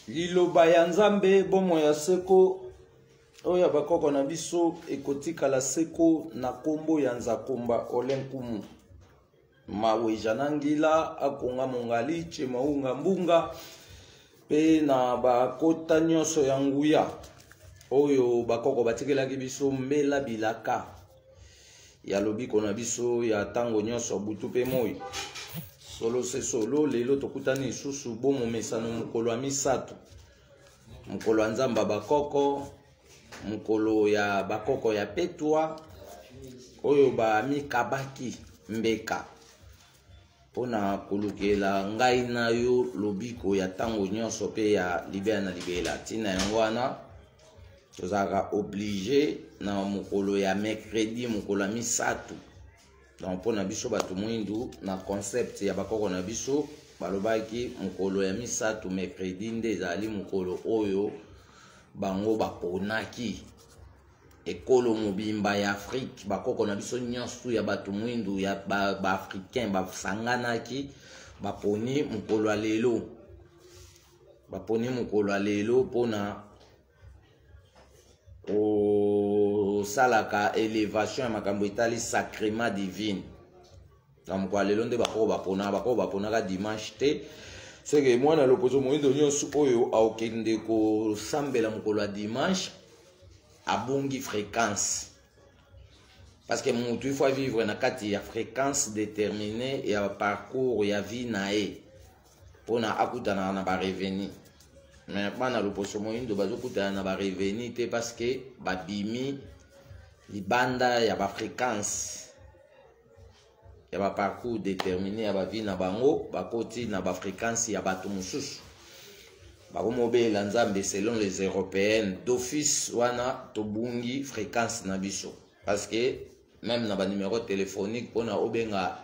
liloba ya nzambe bomo ya seko oya bakoko na biso ekotika la seko na kombo ya nzakomba olenkumu mawe janangila akonga mongali chemaunga mbunga pe na bakota nyonso ya nguya oyo bakoko batikelaki biso mbela bilaka ya lobiko na biso ya tango nyonso butu pe moi solo se solo lelo tokutani susu bomo mesano mukolo ya misato mukolo ya nzamba bakoko mukolo ya bakoko ya petwa oyo ba mikabaki mbeka pona kulukela ngai na yo lobiko ya tango nyonso pe ya libera na libela tina yango wana tozaka obligé na mukolo ya mercredi mukolo ya misato donc pona biso bato mwindu na concept ya bakoko na biso balobaki mukolo ya misato mercredi nde ezali mukolo oyo bango baponaki ekolo mobimba ya Afrique bakoko na biso nyonso ya bato mwindu ya ba africain basanganaki baponi mukolo lelo baponi mukolo lelo pona o salaka élévation ya makambo etali sacrement divine na mukolo lelo nde bakoko baponaka dimanche te seke mwana loposo moyindo nyonso oyo aokende kosambela mukolo ya dimanche abongi fréquence parce que mutu il faut vivre na kati ya fréquence déterminée ya parcours ya vie na ye pona akutana na ba revenu mais bana loposo moyindo bazokutana na ba revenu te parce que babimi libanda ya ba fréquence ya ba parcours déterminé ya ba vie na bango bakoti na ba fréquence ya bato mususu bakomobela nzambe selon les européennes d'office wana tobungi fréquence na biso parce que même na ba numéro téléphonique pona obenga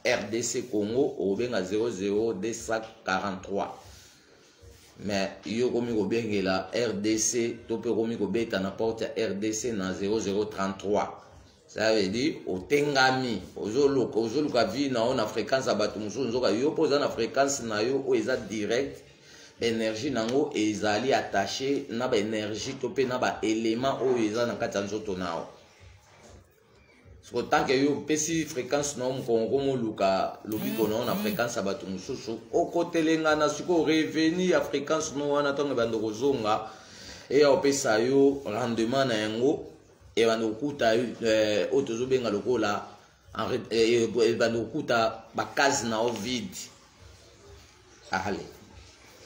RDC Congo obenga 00243 mais yo komi kobengela RDC to pe komi kobeta na porte ya RDC na 0033 ça veut dire otengami ozoluka vie na on na fréquence ya bato mususu nzoka yo poza na fréquence na yo o eza direct énergie nango ezali attaché na ba énergie to pe na ba élément o eza na kati ya nzoto nao so tant que yo pesi fréquence na mkongo moluka lobiko na fréquence ya bato mususu okotelenga na siko revenu ya fréquence no wana tonga bando kozonga e ya opesa yo rendement na yango e bando kuta otozo benga lokola bando kuta bakazi na vide allez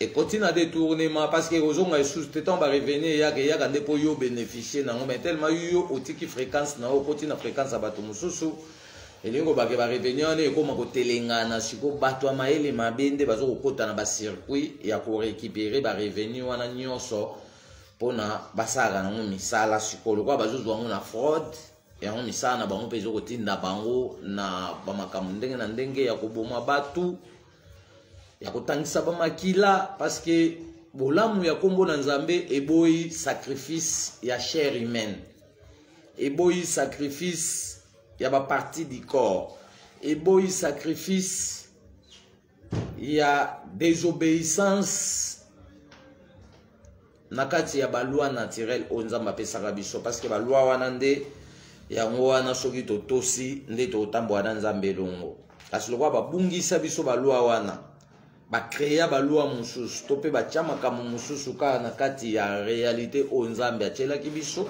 et continue à détourner parce que aux hommes sous temps va revenir ya gande pour yo bénéficier na mais tellement yo otiki fréquence na o continue fréquence à bato mususu et lingo ba revenir ne comme ko telengana siko bato maele mabende bazo kokota na ba circuit ya ko récupérer ba revenir wana nyonso pona basaka na misala sikolo kwa bazo zwa na fraud ya misala na bango pezo kotinda bango na ba makambo ndenge na ndenge ya koboma batu ya kotangisa ba makila parce que bolamu ya kombo na nzambe eboyi sacrifice ya chair humaine eboyi sacrifice ya ba partie du corps eboyi sacrifice ya désobéissance na kati ya ba loi naturelle o nzamba pesaka biso parce que ba loi wana nde yango wana soki totosi nde totambola na nzambe longo kasi lokwa babungisa biso ba loi wana ba créer ba loi mususu to pe ba chamaka mususu ka na kati ya réalité o nzambe atela ki biso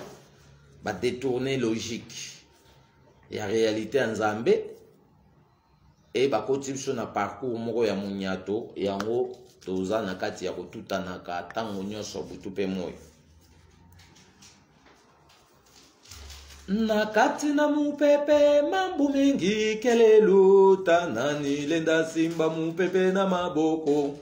ba détourner logique ya réalité nzambe et ba koti biso na parcours moko ya munyato yango toza na kati ya kotutana ka tango nyonso butu pe moi na kati na mupepe mambu mingi kelelo tanani lenda simba mupepe na maboko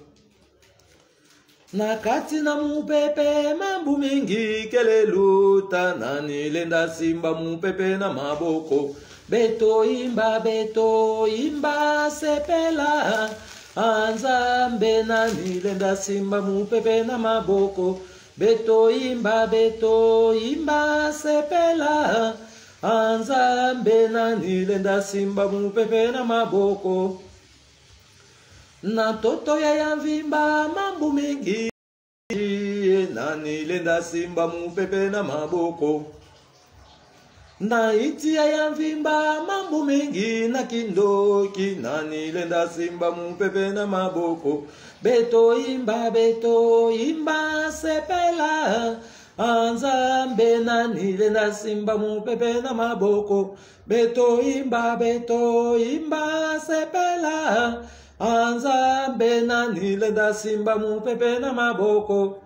na kati na mupepe mambu mingi kelelo tanani lenda simba mupepe na maboko beto imba sepela anzambe nani lenda simba mupepe na maboko beto imba sepela anzambe nani lenda simba mupepe na maboko na toto ya mvimba mambu mingi nani lenda simba mupepe na maboko. Na itia ya mvimba mambo mengi na kindoki, nani lenda simba mupepe na maboko. Beto imba sepela, Anzambe nani lenda simba mupepe na maboko. Beto imba sepela, Anzambe nani lenda simba mupepe na maboko.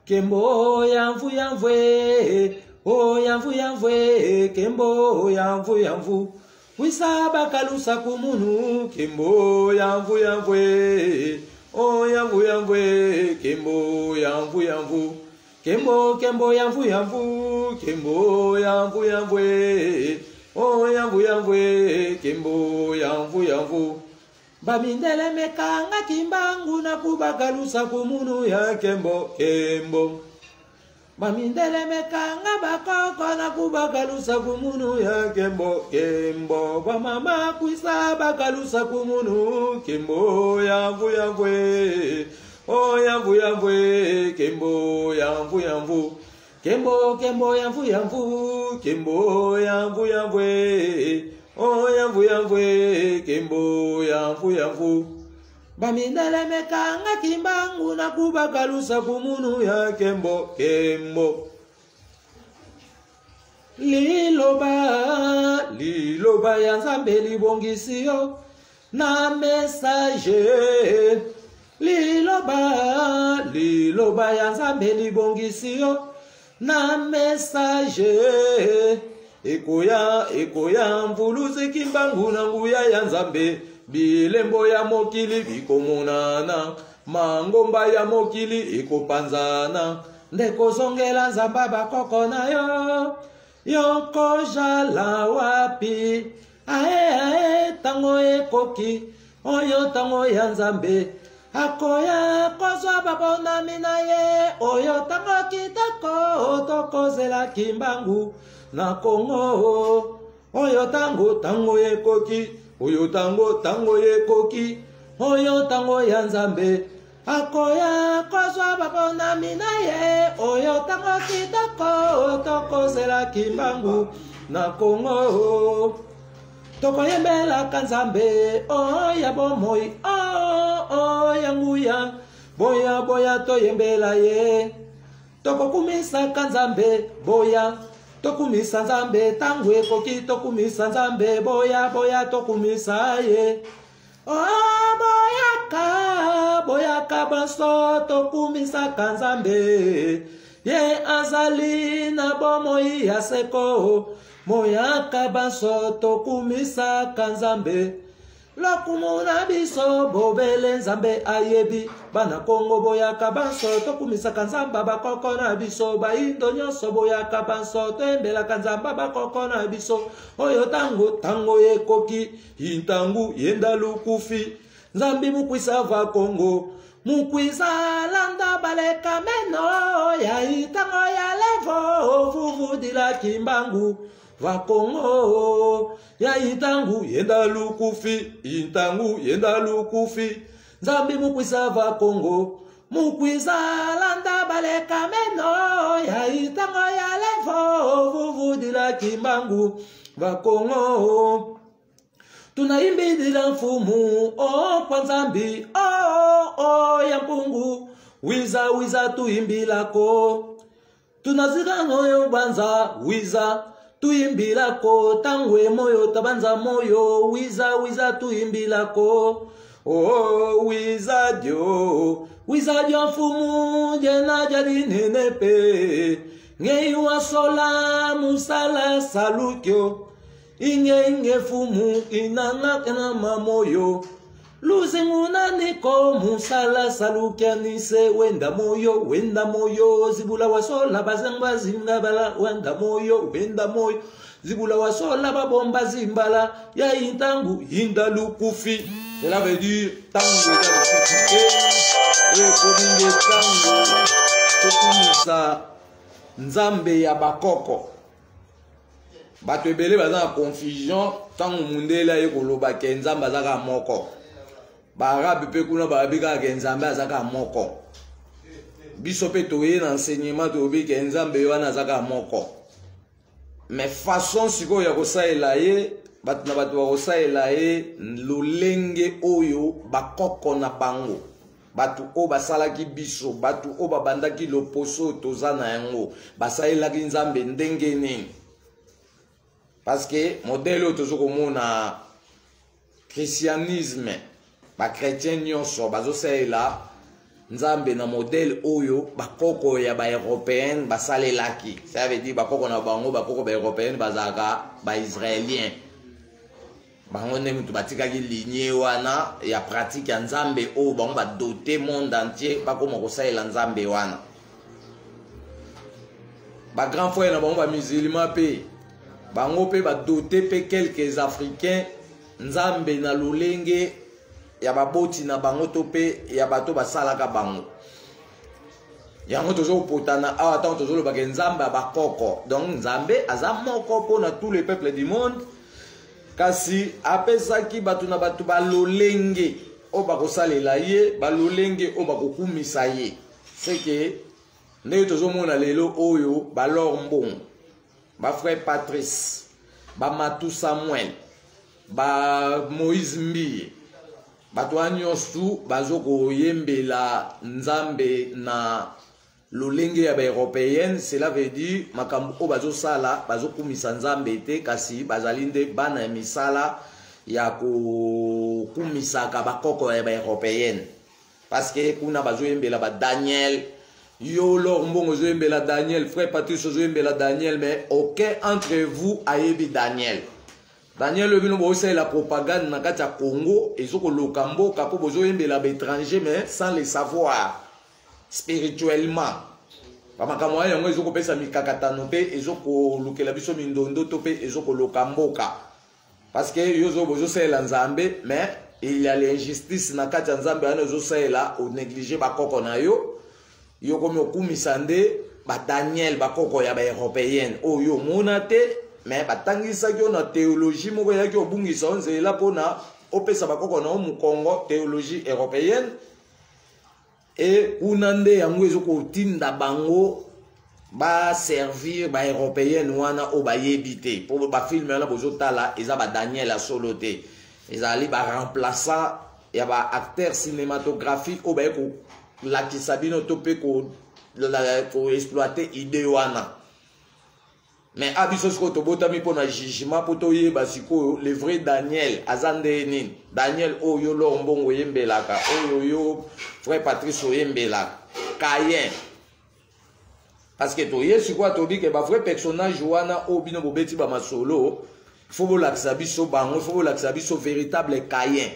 Kembo yamvue, oh yamvue, kembo yamvue, wisaba kalusa kumunu. Kembo yamvue, oh yamvue, kembo yamvue, kembo yamvue, kembo yamvue, oh yamvue, kembo yamvue. Bamindele mekanga kimbangu na kubakalusa kumunu ya kembo. Bamindele mekanga bakoko na kubakalusa kumunu ya kembo. Bamama kwisa bakalusa kumunu. Kembo yamvue, oh yamvue, kembo yamvue. Kembo yamvue, kembo yamvue. Oh yamvue, kembo yamvue. Bamindele mekanga kimbangu na kubakalusa kumunu ya kembo. Liloba ya Nzambe libongisio na message. Liloba ya Nzambe libongisio na message. Ekoya mvuluzi kimbangu na nguya ya Nzambe. Bilembo ya mokili bikomonana, mangomba ya mokili ekopanzana. Ndeko zongela Nzamba bakoko na yo, yoko jala wapi. Ae tango ekoki, oyo tango ya Nzambe. Akoya kozwa babona minaye, oyo tango kitako, tokozela kimbangu na Kongo. Oyo tango ekoki, oyo tango ekoki, oyo tango ya Nzambe. Akoya kozwa babona minaye, oyo tango kitako, tokozela kimbangu na Kongo. Tokoyembela Nzambe, oh ya bomoi, oh ya nguya, boya toyembela ye. Tokokumisa Nzambe, boya tokumisa Nzambe, tangu ekoki tokumisa Nzambe, boya tokumisa ye. Oh boyaka banso tokumisa Nzambe, ye azali na bomoi ya seko. Moyaka banso tokumisa Nzambe, lokumuna biso bobele Nzambe ayebi. Bana Kongo boyaka banso tokumisa Nzambe, bakoko na biso baindo nyonso boyaka banso toembela Nzambe, bakoko na biso. Oyo tango ekoki, intangu yenda lukufi. Nzambi mukwisa va Kongo, mukwisa landa baleka meno. Ya itango ya levo, vuvudila kimbangu va Kongo. Ya itangu yenda lukufi, intangu yenda lukufi. Nzambi mukwisa va Kongo, mukwisa landa baleka meno. Ya itango ya levo, vuvudila kimbangu va Kongo. Tunaimbidila mfumu, oh kwa Nzambi, oh ya mpungu. Wiza tuimbilako, tunazika moyo banza. Wiza tuimbilako, tangwe moyo tabanza moyo. Wiza tuimbilako, oh wiza dio mfumu jena jadi nenepe. Ngei wasola musala salukyo, inge fumu inanga mamoyo. Luzinguna niko musala salukya nise wenda moyo. Zibula wasola bazanga zimbala wenda moyo. Zibula wasola babomba zimbala ya intangu hinda lukufi. Cela veut dire tango ya lukufi. Kominge tango tokumisa Nzambe ya bakoko. Bato ebele baza na confusion tango mundela ekoloba ke Nzambe azaka moko. Barabi pe kuna barabi kaka Nzambe azaka moko. biso pe toye na enseignement tobi ke nzambe wana zaka moko mais façon siko ya kosalela ye batu na batu bakosalela ye lolenge oyo bakoko na bango batu o basalaki biso batu o babandaki loposo toza na yango basalelaki nzambe ndenge nini parce que modèle oyo tozokomona christianisme bakretien nyonso bazosalela nzambe na modèle oyo bakoko ya baeuropéenne basalelaki ça veut dire bakoko na bango bakoko baeuropéenne bazalaka baisraélien bango nde mutu batikaki lignée wana ya pratique ya nzambe oyo bango badote monde entier bakoma kosalela nzambe wana bagrand frère na bango bamusulman mpe bango mpe badote mpe quelques africains nzambe na lolenge ya baboti na bango to pe ya bato basalaka bango yango tozopotana awa ntango tozolobaka nzambe ya bakoko donc nzambe aza moko mpona tous les peuples du monde kasi apesaki bato na bato balolenge oyo bakosalela ye balolenge oyo bakokumisa ye seke ndenge tozomona lelo oyo balor mbongo bafrère Patrice bamatu Samuel bamoïse Mbiye bato nyonso bazokoyembela nzambe na lolenge ya baeuropéenne cela veut dire makambo oyo bazosala bazokumisa nzambe te kasi bazali nde bana ya misala ya kokumisaka bakoko ya baeuropéenne parce que kuna bazoyembela badaniel yo lor mbongo ozoyembela Daniel frère Patrice ozoyembela Daniel mais aucun entre vous ayebi Daniel Daniel bino bosalela la propagande na kati ya Congo ezokoloka mboka po bozoyembela baétranger mais sans le savoir spirituellement bamakambo wana yango ezokopesa mikakatano mpe ezokolukela biso mindondo to mpe ezokoloka mboka parce que yo bozosalela nzambe mais il y a l'injustice na kati ya nzambe wana ezosalela onéglige bakoko na yo yo komi okumisa nde badaniel bakoko ya baeuropéenne oyo omona te mais batangisaki yo na théologie moko eyaki obungisa yo nzela mpona opesa bakoko na yo mokongo théologie européenne e kuna nde yango ezokotinda bango baservir baeuropéenne wana oyo bayebi te mpo bafilme wana bozotala eza badaniel ya solo te ezali baremplaçant ya baacteur cinématographique oyo baye kolakisa bino to mpe koexploite ide wana mais abiso sikoyo tobotami mpona jugement mpo toyeba sikoyo le vrai Daniel aza nde nini Daniel oyo lor mbongo oyembelaka oyo yo frère Patrice oyembelaka Caïn parce que toye sikoyo tobi ke bavrai personnage wana oyo bino bobeti bamasolo fo bolakisa biso bango fo bolakisa biso véritable Caïn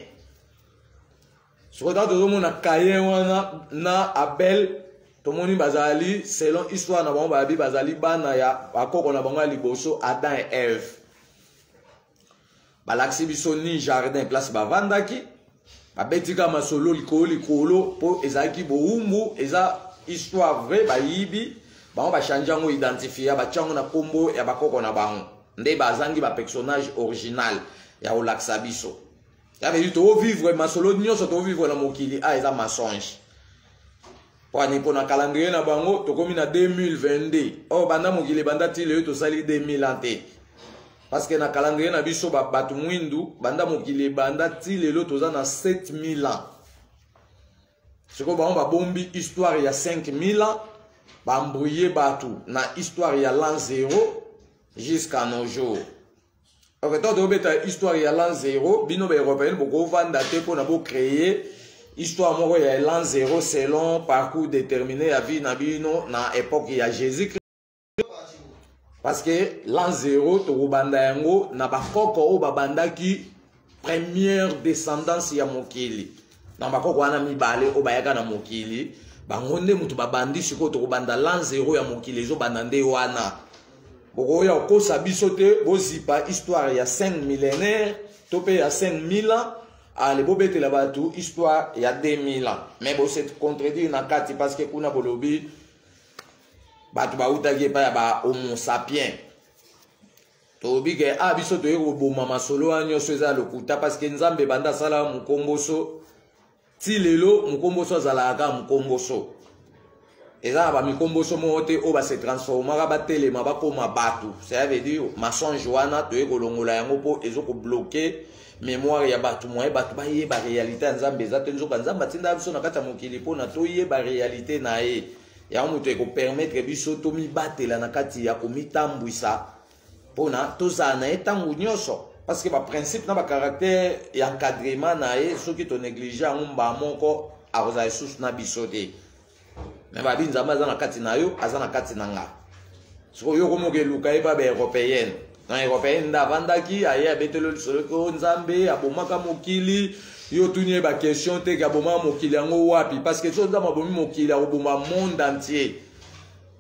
sikoyo ntango tozomona Caïn wana na Abel tomoni bazali selon histoire na bango babi bazali bana ya bakoko na bango ya liboso Adam et Ève balakisi biso ni jardin place bavandaki babetika masolo likolo po ezalaki bowumbu eza histoire vrai bayibi bango bachange yango identifia batiango na kombo ya bakoko na bango nde bazangi bapersonnage original ya kolakisa biso yaveyi tovivre masolo nyonso tovivre na mokili eza mensonge wani pona calendrier na bango tokomi na 2022 oh banda mokili banda ti leo tosali 2000 ante parce que na calendrier na biso bato mwindu banda mokili banda ti lelo toza na 7000 ans siko bango babombi histoire ya 5000 ans bambrouiller batu na histoire ya l'an 0 jusqu'à nos jours en fait tobeta histoire ya l'an 0 bino ba européen boko vanda te pona bo créer histoire moko ya l'an 0 selon parcours déterminé ya vie na bino na époque ya Jésus-Christ parce que l'an 0 tokobanda yango na bakoko oyo babandaki première descendance ya mokili na bakoko wana mibale oyo bayaka na mokili bango nde mutu babandi sikoyo tokobanda l'an 0 ya mokili ezobanda nde wana bokoya okosa biso te bozipa histoire ya 5 millénaire to mpe ya 5000 ans ale bobetela batu histoire ya 2000 ans mais bo se contredire na kati parce que kuna bolobi batu bautaki epai ya ba homo sapien tobi ke biso toye koboma masolo wana nyonso eza lokuta parce que nzambe banda asala mokomboso ti lelo mokomboso azalaka mokomboso eza ba mikombo somo te o ba se transformera ba telema ba koma batu, ça veut dire maçon Joana to ekolongola yango po ezoko bloquer mémoire ya batu moye batu ba ye ba réalité nzambe eza te nzoka nzamba tinda biso na kata mokili po na to ye ba réalité na ye ya mutu eko permettre biso to mi batela na kati ya komitambwisa pona to za na etangu nyoso parce que ba principe na ba caractère ya encadrement na ye soki to négliger ngumba moko akoza esusu na biso te mais ba binzamba za na kati na yo aza na kati na nga so yo komo ke luka e ba ba européenne na européenne nda vandaki aye abetelo lisolo ko nzambe abomaka mokili yo tunye ba question te ka boma mokili yango wapi parce que so nzamba bomi mokili aboma monde entier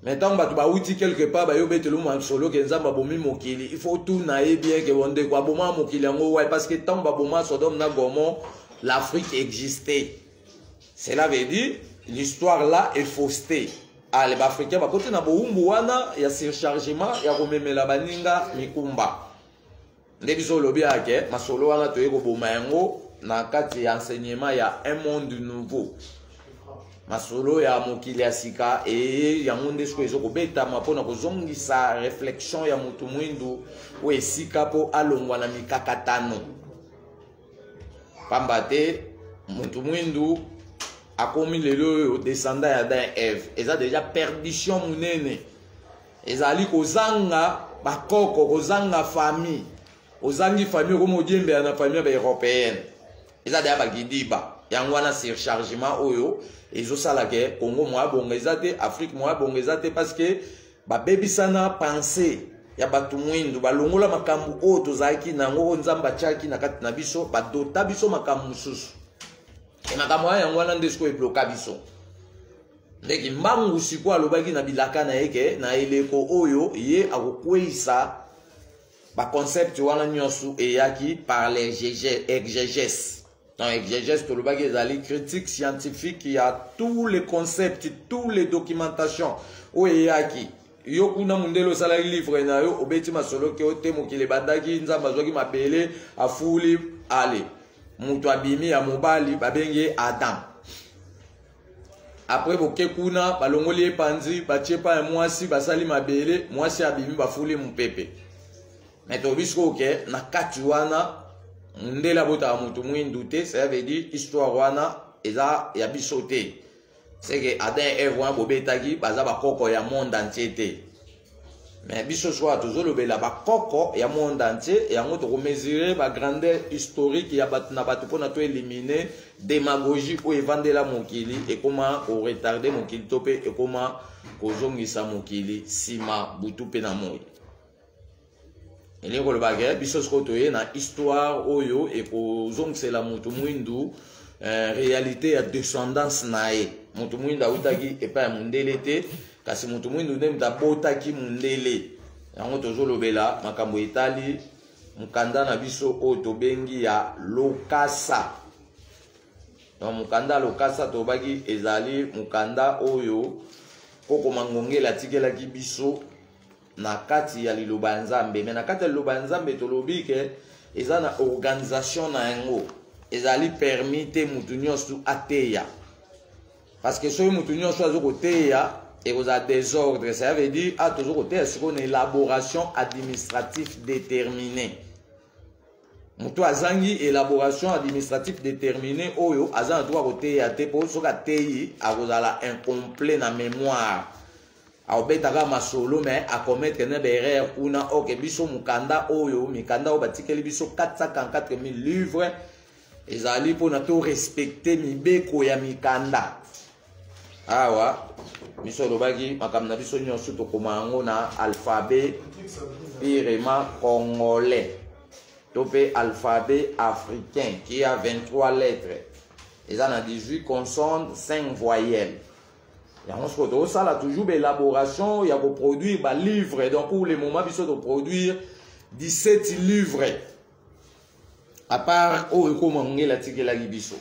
maintenant batu ba uti quelque part ba yo betelo mo solo ke nzamba bomi mokili il faut tout na e bien que bonde kwa boma mokili yango wapi parce que tant ba boma Sodome na Gomorrhe l'Afrique existait. Cela veut dire l'histoire là est fausseté. Ah, les Africains ba côté na boumbu wana ya surchargement ya komemela baninga mikumba. Ndebiso lobi ake masolo wana to eko boma yango na kati ya enseignement ya un monde nouveau. Masolo ya mokili ya sika e yango ndesko ezoko betama pona kozongisa réflexion ya mutu mwindu o esika po alongwa na mikakatano. Pamba te mutu mwindu akomi lelo descendant ya Adam Eve eza déjà perdition munene ezali kozanga bakoko kozanga famille ozangi famille comme odiembe na famille ba européenne eza déjà bagidiba yango wana surchargement oyo ezosala ke Congo mwa bonga eza te Afrique mwa bonga eza te parce que babebisana pensée ya batu mwindu balongola makambu oyo tozalaki nango nzamba chaki na kati na biso badota biso makambu mususu et makambo yango wana ndesko ebloka biso ndeki mbangu siko alobaki na bilaka na yeke na eleko oyo ye akokweyisa ba concept wana nyonso eyaki par les exégèses. Dans exégèse tolobaki ezali critique scientifique ya tous les concepts tous les documentations oyo eyaki yo kuna mundelo sala livre na yo obeti masolo ke ote mokile bandaki nzamba zwaki mabele afuli ale mutu abimi ya mobali babenge Adam. Après boke kuna balongoli epanzi bachepa ya mwasi basali mabele mwasi abimi bafuli mupepe. Mais tobisko ke na kati wana ndela bota mutu mwindu te ça veut dire histoire wana eza ya biso te. C'est que Adam et Ève wana bobetaki baza bakoko ya monde entier te. Mais biso soit toujours le bela ba koko ya monde entier et en to mesurer ba grandeur historique ya batu na batu pona to éliminer démagogie ou evandela mokili et comment au retarder mokili topé et comment kozongisa mokili sima butu pe na moi. Eleko le bagay biso sko to ye na histoire oyo et kozongisela mutu mwindu réalité ya descendance nae mutu mwindu utaki et pas mundele te. Kasi mutu mwindu nde mtabotaki mundele yango tozolobela makambo etali mukanda na biso oyo tobengi ya lokasa. Donc mukanda lokasa tobaki ezali mukanda oyo koko mangongela tikelaki biso na kati ya liloba nzambe. Mais na kati ya liloba nzambe tolobi ke eza na organisation na yango ezali permis te mutu nyonso ateya parce que soki mutu nyonso azokoteya et vous avez désordre, ça veut dire à toujours côté une élaboration administrative déterminée. Mutu azangi élaboration administrative déterminée oyo azan droit côté ya te po soka teyi akozala incomplet na mémoire. A obetaka masolo mais à commettre une erreur kuna ok biso mukanda oyo mikanda o batikeli biso 454 000 livres ezali po na to respecter mibeko ya mikanda. Awa biso lobaki makamna biso nyonso tokoma yango na alphabet pirema congolais topé alphabet africain qui a 23 lettres et ça a 18 consonnes 5 voyelles. Yango skoto ça là toujours l'élaboration il y a pour produire ba livre donc pour le moment biso de produire 17 livres à part o ekoma ngela tikela biso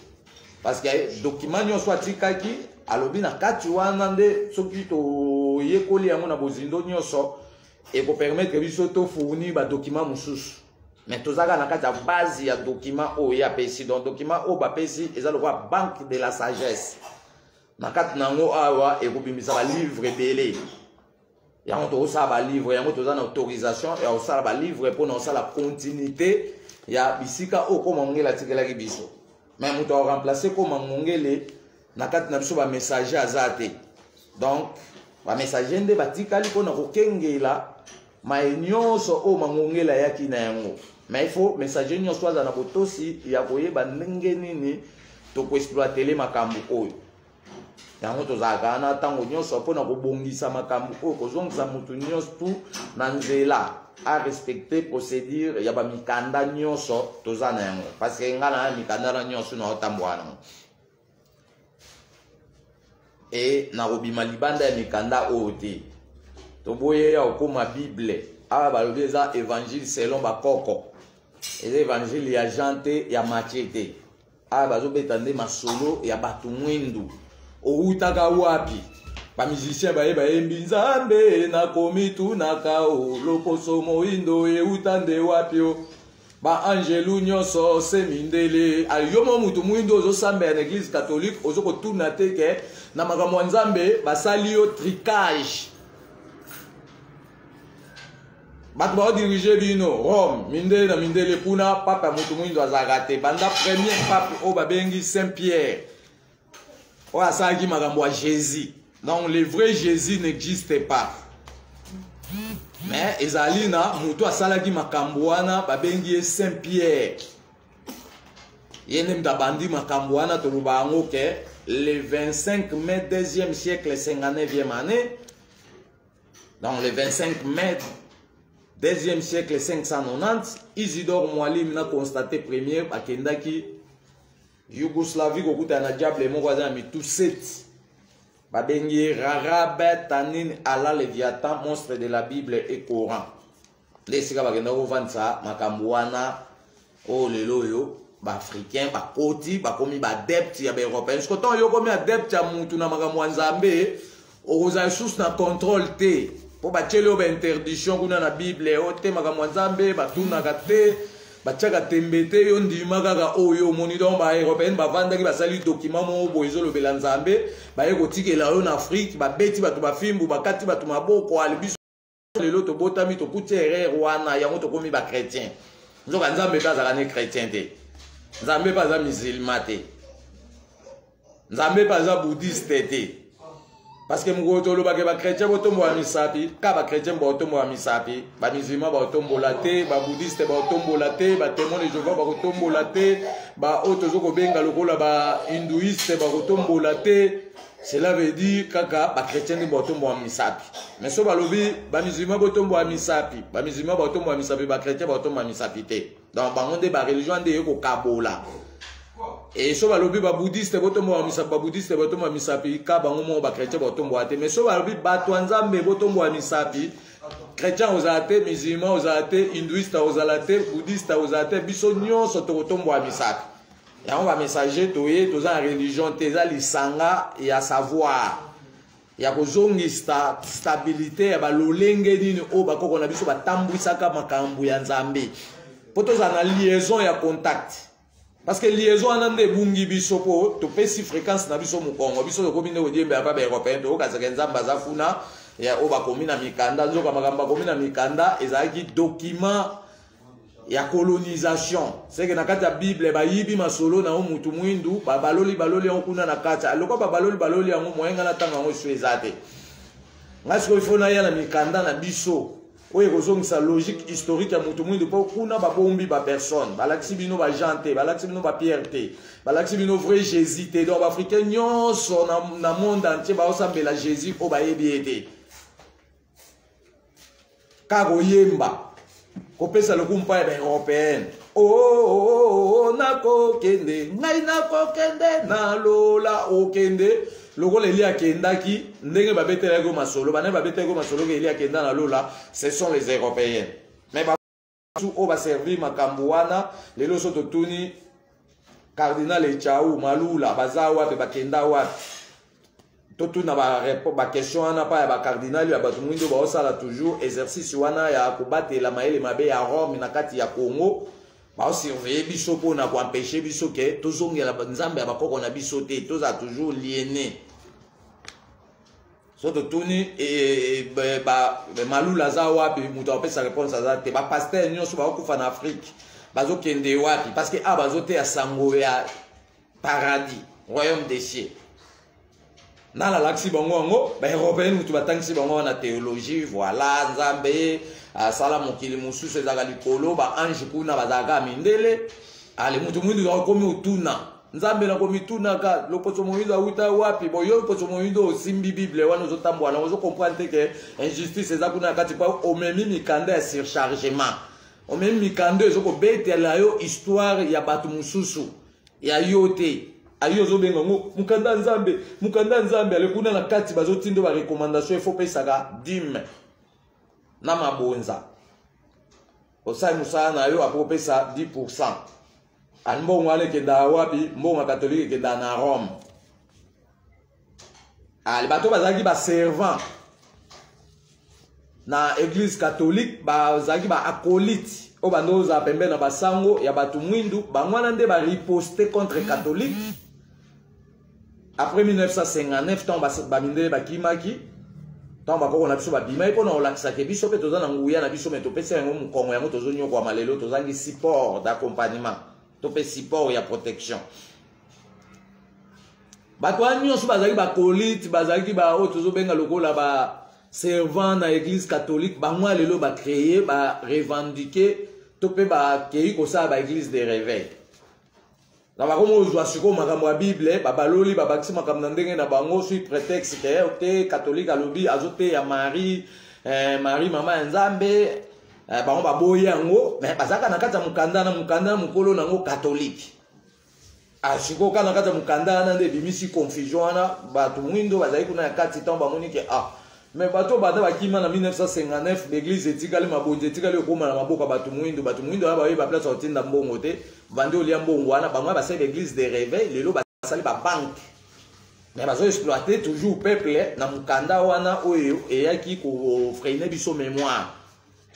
parce que document nyonso atikaki alobi na kati wana nde soki to yekoli yango na bozindo nyonso et ko permettre biso to fournir ba document mususu mais tozaka na kati ya base ya document o ya pesi donc document o ba pesi eza le banque de la sagesse na kati nango awa ekobimisa ba livre belé yango to ça ba livre yango to za na autorisation ya osala ba livre pour na osala continuité ya bisika o ko mongela tikela ki biso mais muto remplacer ko mongele na kati na biso ba messager azate donc ba messager nde batikali ko na ko kengela maenyoso o mangongela yaki na yango mais il faut messager nyonso aza na botosi ya koyeba ndenge nini to ko exploiter le makambo oyo yango tozalaka na ntango nyonso mpona kobongisa makambo oyo kozongisa motu nyonso tu na nzela a respecter procédure ya bamikanda nyonso toza na yango parce que nga na mikanda na nyonso na otambola nango e nakobima libanda ya mikanda oyo te toboye ya okoma bible awa balobi eza évangile selon bakoko eza évangile ya Jean te ya Matthieu te awa bazobeta nde masolo ya bato mwindu outaka wapi bamusicien bayembi nzambe nakomitunaka o loposo moindo euta nde wapi o baangelu nyonso semindele ayomo mutu mwindo ozosambela na église catholique ozokotuna te ke na makambo ya nzambe basali yo tricage bato baodirige bino Rome mindele na mindele kuna papa mutu mwindo azalaka te banda premier pape oyo babengi Saint Pierre oyo asalaki makambo ya Jésus. Donc le vrai Jésus n'existe pas. Mais ezali na mutu asalaki makambo wana babengi Saint Pierre. Yene mtabandi makambo wana toloba yango ke le 25 mai 2e siècle 59e année. Donc le 25 mai 2e siècle 590 Isidore Mwalim na constaté premier bakendaki Yougoslavie kokuta na diable moko aza mitu 7 babengi Rarabet Tanin Allah Léviathan monstre de la Bible et Coran lesika bakenda kovandisa makambo wana o lelo yo baafricain bakoti bakomi baadepte ya baeuropéen sokotan yo komi adepte ya mutu na makambo ya nzambe okozala lisusu na contrôle te po batieli yo bainterdiction kuna na Bible o te makambo ya nzambe batunaka te batiaka tembe te yo ndima kaka oyo omoni donc baeuropéenne bavandaki basali document moko boye ezolobela nzambe baye kotikela yo na Afrique babeti bato bafimbu bakati bato maboko ali biso lelo tobotami tokuti erreur wana yango tokomi bachrétien nzoka nzambe mpe azalaka ne chrétien te nzambe mpe aza musulman te nzambe mpe aza bouddhiste te parce que moko tolobaka bachrétien botombola misapi ka bachrétien baotombola misapi bamusulman baotombola te babouddhiste baotombola te batémoin de Jéhovah bakotombola te baoyo tozokobenga lokola bahindouiste bakotombola te. Cela veut dire kaka bachrétien nde baotombola misapi mais so balobi bamusulman botombola misapi bamusulman baotombola misapi bachrétien baotombola misapi te donc bango nde bareligion nde ekokabola. Et so balobi ba bouddhiste botombo misapi ba bouddhiste botombo misapi ka bango mo ba chrétien botombo ate mais so balobi bato nzambe botombo misapi chrétien ozate musulman ozate hindouiste ozalate bouddhiste ozate biso nyonso to botombo misapi yango ba messager toye toza na religion te za lisanga ya savoir ya kozongisa stabilité ya balolenge nini o bakoko na biso batambwisaka makambo ya nzambe po toza na liaison ya contact. Parce que liaison anande bungi biso po to pesi fréquence na biso mukongo biso to komine odiembe apa ba européen to kazaka nzamba zafuna ya oba komina mikanda nzoka magamba komina mikanda ezaki document ya colonisation c'est que na kati ya Bible ba yibi masolo na mutu mwindu ba baloli okuna na kati aloko ba baloli yango moyenga na tanga ngo swezate ngasko ifona ya na mikanda na biso oye kozongisa logique historique ya mutu mwindu po kuna babombi ba personne balakisi bino ba Jean te balakisi bino ba Pierre te balakisi bino vrai Jésus te donc africain nyonso na monde entier baosambela Jésus o bayebi ete kako yemba kopesa lokumpa ya européenne nako kende ngai nako kende na lola okende lokola Eli akendaki ndenge babetela ko masolo bana babetela ko masolo ke Eli akenda na lola ce sont les européens mais ba tout o ba servir makambo wana lelo soto tuni cardinal Echau Malula bazawa be bakenda wapi tout na ba question wana pa ya ba cardinal ya bato mwindo ba osala toujours exercice wana ya kobatela maele mabe ya Rome na kati ya Congo ba surveiller biso pour na ko empêcher biso ke tozongela nzambe ya bakoko na biso te toza toujours lié soto tuni malula za wapi mutu apesa réponse aza te bapaster nyonso bakokufa na Afrique bazokende wapi parce que bazoteya sango ya paradis royaume des cieux nalalakisi bango yango baeuropéenne mutu batangisi bango na théologie voilà nzambe asala mokili mosusu ezalaka likolo baange kuna bazalaka mindele ale mutu mwindu akomi otuna nzambe nakomi tunaka loposo moyindo awuta wapi boyo loposo moyindo osimbi bible wana ozotambola ozokomprendre te ke injustice eza kuna kati pa omemi mikanda ya surchargement omemi mikanda ezokobetela yo histoire ya bato mosusu ya yo te ayo ozobenga ngo mukanda nzambe ale kuna na kati bazotindo ba recommandation efo pesaka dime na mabonza osai musala na yo apopesa 10%. Mbongo ale kenda wapi mbongo catholique kenda na Rome. Les bateaux bazaki ba servant na église catholique bazaki ba acolyte o bandoza pembe na basango ya batu mwindu bangwana nde ba riposter contre catholique. Après 1959 tant ba mindele bakimaki tant ba koko na biso ba bima iko na olakisa ke biso pe toza na nguya na biso meto pesa yango mukongo yango tozonyo kwa malelo tozangi support d'accompagnement. Topé support ya protection. Batwa nyonso bazali ba colite, bazali ba otozo benga lokola ba servant na église catholique, ba mwa lelo ba créer, ba revendiquer, topé ba kei ko sa ba église de réveil. Na ba komo ozwa siko makambo ya Bible, ba baloli ba bakisi makambo ndenge na bango sui prétexte ke te catholique alobi azote ya Marie mama nzambe. Bango baboye yango mais bazaka na kata mukanda mukolo nango catholique ashiko kana kata mukanda na nde bimisi confusion wana bato mwindo bazali kuna kati tamba moni ke mais bato bada bakima na 1959 l'église etikali mabonje etikali okoma na maboka bato mwindo aba ba place otinda mbongo te bande olia mbongo wana bango ba c'est l'église de réveil lelo basali ba banque mais bazo exploiter toujours peuple na mukanda wana oyo eyaki ko freiner biso mémoire.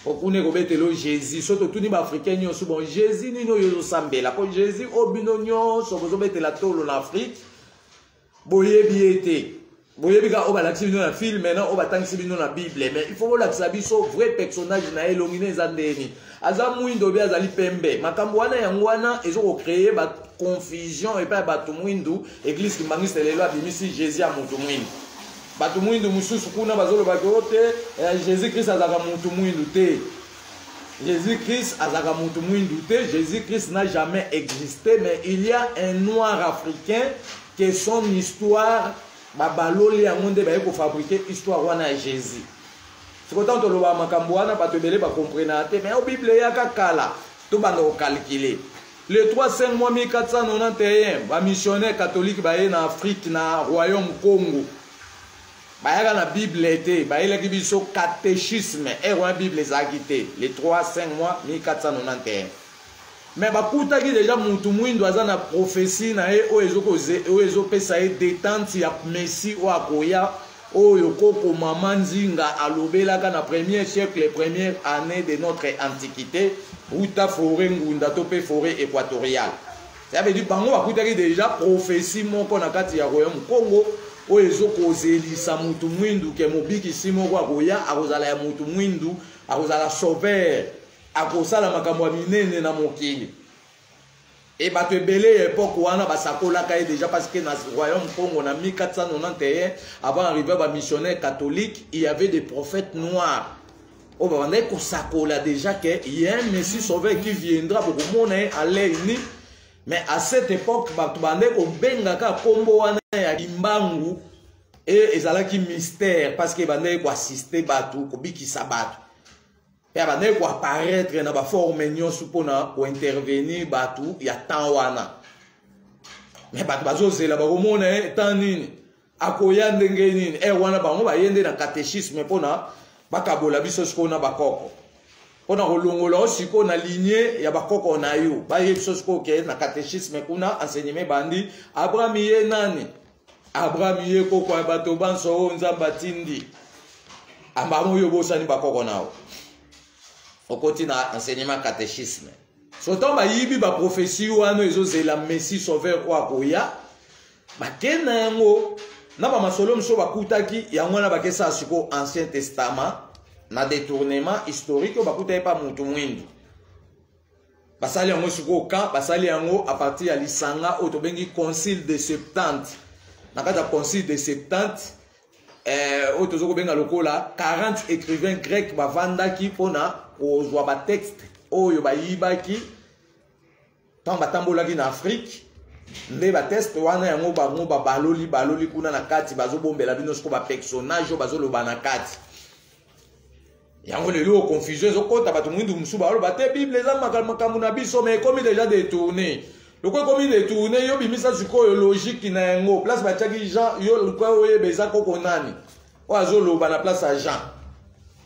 Okune kobetelo Jésus soto tuni ba africain nyonso bon Jésus nino yo sambela ko Jésus obino nyonso bozobetela tolo na Afrique boyebi ete boyebi ka obalakisi bino na film maintenant obatangisi bino na Bible mais il faut bolakisa biso vrai personnage na elongine za ndeni aza mwindo bi azali pembe makambo wana yango wana ezoko créer ba confusion et pas bato mwindu église kimbangiste lelo abimisi Jésus a mutu mwindu Batu mwindu mususu kuna bazolo bakote Jésus Christ azaka mutu mwindu te. Jésus Christ azaka mutu mwindu te. Jésus Christ n'a jamais existé mais il y a un noir africain que son histoire babaloli yangonde ba ko fabriquer histoire wana Jésus. C'est pourtant to loba makambo wana bato belé ba comprendre te mais au Bible ya kakala to banda ko calculer. Le 3-5 mois 1491 ba missionnaire catholique ba en Afrique na royaume Congo. Bayaka na Bible était, bayela ki biso catéchisme, erwa Bible ezakite, les 3-5 mois 1491. Mais bakuta ki déjà mutu mwindo aza na prophétie na e o ezo pesa e détente ya Messie o akoya o yokoko mama nzinga alobelaka na premier siècle, première année de notre antiquité, uta forêt ngunda to pe forêt équatoriale. Ça veut dire bango bakuta ki déjà prophétie moko na kati ya royaume Congo. Oezo kozelisa mutu mwindu ke mobiki simo kwa koya akozala ya mutu mwindu akozala sauveur akosala makambo ya minene na mokili et bato ebele époque wana basakola ka déjà parce que na royaume Congo na 1491 avant arriver ba missionnaire catholique il y avait des prophètes noirs o ba ndai ko sakola déjà que il y a un messie sauveur qui viendra pour montrer à l'aîné. Mais à cette époque, bato bande ko bengaka kombo wana ya kimbangu et ezalaki mystère parce que bande ko assister bato ko bikisa bato. Et bande ko apparaître na ba forme nyonso pona ko intervenir bato ya temps wana. Mais bato bazozela ba komona temps nini akoya ndenge nini wana bango ba yende na catéchisme pona bakabola biso skona bakoko. On a rolongola siko na lignée ya bakoko na yo ba yeso siko ke na catéchisme kuna enseignement bandi Abraham ye nani Abraham ye koko ya bato banso nzamba tindi ambamo yo bosani bakoko nao okoti na enseignement catéchisme soto ba yibi ba prophétie wana ezozela Messie sauveur kwa koya bakena yango na ba masolo mso bakutaki yango na bakesa siko Ancien Testament na détournement historique bakuta pa mutu mwindu basali yango siko ka basali yango à partir ya lisanga oyo tobengi concile de 70 na kati ya concile de 70 oyo tozokobenga lokola 40 écrivains grecs bavandaki mpona kozwa batexte oyo bayibaki ntango batambolaki na Afrique nde batexte wana yango bango baloli kuna na kati bazobombela bino siko bapersonnage oyo bazoloba na kati yango lelo confusion ezokota bato mwindu mosusu baloba te bible eza makambo na biso mais ekomi déjà détourné loko ekomi détourné yo bimisa sikoyo logique na yango place batiaki Jean yo lokwa oyeba eza koko nani oyo azoloba na place ya Jean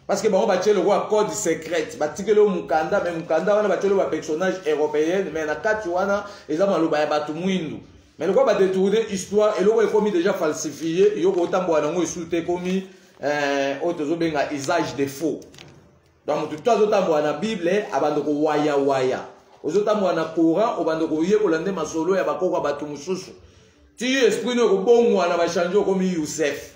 parce que bango batie lokwa code secret batikeli o mukanda mais mukanda wana batieli ba personnage européenne mais na kati wana eza maloba ya bato mwindu mais lokwa badétourné histoire eloko ekomi déjà falsifié yo kotambola nango esu te ekomi oyo tozobenga usage de faux donc tout azotambola na bible abanda kowaya ozotambola na courant obanda koyekola nde masolo ya bakoko bato mosusu ti esprit no ekobongwana bachange okomi Yosef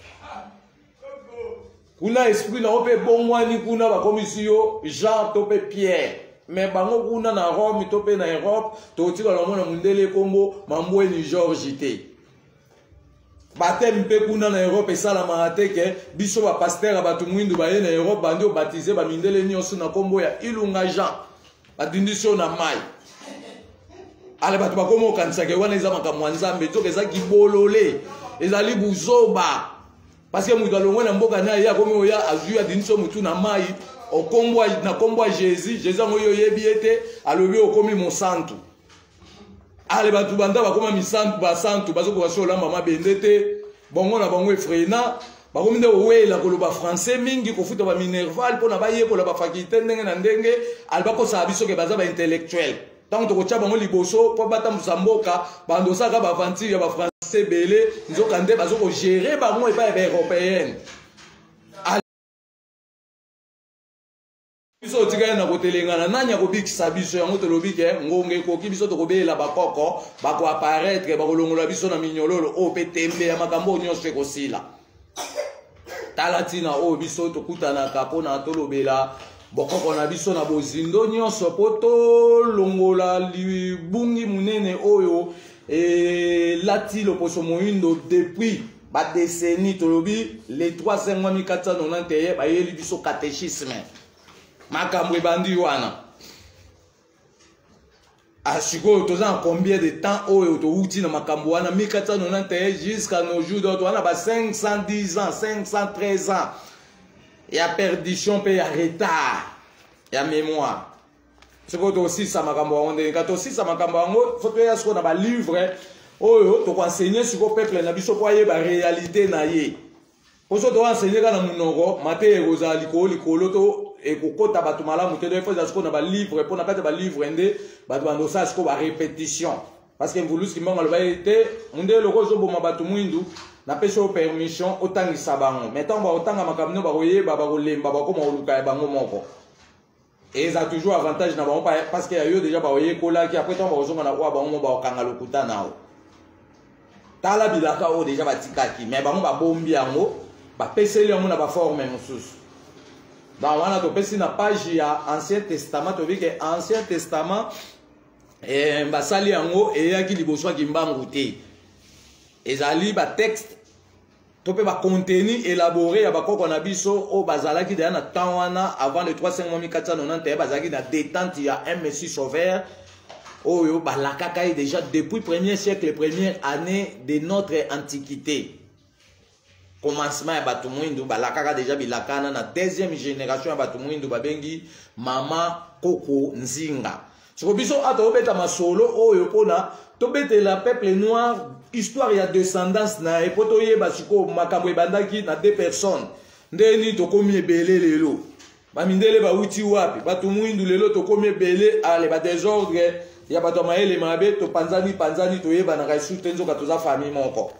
kuna esprit na ope bongwani kuna bakomisi yo Jean to pe Pierre mais bango kuna na Rome to pe na Europe totika lomona mundele kombo mambweni George te batem mpe kuna na Europe esalamaka te ke biso bapaster bato mwindu baye na Europe bandi obatize bamindele nyonso na kombo ya Ilunga Jean badindisi yo na mai ale bato bakoma okanisaka wana eza makambo ya Nzambe toka eza kibolole ezali buzoba parce que mutu alongwe na mboka na ye akomi oya azwi adindisi yo mutu na mai na kombo ya Jésus yango yo oyebi ete alobi okomi mosantu ale batu banda bakoma misantu basantu bazokoka so olamba mabende te bongo na bango efrena bakomi nde owela koloba français mingi kofuta baminerval mpona bayekola bafakulté ndenge na ndenge ali bakosala biso ke baza baintellectuel ntango tokotya bango liboso mpo batambusa mboka bandosaka baventure ya bafrançais ebele nzoka nde bazokogere bango epai ya baeuropéenne biso otikali na kotelengana nani akobikisa biso yango tolobi ke ngonga ekoki biso tokobelela bakoko bakoapparaître bakolongola biso na minyololo oyo mpe tembe ya makambo oyo nyonso ekosila tala ntina oyo biso tokutanaka mpona tolobela bokoko na biso na bozindo nyonso mpo tolongola libungi munene oyo elati loposo moyindo depuis badeseni tolobi le 3 bayeli biso catéchisme makambo ebandi wana asiko toza en combien de temps oyo touti na makambo wana 1491 jusqu'à nos jours d'autres wana ba 510 ans 513 ans ya perdition pe ya retard ya mémoire siko to aussi sa makambo onde ka to aussi sa makambo ngo faut ya siko na ba livre oyo to enseigner siko peuple na biso kwa ye ba réalité na ye poso to enseigner kana munoko mate egoza likolo to ekokota bato malamu te defo za siko na ba livre pona kata ba livre nde bato bandosa siko ba répétition parce que mvuluski mbongo loba ete munde loko zo boma bato mwindu na peso permission otangisa bango metant ba otanga makamno ba koyeba ba kolemba ba koma oluka bango moko et ça toujours avantage na bango parce que yo déjà ba oyekola ki après temps ba ozonga na kwa bango ba okanga lokuta nao tala bilaka o déjà batikaki mais bango ba bombi yango ba peseli yango na ba forme mosusu. Dans wana topesi na page ya Ancien Testament tobi ke Ancien Testament basali yango eyaki liboso kimbangu te ezali ba texte tope ba contenu élaboré ya bakoko na biso o bazalaki déjà na temps wana avant le 3/5491 bazalaki na détente ya un Messie sauveur oyo balakaka déjà depuis 1er siècle, première année de notre antiquité. Commencement ya bato mwindu balakaka déjà bilakana na deuxième génération ya bato mwindu babengi mama Koko Nzinga. Siko biso ato obeta masolo oyo pona tobetela peuple noir histoire ya descendance na epoto yeba siko makambo ebandaki na 2 personnes ndeni tokomi ebele lelo bamindele bauti wapi bato mwindu lelo tokomi ebele ale ba désordre ya bato maele mabe to panzani toyeba na kaisu tenzo katoza famille moko.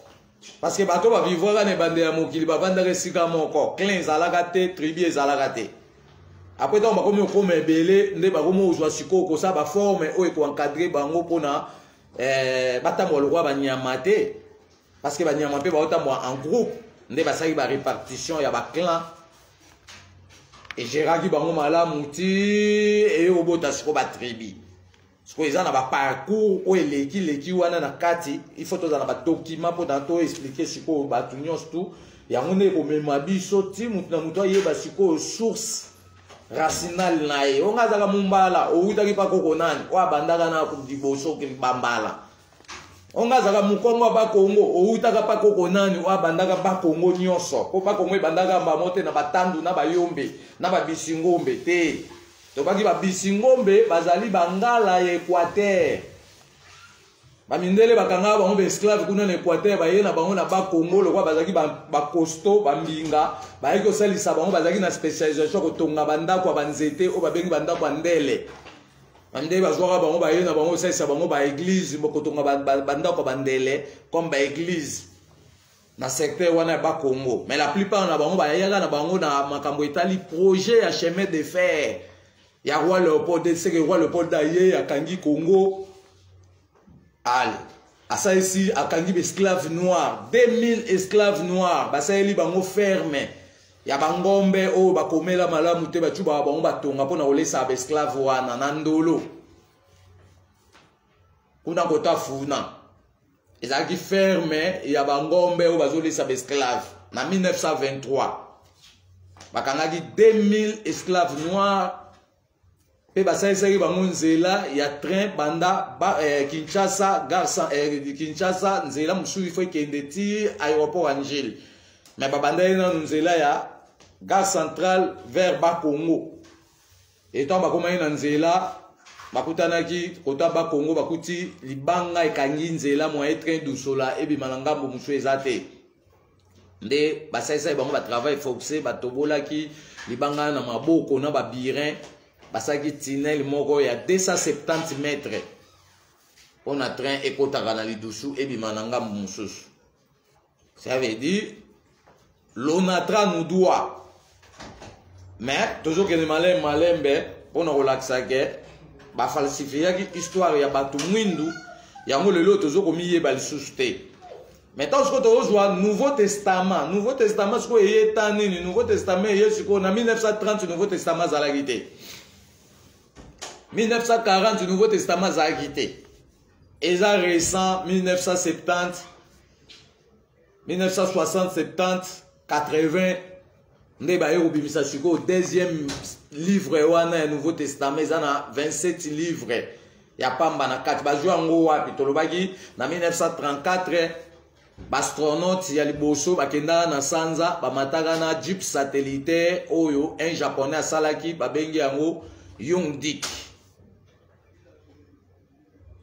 Parce que bato ba vivre ne bande ya mokili ba banda resika moko clan zalaka te tribu ezalaka te après donc ba komi okoma ebele nde ba komi ozwa siko ko sa ba forme o eko encadrer bango pona batambo lokwa ba nyama te parce que banyama pe baota moi en groupe nde basaki ba répartition ya ba clan et géraki bango malamu ti et obota siko ba tribu siko eza na ba parcours o leki wana na kati il faut toza na ba document pour tanto expliquer siko ba tunyos tout yango nde ko mema biso ti mutu na mutu ayeba siko source racinal na ye onga zaka mumbala o utaki pa koko nani wa bandaka na diboso ke bambala onga zaka mukongo ba Kongo o utaka pa koko nani wa bandaka ba Kongo nyonso ko ba Kongo bandaka ba mote na batandu na bayombe na ba bisingombe te to baki ba bisingombe bazali bangala ya Équateur bamindele bakanga bango ba esclave kuna na Équateur ba yena bango na ba Kongo lokwa bazaki ba costo ba mbinga ba yiko salisa bango bazaki na spécialisation ko tonga bandako banzete o babengi bandako ndele bande bazwaka bango ba yena bango salisa bango ba église ko tonga bandako bandele comme ba église na secteur wana ba Kongo mais la plupart na bango ba yaka na bango na makambo etali projet ya chemin de fer ya roi Léopold c'est que roi Léopold daye akangi Congo al asa ici akangi esclaves noirs 2000 esclaves noirs basaeli bango ferme ya bangombe o bakomela malamu te bachuba bango batonga pona olesa ba esclave wana na ndolo kuna kota funa ezaki ferme ya bangombe o bazolesa ba esclave na 1923 bakangaki 2000 esclaves noirs pe basaisaki bango nzela ya train banda Kinshasa Kinshasa nzela musu il faut kende ti aéroport Angile mais babanda ina nzela ya gare centrale vers ba Congo et tant bakoma ina nzela bakutanaki kota ba Congo bakuti libanga ekangi nzela moyen train dusola ebi malangambo musu ezate nde basaisaki bango ba travail forcé batobolaki libanga na maboko na ba birin basaki tunnel moko ya 270 mètres on a train ekotaka na lidusu ebima na ngambu mususu ça veut dire l'onatra nous doit mais toujours que les malembe on a relaxé que ba falsifiaki histoire ya batu mwindu yango lelo toujours komiye ba lisusu te maintenant ce que tu vois Nouveau Testament ce que est tanini Nouveau Testament yesiko na 1930 Nouveau Testament zalagité 1940 Nouveau Testament a quitté. Et ça récent 1970, 1960, 70, 80. Nous avons au deuxième livre wana Nouveau Testament, il y a 27 livres. Il y a pas de 4. En 1934, l'astronaute Yaliboso bakenda na sanza bamataka na jeep satellitaire oyo un japonais asalaki babengi yango Yongdik.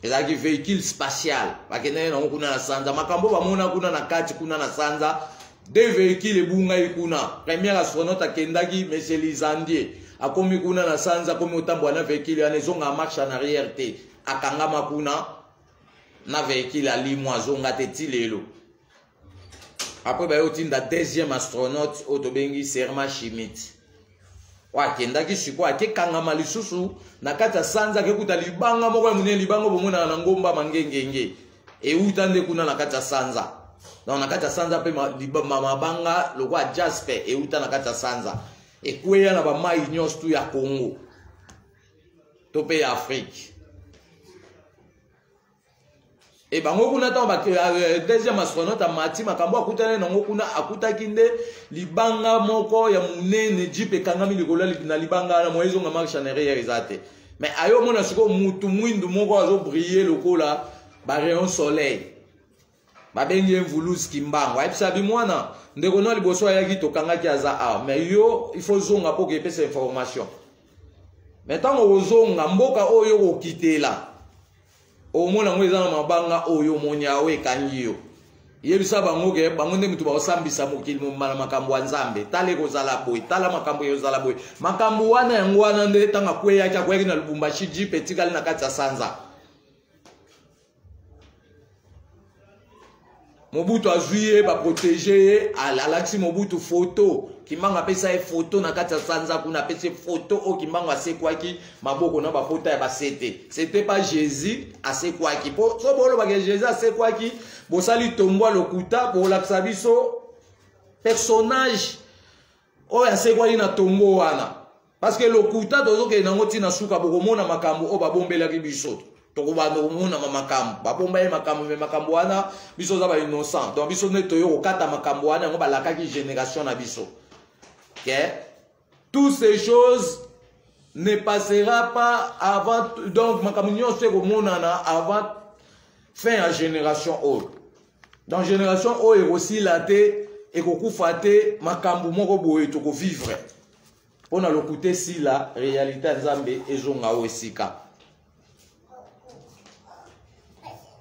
ezaki véhicule spatial bakende na kuna na sanza makambo bamona kuna na kati kuna na sanza deux véhicules ebunga ikuna premier astronaute akendaki monsieur Lizandier akomi kuna na sanza komi otambo na véhicule ya nezonga marche en arrière te akangama kuna na véhicule ali mwazonga te tilelo après ba yotinda deuxième astronaute otobengi Serma Schmidt wakendaki siko akekangama lisusu na kati ya sanza kekuta libanga moko ya munene libanga bomona na ngomba mangengenge euta nde kuna na kati ya sanza donc na kati ya sanza pe mabanga lokwa Jasper euta na kati ya sanza ekweya na ba mai nyonso tu ya Congo to pe ya Afrique et bango kuna ta ba deuxième astronaute amati makambo akutana nango kuna akutaki nde libanga moko ya munene jipe kangami likola na libanga na moyezo nga marche en arrière ezate mais ayo mona siko mutu mwindu moko azo briller lokola ba rayon soleil ba bengi mvuluzi kimbango ayipisa bimwana ndeko no liboso ayaki tokangaki aza mais yo il faut zonga po ke pesa information mais tango ozonga mboka oyo okitela omona ngo eza na mabanga oyo monyawe ekangi yo yebisa bango ke bango nde mutu baosambisa mokili momala makambo ya nzambe tala kozala boye tala makambo ezala boye makambo wana yango wana nde tanga kweyaki akweyaki na Lubumbashi jipe etikali na kati ya sanza Mobutu a joué, ba protéger, alaxi Mobutu photo. Kimbangu appelle ça photo na kati sanza kuna appelle ça photo o Kimbangu asekwaki maboko na ba photo ya ba c'était. C'était pas Jésus asekwaki. Po so bolo ba Jésus asekwaki, bo sali tombwa lokuta pour laksa biso personnage o asekwaki na tombo wana. Parce que lokuta dozo ke nango tina suka boko mona makambo o ba bombela ki biso. Tokubano muna makambo babomba ye makambo me makambo wana biso za ba innocent donc biso ne toyo kokata makambo wana ngo balakaki génération na biso. OK, toutes ces choses ne passera pas avant donc makambo nyonso ko monana avant fin à génération o. Dans génération o et aussi la té et kokufa té makambo moko boye to ko vivre. On a lokuté si la réalité nzambe ezonga o esika.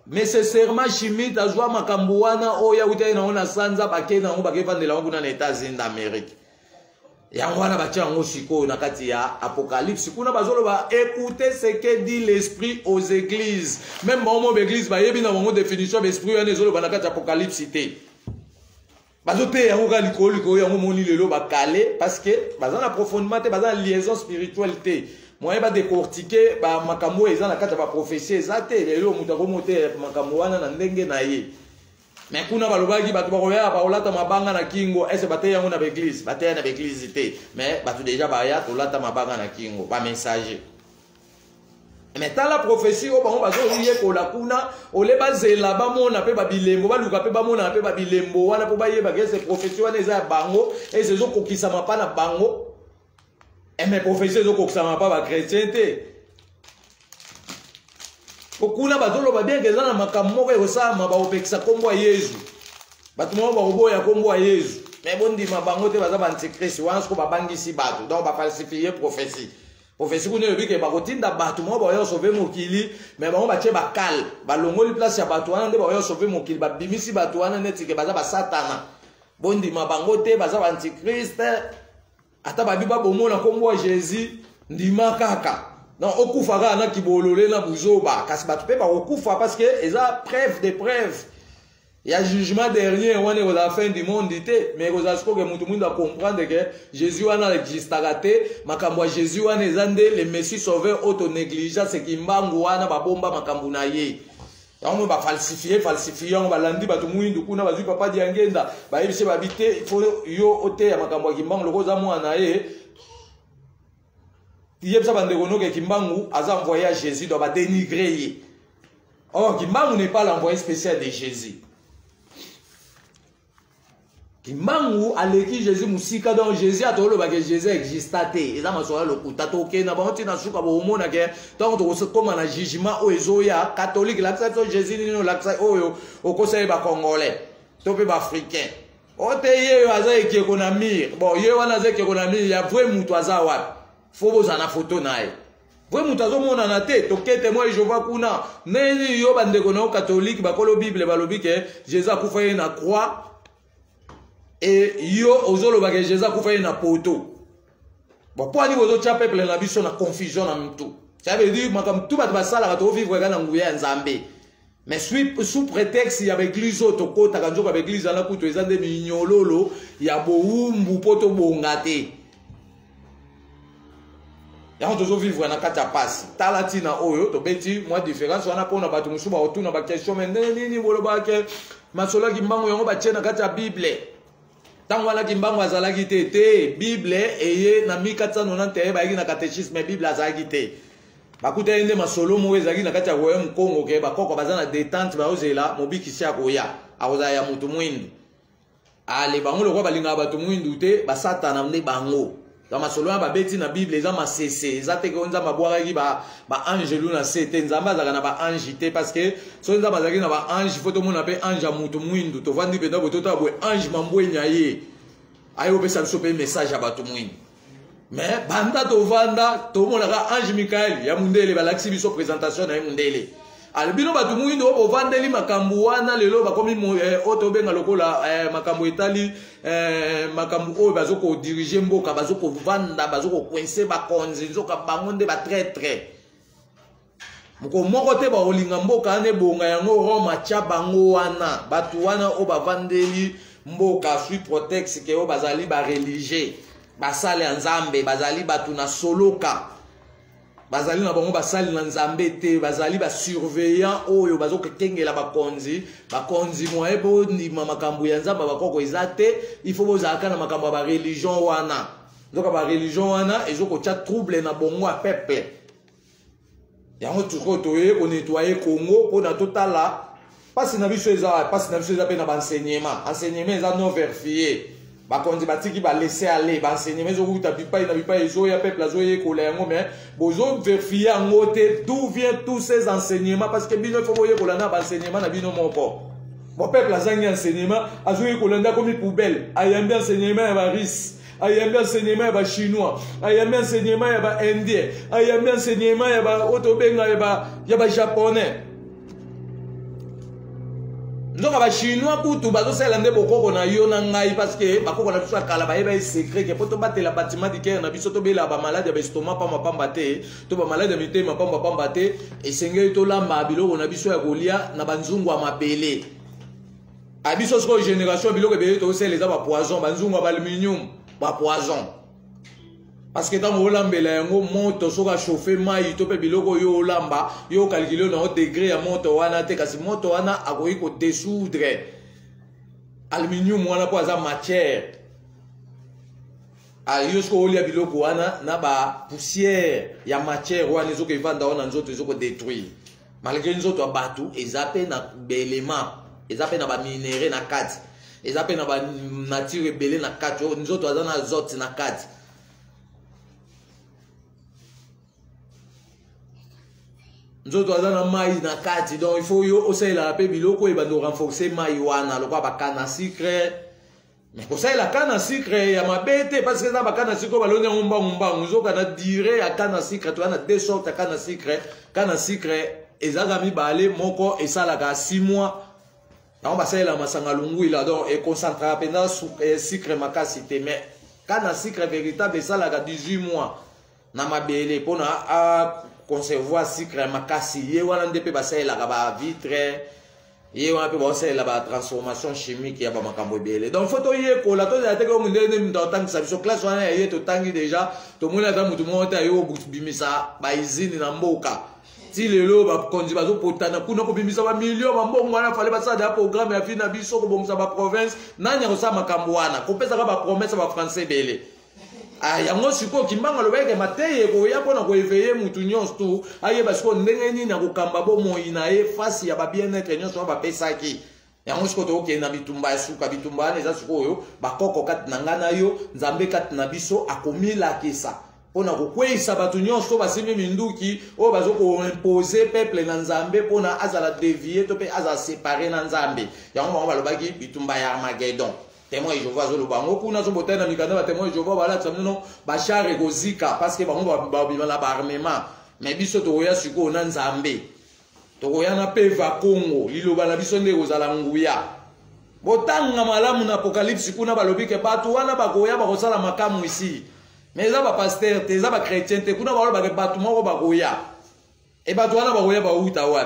Mais c'est serment chimique à joie makambouana o ya uta na ona sanza bake na ngo bake vandela ngo na États-Unis d'Amérique. Ya ngwana bacha ngo siko na kati ya Apocalypse kuna bazolo ba écouter ce que dit l'esprit aux églises. Même ba mo église ba yebi na ngo définition ba esprit ya nezolo ba na kati Apocalypse té. Bazote ya ngo liko ya ngo moni lelo ba calé parce que bazana profondément té bazana liaison spirituelle té. Moi ba décortiquer ba makambo eza na kati ba prophétie ezate lelo mutako mote makambo wana na ndenge na ye. Mais kuna balobaki batu bakoya ba olata mabanga na kingo ese bate yango na église, bate na église té. Mais batu déjà ba ya olata mabanga na kingo, ba messager. Mais dans la prophétie o bango bazo lié ko la kuna ole bazela ba mona pe ba bilembo ba luka pe ba mona pe ba bilembo wana po ba ye ba gese prophétie wana eza bango et ces autres kokisa mapa na bango. Et mes prophéties donc ça m'a pas chrétien té. Okuna bazolo ba bien que ça na makambo ko ça ma ba opekisa kombo ya Yesu. Batu mo ba oboya kombo ya Yesu. Mais bon di mabango te baza ba antichrist wana ko ba bangisi batu donc ba falsifier prophétie. Prophétie ko ne bi ke ba kotinda batu mo ba yo sauver mokili mais ba ba che ba kal ba longoli place ya batu wana nde ba yo sauver mokili ba bimisi batu wana neti ke baza ba satana. Bon di mabango te baza ba antichrist. Ata babi ba bomona kombo ya Jésus ndima kaka na okufaka na kibolole na buzoba kasi batu pe ba okufa parce que eza preuve de preuve ya jugement dernier wana ko la fin du monde té mais ko zasko ke mutu mundu a comprendre que Jésus wana existaka té makambo ya Jésus wana ezande le Messie sauveur auto négligence kimbangu wana ba bomba makambo na ye. On va falsifier, on va lundi, bah tout le monde, kuna bazui papa diangenda, bah il se habiter, il faut yo ote ya makambo kimbangu loko za mwana ye. Yeb sa bande kono ke kimbangu aza envoyé à Jésus doit ba dénigrer ye. Or kimbangu n'est pas l'envoyé spécial de Jésus. Kimbangu aleki Jésus musika donc Jésus a tolo ba que Jésus existate. Eza masola lokuta to ke na ba oti na suka bo mona ke donc to se comme na jugement o ezoya catholique l'accent Jésus ni no l'accent oyo okosai ba congolais to pe ba africain. Ote ye aza eke konamir. Bon ye wana za eke konamir ya vrai mutu aza wapi. Faut boza na photo nae. Vrai mutu azo mona na te to ke témoin Jéhovah kuna neni yo bande kono catholique ba kolo Bible ba lobi ke Jésus akufa ye na croix. Et yo ozolo ba que Jésus akufa ye na poto. Bon pour ani bozo tia peuple na biso na confusion na mtu. Ça veut dire makam tout ba basala ka to vivre kana nguya nzambe. Mais sous prétexte il y avait église auto kota kanjo ka église na kuto ezande minyololo ya boumbu poto bongate. Ya on tozo vivre na kata passe. Talatina oyo to beti moi différence wana pona batu musuba otuna ba question mais nini boloba ke masola kimbango yango ba tiena kata Bible. Tant wana kimbango azalaki te Bible eye na 1491 bayaki na catéchisme Bible azalaki te. Bakuta ende masolo mo ezalaki na kati ya royaume Congo ke bakoko bazana détente ba ozela mobikisi akoya akoza ya mutu mwindu. Ale bango lokwa balinga batu mwindu te ba satana nde bango. Dans masolo ba beti na Bible eza masese eza te ko nzamba bwaki ba ange luna sete nzamba zaka na ba ange te parce que so nzamba zaki na ba ange faut to mona pe ange mutu mwindu to vandi penda botota bo ange mambwenya ye ayo pesa biso pe message abatu mwindu mais banda to vanda to mona ka ange Michael ya mundele balaxi biso présentation na mundele albino batu mwindu o vandeli makambu wana lelo bakomi oto benga lokola makambu etali makambu o bazoko diriger mboka bazoko vanda bazoko coincer ba konzi nzoka bango nde ba traître moko moko te ba olinga mboka ne bonga yango Roma cha bango wana batu wana o bavandeli mboka sui protex ke o bazali ba religieux basale nzambe bazali batu na soloka bazali na bango basali na nzambe te bazali ba surveillant oyo bazoka kengela bakonzi moye bo ndima makambo ya nzamba bakoko ezate il faut bozaka na makambo ba religion wana donc ba religion wana ezoko cha trouble na bongo a peuple yango tuko toye ko nettoyer Congo po na totala pasi na biso eza pe na enseignement eza non vérifié bakonzi batiki ba laisser aller ba enseignement ezoko ta bipai na bipai ezo ya peuple azo ye ko la yango mais bozo vérifier yango te d'où vient tous ces enseignements parce que bino faut boye ko la na ba enseignement na bino moko bon peuple azangi enseignement azo ye ko landa comme poubelle ayambi enseignement ya ba ris ayambi enseignement ya ba chinois ayambi enseignement ya ba indien ayambi enseignement ya ba otobenga ya ba japonais donc ba chinois kutu bazosala nde bokoko na yo na ngai parce que bakoko na biso kala ba yeba secret ke poto batela bâtiment di cœur na biso to bela ba malade ya estomac pamba te to ba malade ya mitema pamba te esengeli to lamba biloko na biso ya kolia na banzungu ya mabele abiso sko génération biloko bele to sele za ba poison banzungu ba aluminium ba poison parce que dans olambela yango moto soka chauffer mai to pe biloko yo olamba yo calculer na degré ya moto wana te kasi moto wana akoyi ko dissoudre aluminium wana po za matière a yo sko olia biloko wana na ba poussière ya matière wana ezoko evanda wana nzoto ezoko détruire malgré nzoto abatu ezape na belema ezape na ba minéraux na kati ezape na ba nature belé na kati nzoto azana azote na kati nzoto azana mai na kati donc il faut yo osala pe biloko e bando renforcer mai wana lokwa bakana sucre mais ko sala kana sucre ya mabete parce que za bakana sucre balone ngomba nzoka na dire ya kana sucre to na deux sortes ya kana sucre ezaka mibale moko esala ka 6 mois na ba sala masanga lungu ila donc e concentre pena sucre makasi te mais kana sucre véritable esala ka 18 mois na mabele pona conservoir sucre makasi ye wana ndepe basala ka ba vitre ye wana pe basala ba transformation chimique ya ba makambo ebele donc photo ye ko la to ya te ko ndene ndotang sa biso classe wana ye to tangi déjà to mona ta mutu mota yo bimisa ba izini na mboka ti lelo ba konzi bazo potana kuna ko bimisa ba million ba mbongo wana fale basala da programme ya fina biso ko bomisa ba province nanya ko sa makambo wana ko pesa ka ba promesse ba français bele yango siko kimbanga lobeke mateye ko ya pona ko éveiller mutu nyonso tu aye basiko ndenge nini na kokamba bo moina e face ya ba bien-être nyonso ba pesaki yango siko to ke na bitumba ya suka bitumba na eza siko yo bakoko kati na ngana yo nzambe kati na biso akomila kisa pona ko kweisa batu nyonso basimi minduki o bazoko imposer peuple na nzambe pona azala dévier to pe azala séparer na nzambe yango ba lobaki bitumba ya Armageddon témoin Jéhovah zo lobango kuna zo botana mikanda ba témoin Jéhovah bala tsamino ba chare kozika parce que bango ba bimala ba armement mais biso to ya siko na nzambe to ya na peva Congo liloba na biso nde kozala nguya botanga malamu na apocalypse kuna balobi ke batu wana bakoya bakosala makamu ici mais za ba pasteur te za ba chrétien te kuna baloba ke batu moko bakoya et batu wana bakoya ba uta wat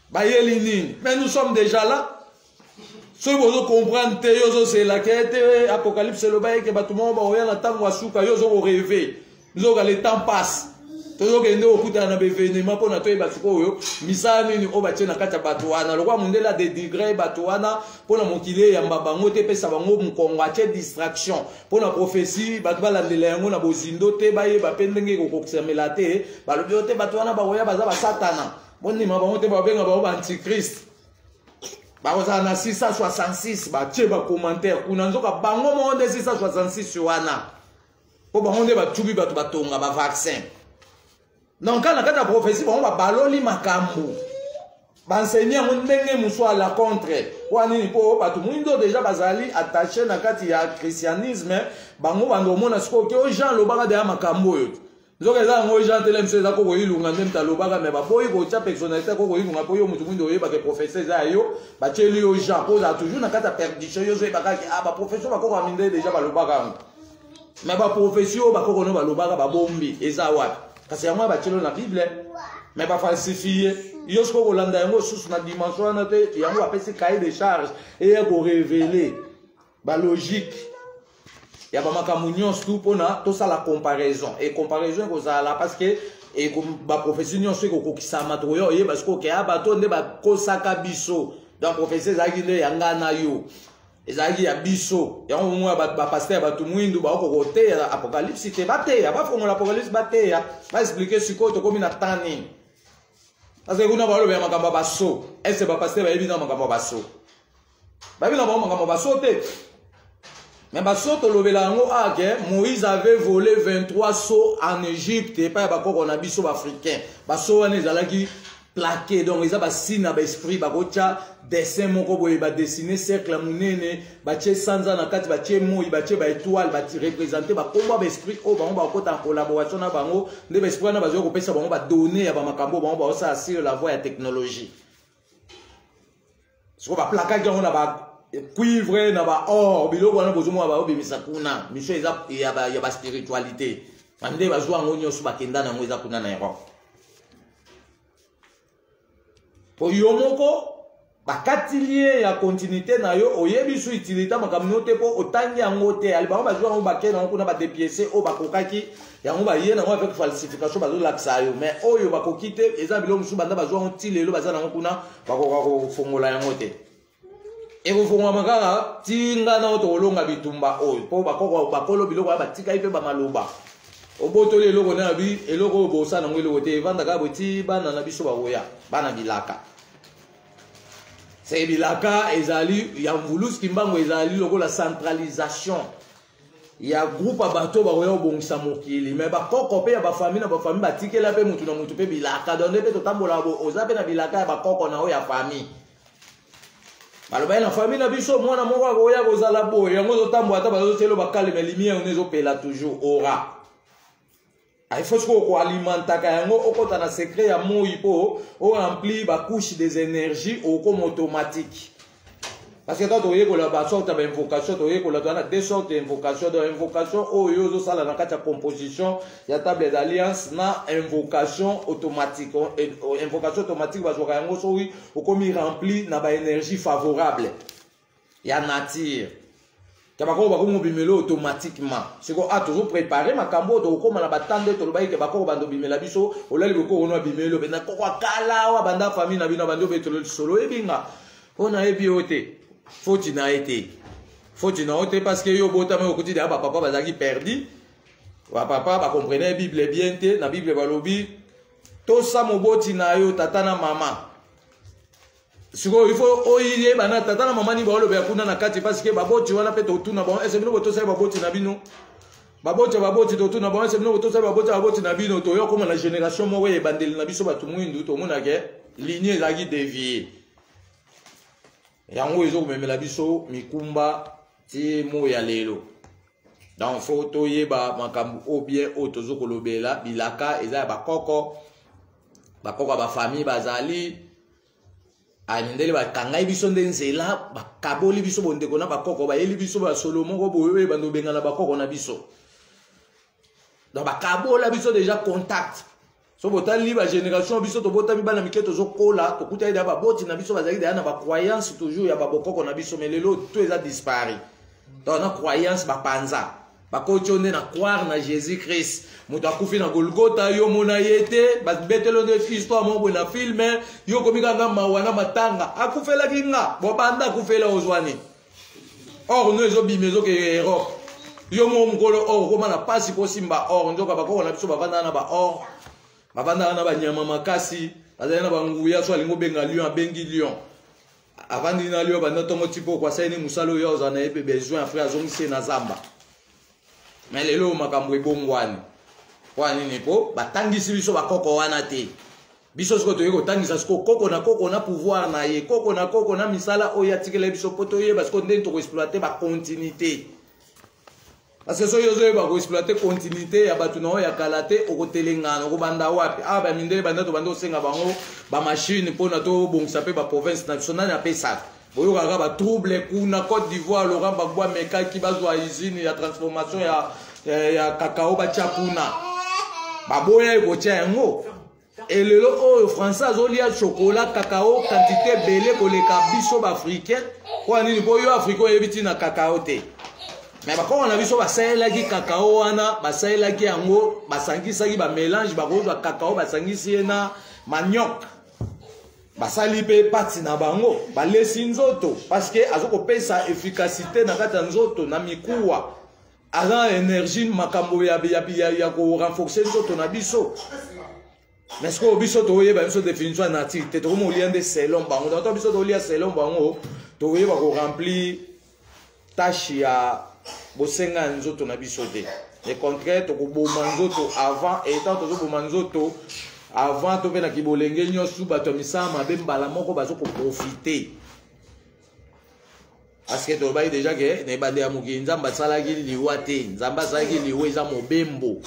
ba yeli nini mais nous sommes déjà là. Si vous comprenez, c'est la quête, Apocalypse le bail que bâtiment va ouvrir la table à souka, vous avez rêvé. Nous avons le temps passe. Tout le monde est au bout d'un événement pour notre bâtiment. Misani ni obache na kata batuana. Le roi mondela des degrés batuana pour la montiller yambabango te pe sabango mkongache distraction. Pour la prophétie batba la ndelengo na bozindo te baye bapendenge ko kosemelate. Ba le biote batuana ba oya baza ba satana. Bonni mabango te ba benga ba antichrist. Baoza na 666 ba tie ba commentaire kuna nzoka bango mo de 666 wana po bango de ba tubi ba batonga ba vaccin donc kana kata prophétie bango ba baloli makambo ba enseigner mo ndenge muso à la contre wani po ba tout mundo déjà bazali attaché na kati ya christianisme bango bando mona siko ke o Jean lobaka de makambo yo nzoka za ngo Jean tele mse za ko ilunga ndem talobaka me ba boyi ko cha personnalité ko ilunga po yo mutu mundo yeba ke professeur za yo ba cheli yo Jean ko za toujours na kata perdition yo zo ba ka ba professeur ba ko aminde déjà ba lobaka me ba professeur ba ko no ba lobaka ba bombi eza wapi kasi yango ba chelo na bible mais pas falsifié. Yo ce qu'on landa yango sous na dimension na te yango appelle cahier de charge et yango révéler ba logique. Ya ba makambo nyonso tout pona to ça la comparaison et comparaison ko ça là parce que et comme ba professeur nyonso ko kokisa matoyo ye parce que ke abato nde ba kosaka biso donc professeur zaki nde yanga na yo ezaki ya biso yango mwa ba pasteur ba tumwindu ba ko kote apocalypse te ba te ba fongola apocalypse ba te ba expliquer siko to komi na tani parce que kuna ba lo ba makambo ba so est-ce ba pasteur ba yebi na makambo ba so ba yebi na makambo ba so te. Mais Moïse avait volé 23 seaux en Égypte et pas on a biso africain. Baso on est plaqué donc ils ont signe à esprit bakocha dessin moko boye ba dessiner cercle munene ba tche sanza na kati ba tche moi ba tche ba étoile ba représenter ba komba ba esprit o ba ba kota en collaboration na bango nde ba esprit na ba zo ko pesa bango ba donner ya ba makambo ba ça sur la voie ya technologie. Ce qu'on va plaquer on a ba cuivre na ba or biloko wana bozomo ba obimisa kuna mission eza ya ba spiritualité mande bazwa ngonyo su bakenda na ngoza kuna na Europe po yomoko bakatilie ya continuité na yo oyebi su utilité makamno te po otangi yango te ali ba bazwa ngo bakena kuna ba dépiécer o bakokaki yango ba yena ngo avec falsification bazo laksa yo mais oyo bakokite eza biloko su banda bazwa ngo tilelo bazana ngo kuna bakoko fongola yango te. Et vous faites un tinga na otolonga bitumba oyo po bakoko bakolo biloko batika ipe ba maloba oboto le logo na bi eloko bosa na ngwelo te vanda ka boti bana na biso bawoya bana bilaka c'est bilaka ezali ya mvulus kimbango ezali loko la centralisation ya groupe abato bawoya obongisa mokili mais bakoko pe ya ba famille na ba famille batikela pe mutu na mutu pe bilaka donne pe totambola bo ozape na bilaka ya bakoko na o ya famille. Baloba na famille na biso mwana moko akoya kozala boye yango zotambo ata bazotelo bakale mais lumière on ezopela toujours aura. Il faut ko alimentaka yango okota na secret ya moi po o remplir ba couche des énergies au comme automatique. Parce que quand on y a la sorte d'invocation, on y a deux sortes d'invocation. Dans l'invocation, on y a la composition, il y a table d'alliance, na invocation automatique. Invocation automatique, on comme rempli na ba énergie favorable. Il y a nature. Tu vas voir bimelo automatiquement. C'est qu'on a toujours préparé ma cambo to comme na batande to loba ke bakoko bando bimela biso, olali boko ono bimelo bena ko kala wa banda famille na bino bando betolo solo ebinga. On a ebioté. Faut qu'il n'a été parce que yo bota me okoti de papa bazaki perdu wa papa ba comprenait Bible bien te na Bible balobi to sa moboti na yo tata na mama siko il faut oyiye bana tata na mama ni ba lobe kuna na kati parce que baboti wana pe to tuna bon ese bino to sa baboti na bino baboti to tuna bon ese bino to sa baboti na bino to yo comme la génération mo we bandeli na biso batu mwindu to mona ke lignée zaki dévier. Yango ezo komemela biso mikumba ti mo ya lelo donc photo yeba makambu o bien o tozo kolobela bilaka eza bakoko ba famille bazali anindele ba kangai biso ndenzela bakaboli biso bondeko na bakoko ba yeli biso ba Solomo ko boye bando benga na bakoko na biso donc bakabola biso déjà contact. So botali ba génération biso to botami bana miketo zo kola to kuta ida ba boti na biso bazali da na ba croyance toujours ya ba bokoko na biso melelo tout eza dispari. Donc na croyance ba panza. Ba kochonde na croire na Jésus Christ. Mutu akufi na Golgotha yo mona yete ba betelo de histoire mo na film yo komika nga mawana matanga akufela kinga bo banda akufela ozwani. Or no ezo bimezo ke Europe. Yo mo mkolo or ko na pasi ko simba or ndoka ba ko na biso ba vanda na ba or. Bavanda na banyama makasi bazali na banguya so alingo benga lion abengi lion avandi na lion banda tongo tipo kwa saini musalo yo za na ebe besoin frère azongisi na zamba mais lelo makambo ebongwani kwa nini po batangisi biso bakoko wana te biso siko toyeko tangisa siko koko na pouvoir na ye koko na misala oya tikele biso poto ye parce que ndeni to exploiter ba continuité. Parce que so yozo ba ko exploiter continuité ya batu na ya kalate okotelengana ko banda wapi aba mindele banda to bando senga bango ba machine pona to bongisa pe ba province nationale na pesa boyo kaka ba trouble kuna Côte d'Ivoire Laurent Gbagbo meka ki bazwa usine ya transformation ya cacao ba chapuna ba boya ko tia ngo Et le lot français azolia chocolat cacao quantité belé pour les biso africains quoi ni bo yo africain ebiti na cacao te mais ba ko na biso ba saela ki cacao wana ba saela ki yango ba sangisa ki ba mélange ba ko cacao ba sangisi na manioc ba sali pe pati na bango ba lesi nzoto parce que azoko pesa efficacité na kata nzoto na mikuwa ala énergie makambo ya ko renforcer nzoto na biso. Mais ce que biso to yeba biso définition native te to mo liande selon bango donc biso to lia selon bango to yeba ko remplir tâche ya bosenga nzoto na biso te le contraire to ko boma nzoto avant et tant to boma nzoto avant to pe na kibolenge nyosu bato misama be mbala moko bazo ko profiter parce que to bayi déjà que ne bade ya muki nzamba salaki liwa te nzamba salaki liwa eza mobembo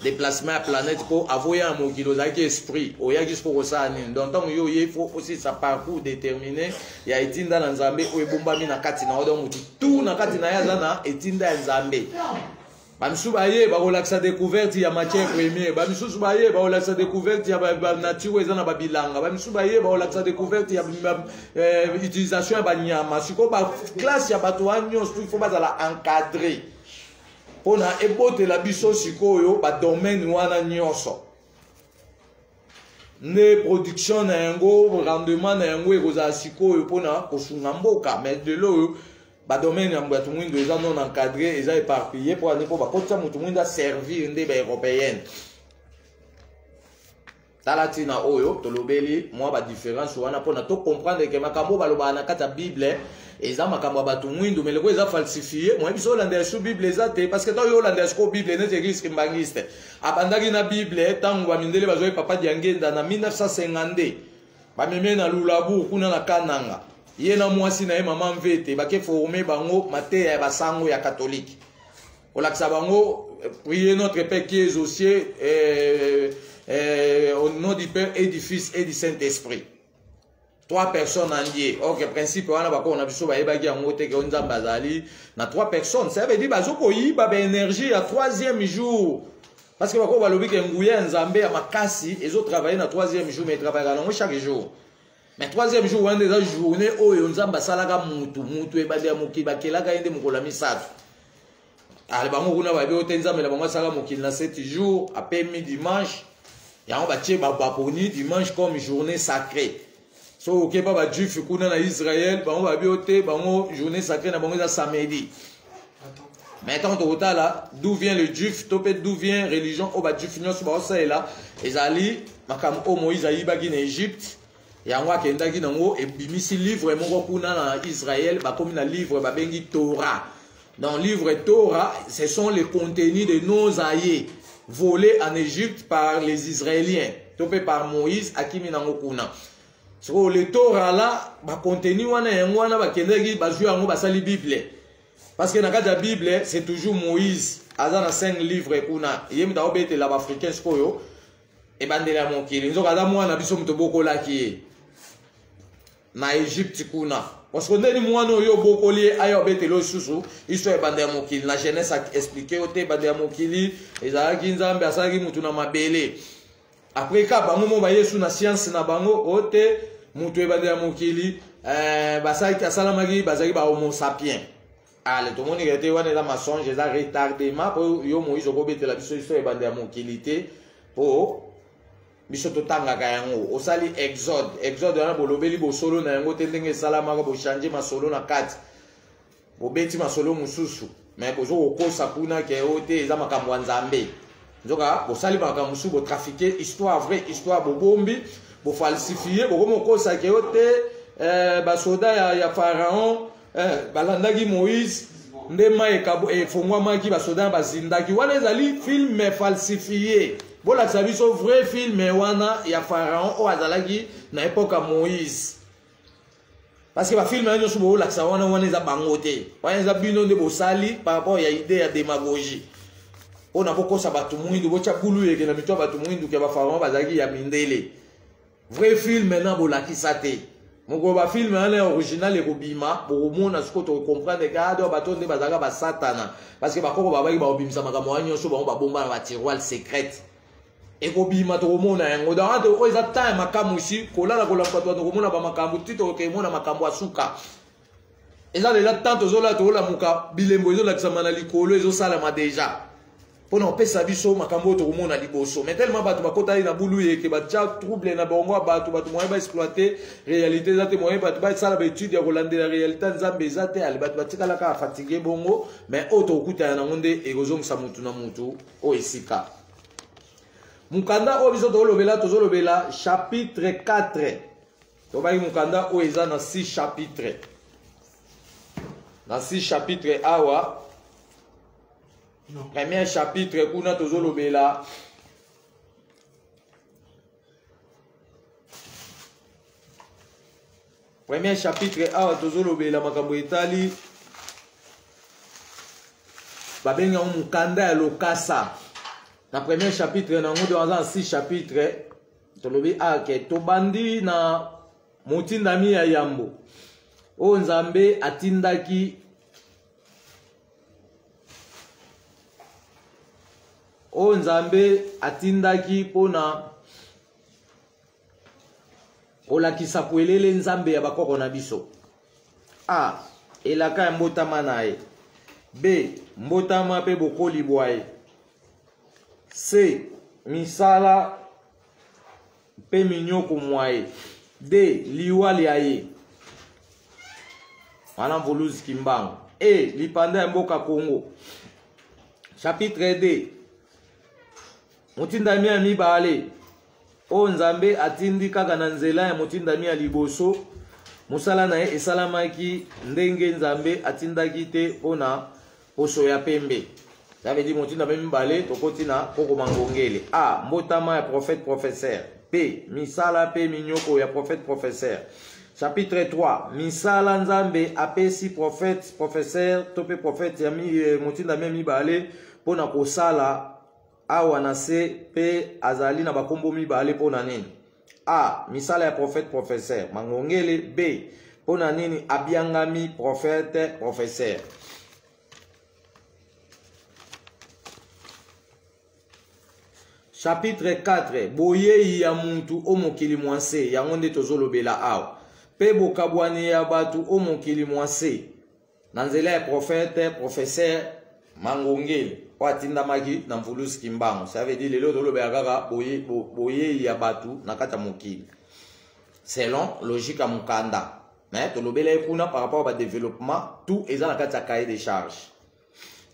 déplacement à planète pour avoir un mot qui nous a esprit au yaki pour ça donc il faut aussi sa parcours déterminé il y a itinda na nzambe o ebomba mi na kati na odo mutu tout na kati na yaza na itinda nzambe bamisu baye ba relaxa découverte ya matière première bamisu baye ba relaxa découverte ya nature eza na babilanga bamisu baye ba relaxa découverte ya utilisation ya banyama siko ba classe ya bato wanyo il faut bazala encadrer pona ebote la biso sikoyo ba domaine wana nyonso ne production na yango rendement na yango ekozala sikoyo pona kosunga mboka mais de lo ba domaine ya bato mwindo eza non encadré eza éparpillé pour aller pour bakotisa mutu mwindo a servir nde ba européenne talatina oyo tolobeli moi ba différence wana pona to comprendre que makambo baloba na kata bible eza makambo bato mwindo mais leko eza falsifié moi biso landa sous bible eza te parce que to yo landa sous bible ne risque mbangiste abandaki na bible tango ba mindele bazoye papa diangenda na 1950 ba meme na lulabu kuna na kananga ye na mwasi na ye mama mvete bake former bango mateya ya basango ya catholique olakisa bango prier notre père qui est aux cieux au nom du Père et du Fils et du Saint-Esprit. 3 personnes en lié. Ok, principe, on a besoin de 3 personnes. Ça veut dire que énergie à 3e jour. Parce que on va le dire que Nzambe a makasi et autres travaillent na 3e jour mais travaillent chaque jour. Mais 3e jour on a des journées où Nzamba salaka mutu e bade amuki bakelaka ende mukola misatu. Ale bango kuna ba be otenza mais la bango sala mukil na 7 jours après mi-dimanche. Et on va tirer babaponi dimanche comme journée sacrée. So ok baba juif kuna na Israël, on va bioter bango journée sacrée na bango samedi. Maintenant au total là, d'où vient le juif, topé d'où vient religion au ba juif nyos ba ça là, ezali makam o Moïse ayibaki na Égypte. Ya ngwa kendaki nango e bimisi livre moko kuna na Israël, ba comme na livre ba bengi Torah. Dans le livre Torah, ce sont les contenus de nos aïeux volé en Égypte par les Israéliens, topé par Moïse, Akimi Nangokuna. Sur le Torah là, ba contenu wana yangwana ba kendeki ba jouer ngo ba sali Bible. Parce que dans la Bible, c'est toujours Moïse, azana 5 livres kuna. Yemi da obete la africain skoyo e bandela mokili. Nzo kaza mwana biso mutoboko laki na Égypte kuna. Parce que ndeni mwana oyo bokoli ayo obete lo susu, iso e bandela mokili. La jeunesse a expliqué ote bandela mokili, ezalaki nzambe asalaki mutu na mabele. Après ka bango mo ba yesu na science na bango ote mutu e bandela mokili, basaki asalamaki bazaki ba homo sapiens. Allez, tout le monde était dans ma songe, j'ai retardement pour yo Moïse obete la biso iso e bandela mokili pour biso totanga kayango osali exode wana bolobeli bosolo na yango te ndenge esalamaka bochange masolo na kati bobeti masolo mosusu mais bozo kokosa kuna ke o te eza makambo ya nzambe nzoka bosali makambo mosusu botrafike histoire vraie histoire bobombi bofalsifie bokomokosa ke o te basoda ya pharaon balandaki Moïse ndema efongwamaki basoda bazindaki wana ezali film falsifié. Voilà, ça c'est un vrai film wana ya pharaon o azalaki na époque à Moïse. Parce que le film est sur la wana wana za bangote. Wana za bino de bosali par rapport à idée ya démagogie. On a beaucoup ça batu mwindu bocha kulu yeke na mitwa batu mwindu ke ba pharaon bazaki ya mindele. Vrai film maintenant bolaki sate. Moko ba film wana original ekobima pour mona ce que tu comprends de garde bato nde bazaka ba satana parce que bakoko babaki ba obimisa makambo wanyo so ba bomba ba tiroir secrète. ekobima tokomona yango donc ate oyo eza temps ya makambo si kolala kolamba bato tokomona bamakambo ti tokemona makambo asuka eza lela temps tozolala tokolamuka bilembo ezolakisama na likolo ezosalama deja mpona kopesa biso makambo oyo tokomona liboso mais tellement bato bakotali na bulu yeke batya trouble na bango ya bato moyen baexploite réalité eza te moyen bato basala baétude ya kolandela réalité nzambe eza te ale bato batikalaka afatigue bongo mais oyo tokokutana nango nde ekozongisa mutu na mutu oyo esika mukanda oyo biso tozolobela chapitre 4 tobaki mukanda oyo eza na 6 chapitre na 6 chapitre awa premier chapitre kuna tozolobela premier chapitre awa tozolobela makambo etali babenga mukanda ya lokasa na premier chapitre nango to aza 6 chapitre tolobi ake tobandi na motindami ya yambo oyo nzambe atindaki oyo nzambe atindaki mpona kolakisa kwelele nzambe ya bakoko na biso a elaka ya mbotama na ye b mbotama mpe bokoli bwa ye c misala mpe minyoko mwa ye d liwa lia ye wana mvuluzi kimbango e lipanda ya mboka Congo chapitre d motindami ya mibale oyo nzambe atindi kaka na nzela ya motindami ya liboso mosala na ye esalamaki ndenge nzambe atindaki te mpona poso ya pembe zavedi motindami mibale tokoti na kokoma ngongele a mbotama ya prophète professeur b misala mpe minyoko ya prophète professeur chapitre 3 misala nzambe apesi prophète professeur to mpe prophète ya motindami ya mibale mpona kosala awa na se pe azali na bakombo mibale mpona nini a misala ya prophète professeur mangongele b mpona nini abiangami prophète professeur chapitre 4 boyei ya muntu o mokili mwase yango nde tozolobela awa pe bokabwani ya batu o mokili mwase na nzela ya prophète professeur mangongele watindamaki na mvulusi kimbango ça veut dire lelo tolobela kaka boyei ya batu na kati ya mokili selon logique ya mukanda mais tolobela kuna par rapport à développement tout eza na kati ya cahier de charge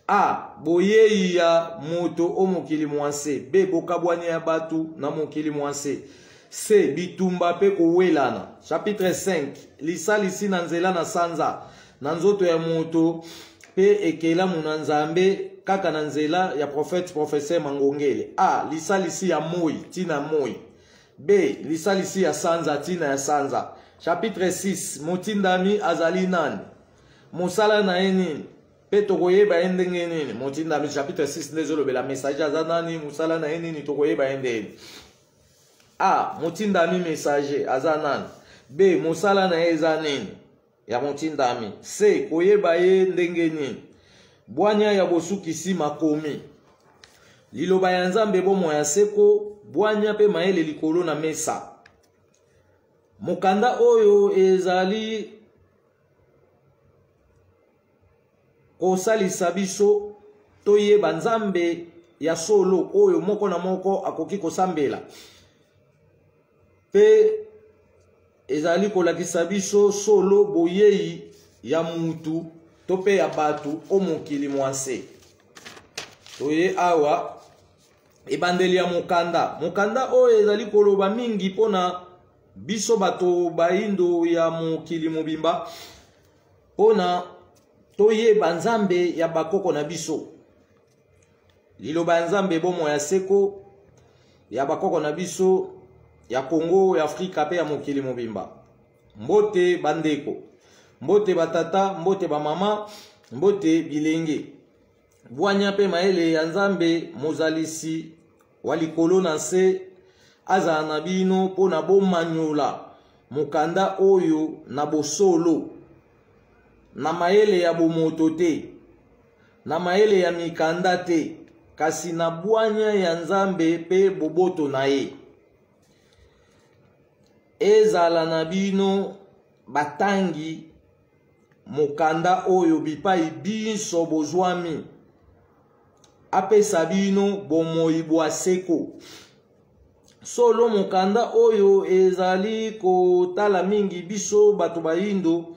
a boyei ya moto o mokili mwase b bokabwani ya batu na mokili mwase c bitumba pe kowelana chapitre 5 lisalisi na nzela na sanza na nzoto ya moto pe ekelamu na nzambe kaka na nzela ya prophète professeur mangongele a lisalisi ya moi tina moi b lisalisi ya sanza tina ya sanza chapitre 6 motindami azali nani mosala na ye nini pe tokoyeba ye ndenge nini motindami chapitre 6 nde ezolobela messager aza nani mosala na ye nini tokoyeba ye ndenge a motindami messager aza nani b mosala na ye eza nini ya motindami c koyeba ye ndenge nini bwanya ya bosukisi makomi liloba ya nzambe bomo ya seko bwanya pe mayele likolo na mesa mokanda oyo ezali kosalisa biso toyeba nzambe ya solo oyo moko na moko akoki kosambela pe ezali kolakisa biso solo boyei ya mutu to pe ya batu o mokili mwase toye awa ebandeli ya mokanda oyo ezali koloba mingi mpona biso bato baindo ya mokili mobimba mpona toyeba nzambe ya bakoko na biso liloba ya nzambe bomo ya seko ya bakoko na biso ya Congo ya Afrika pe ya mokili mobimba mbote bandeko mbote batata mbote bamama mbote bilenge bwanya pe maele ya nzambe mozalisi walikolo na se azala na bino mpona bomanyola mokanda oyo na bosolo na maele ya bomoto te na maele ya mikanda te kasi na bwanya ya nzambe pe boboto na ye. Ezala na bino batangi mokanda oyo bipai biso bozwami. Apesa bino bomoi bwa seko. Solo mokanda oyo ezali kotala mingi biso bato bayindo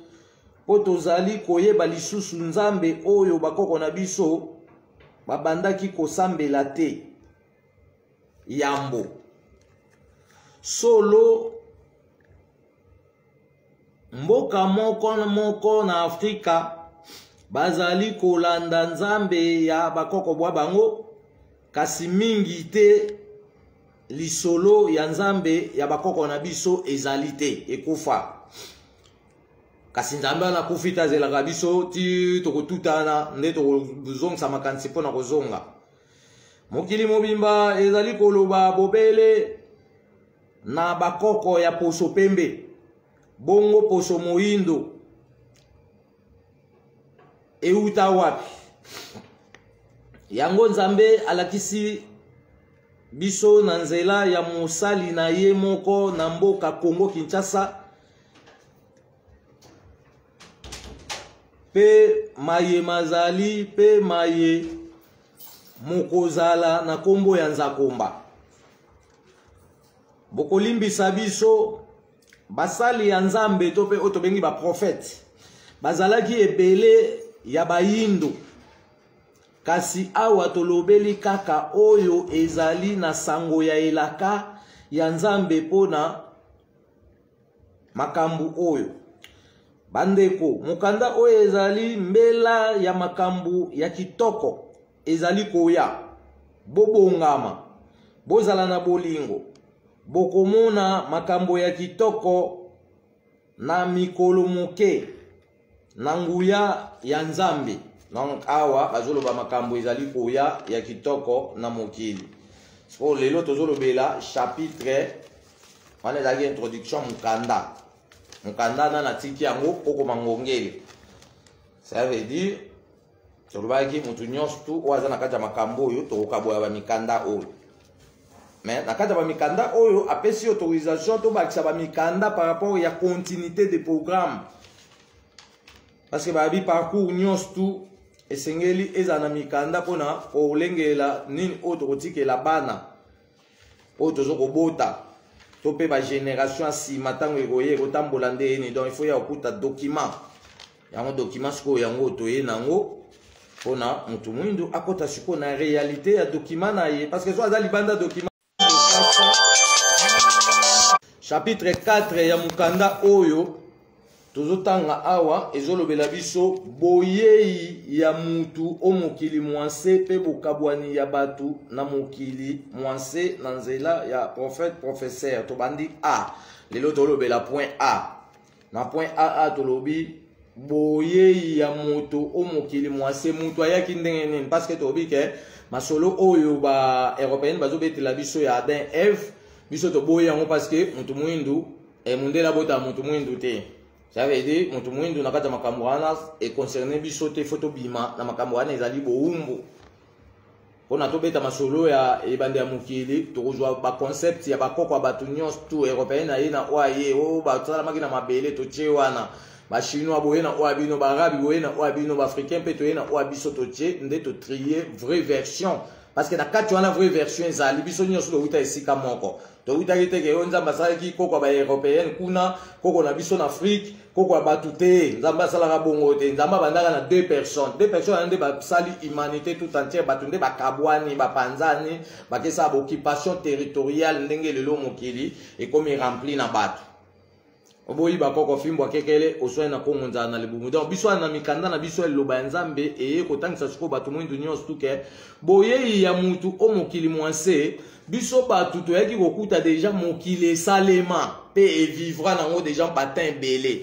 po tozali koyeba lisusu nzambe oyo bakoko na biso babandaki kosambela te yambo. Solo mboka moko na Afrika bazali kolanda nzambe ya bakoko bwa bango, kasi mingi te lisolo ya nzambe ya bakoko na biso ezali te ekufa. Kasi nzambe na kufita zelaka biso ti tokotutana nde tokozongisa makanisi mpona kozonga. Mokili mobimba ezali koloba bobele na bakoko ya poso pembe, bongo poso moindo euta wapi. Yango nzambe alakisi biso na nzela ya mosali na ye moko na mboka Kongo Kinshasa, pe maye mazali pe maye mokozala na kombo ya Nzakomba. Bokolimbisa biso basali ya nzambe to pe oto bengi ba prophète bazalaki ebele ya bayindo, kasi awa tolobeli kaka oyo ezali na sango ya elaka ya nzambe pona makambu oyo. Bandeko, mokanda oyo ezali mbela ya makambu ya kitoko ezali koya. Bobongama, bozala na bolingo, bokomona makambo ya kitoko na mikolo moke na nguya ya nzambe. Donc awa bazoloba makambo ezali koya ya kitoko na mokili. So lelo tozolobela chapitre wana ezali introduction mukanda. Mukanda na natiki yango koko mangongeli. Ça veut dire tolobaki mutu nyonso tu waza na kati ya makambo oyo tokokaboya ba mikanda oyo. Mais na kati ya ba mikanda oyo apesi autorisation to bakisa ba mikanda par rapport ya continuité de programme. Parce que babi parcours nyonso tu esengeli eza na mikanda pona kolengela nini oyo tokotikela bana oyo tozokobota to pe ba génération nsima ntango ekoye ekotambola nde eni. Donc il faut ya kokuta document yango, document sikoyo yango toye nango pona mutu mwindu akota sikoyo na réalité ya document na ye. Parce que so aza libanda document chapitre 4 ya mukanda oyo tozotanga awa ezolobela biso boyei ya mutu o mokili mwanse pe bokabwani ya batu na mokili mwanse na nzela ya prophète professeur. Tobandi A lelo tolobela point A. Na point A tolobi boyei ya mutu o mokili mwanse mutu ayaki ndenge nini. Parce que tobi ke masolo oyo ba européenne bazobetela biso ya Adam Eve biso toboye yango parce que mutu mwindu mundela bota mutu mwindu te. Ça veut dire mutu mwindu na kata makambo wana e concerné biso te photo bima na makambo wana ezali boumbu. Pona tobeta masolo ya ebande ya mokili tokozwa ba concept ya bakoko batu nyonso tu européen na ye na oye o batala makina mabele to che wana ba chinois boye na oya bino ba arabi boye na oya bino ba africain pe to ye na oya biso to che nde to trier vraie version. Parce que na kati wana vraie version ezali biso nyonso to uta esika moko. To uta kite ke onza masalaki koko ba européenne kuna koko na biso na Afrique koko batu te nzamba sala bongo te nzamba bandaka na deux personnes nde ba sali humanité tout entière batu nde bakabwani bapanzani bakesa ba occupation territoriale ndenge lelo mokili et comme rempli na batu oboyi bakoko fimbo akekele oswa na kongo nzana na libumu. Donc biso na mikanda na biso eloba nzambe e kotangisa siko batu mwindu nyonso tuke boyei ya mutu o mokili mwanse biso batu toyaki kokuta déjà mokili salema pe vivra nango déjà batin belé.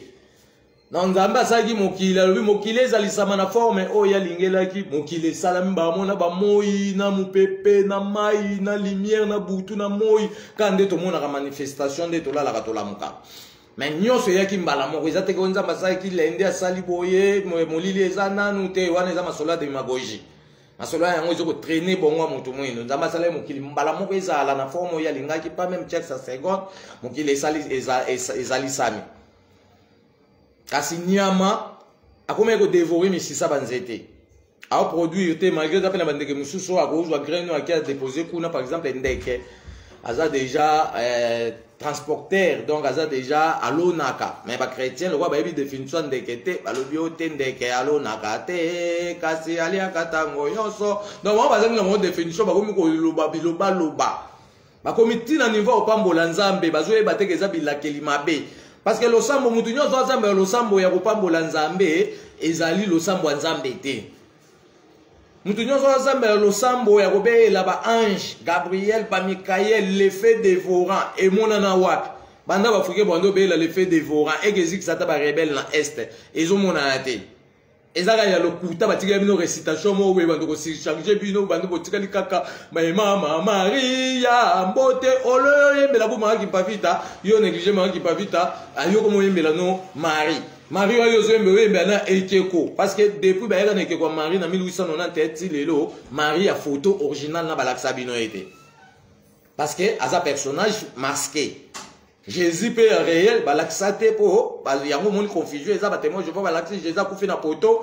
Na nzambe asaki mokili alobi mokili ezalisama na forme oyo alingelaki mokili salami bamona bamoyi na mupepe na mai na lumière na butu na moyi kande tomonaka manifestation nde tolalaka tolamuka. Mais nyonso yaki mbala moko eza teke nzambe asalaki lende asali boye molili eza nanu te wana eza masolo ya demagogie. masolo yango ezoko traîner bongo mutu mwino nzamba sala mokili mbala moko ezala na forme ya lingaki pas même check sa seconde mokili ezali sami kasi nyama akoma ko dévorer misisa banzete a produire te malgré ça pena bandeke mususu akozwa graine akia déposer kuna par exemple ndeke aza déjà transporteur donc aza déjà alonaka mais ba chrétien le roi ba yebi définition ndeke te balobi o te ndeke alonaka te kasi ali akatango yoso donc on bazangi na mo définition ba komi ko loba biloba loba ba komiti na niveau opambola nzambe bazoyeba te keza bilakeli mabe parce que lo sambo mutu nyonso nzambe lo sambo ya kopambola nzambe ezali lo sambo ya nzambe te mutu nyonso nzambe lo sambo ya kobeela ba ange Gabriel ba Michael l'effet dévorant et monana wapi banda ba fuke bando beela l'effet dévorant et que ça ta ba rebelle na est ezo monana te ezaka ya lokuta batika bino récitation mo we bando ko charger bino bando botika likaka mama Maria mbote olo yembela bo maki pavita yo négliger maki pavita ayo ko mo yembela no Marie oyo zembe we na ekeko parce que depuis ba yaka na ekeko Marie na 1897 lelo Marie a photo original na balaksa bino ete parce que aza personnage masqué Jésus père réel balaksa te po ba yango mon confusion eza ba témoin je vois balaksa Jésus a kufi na poto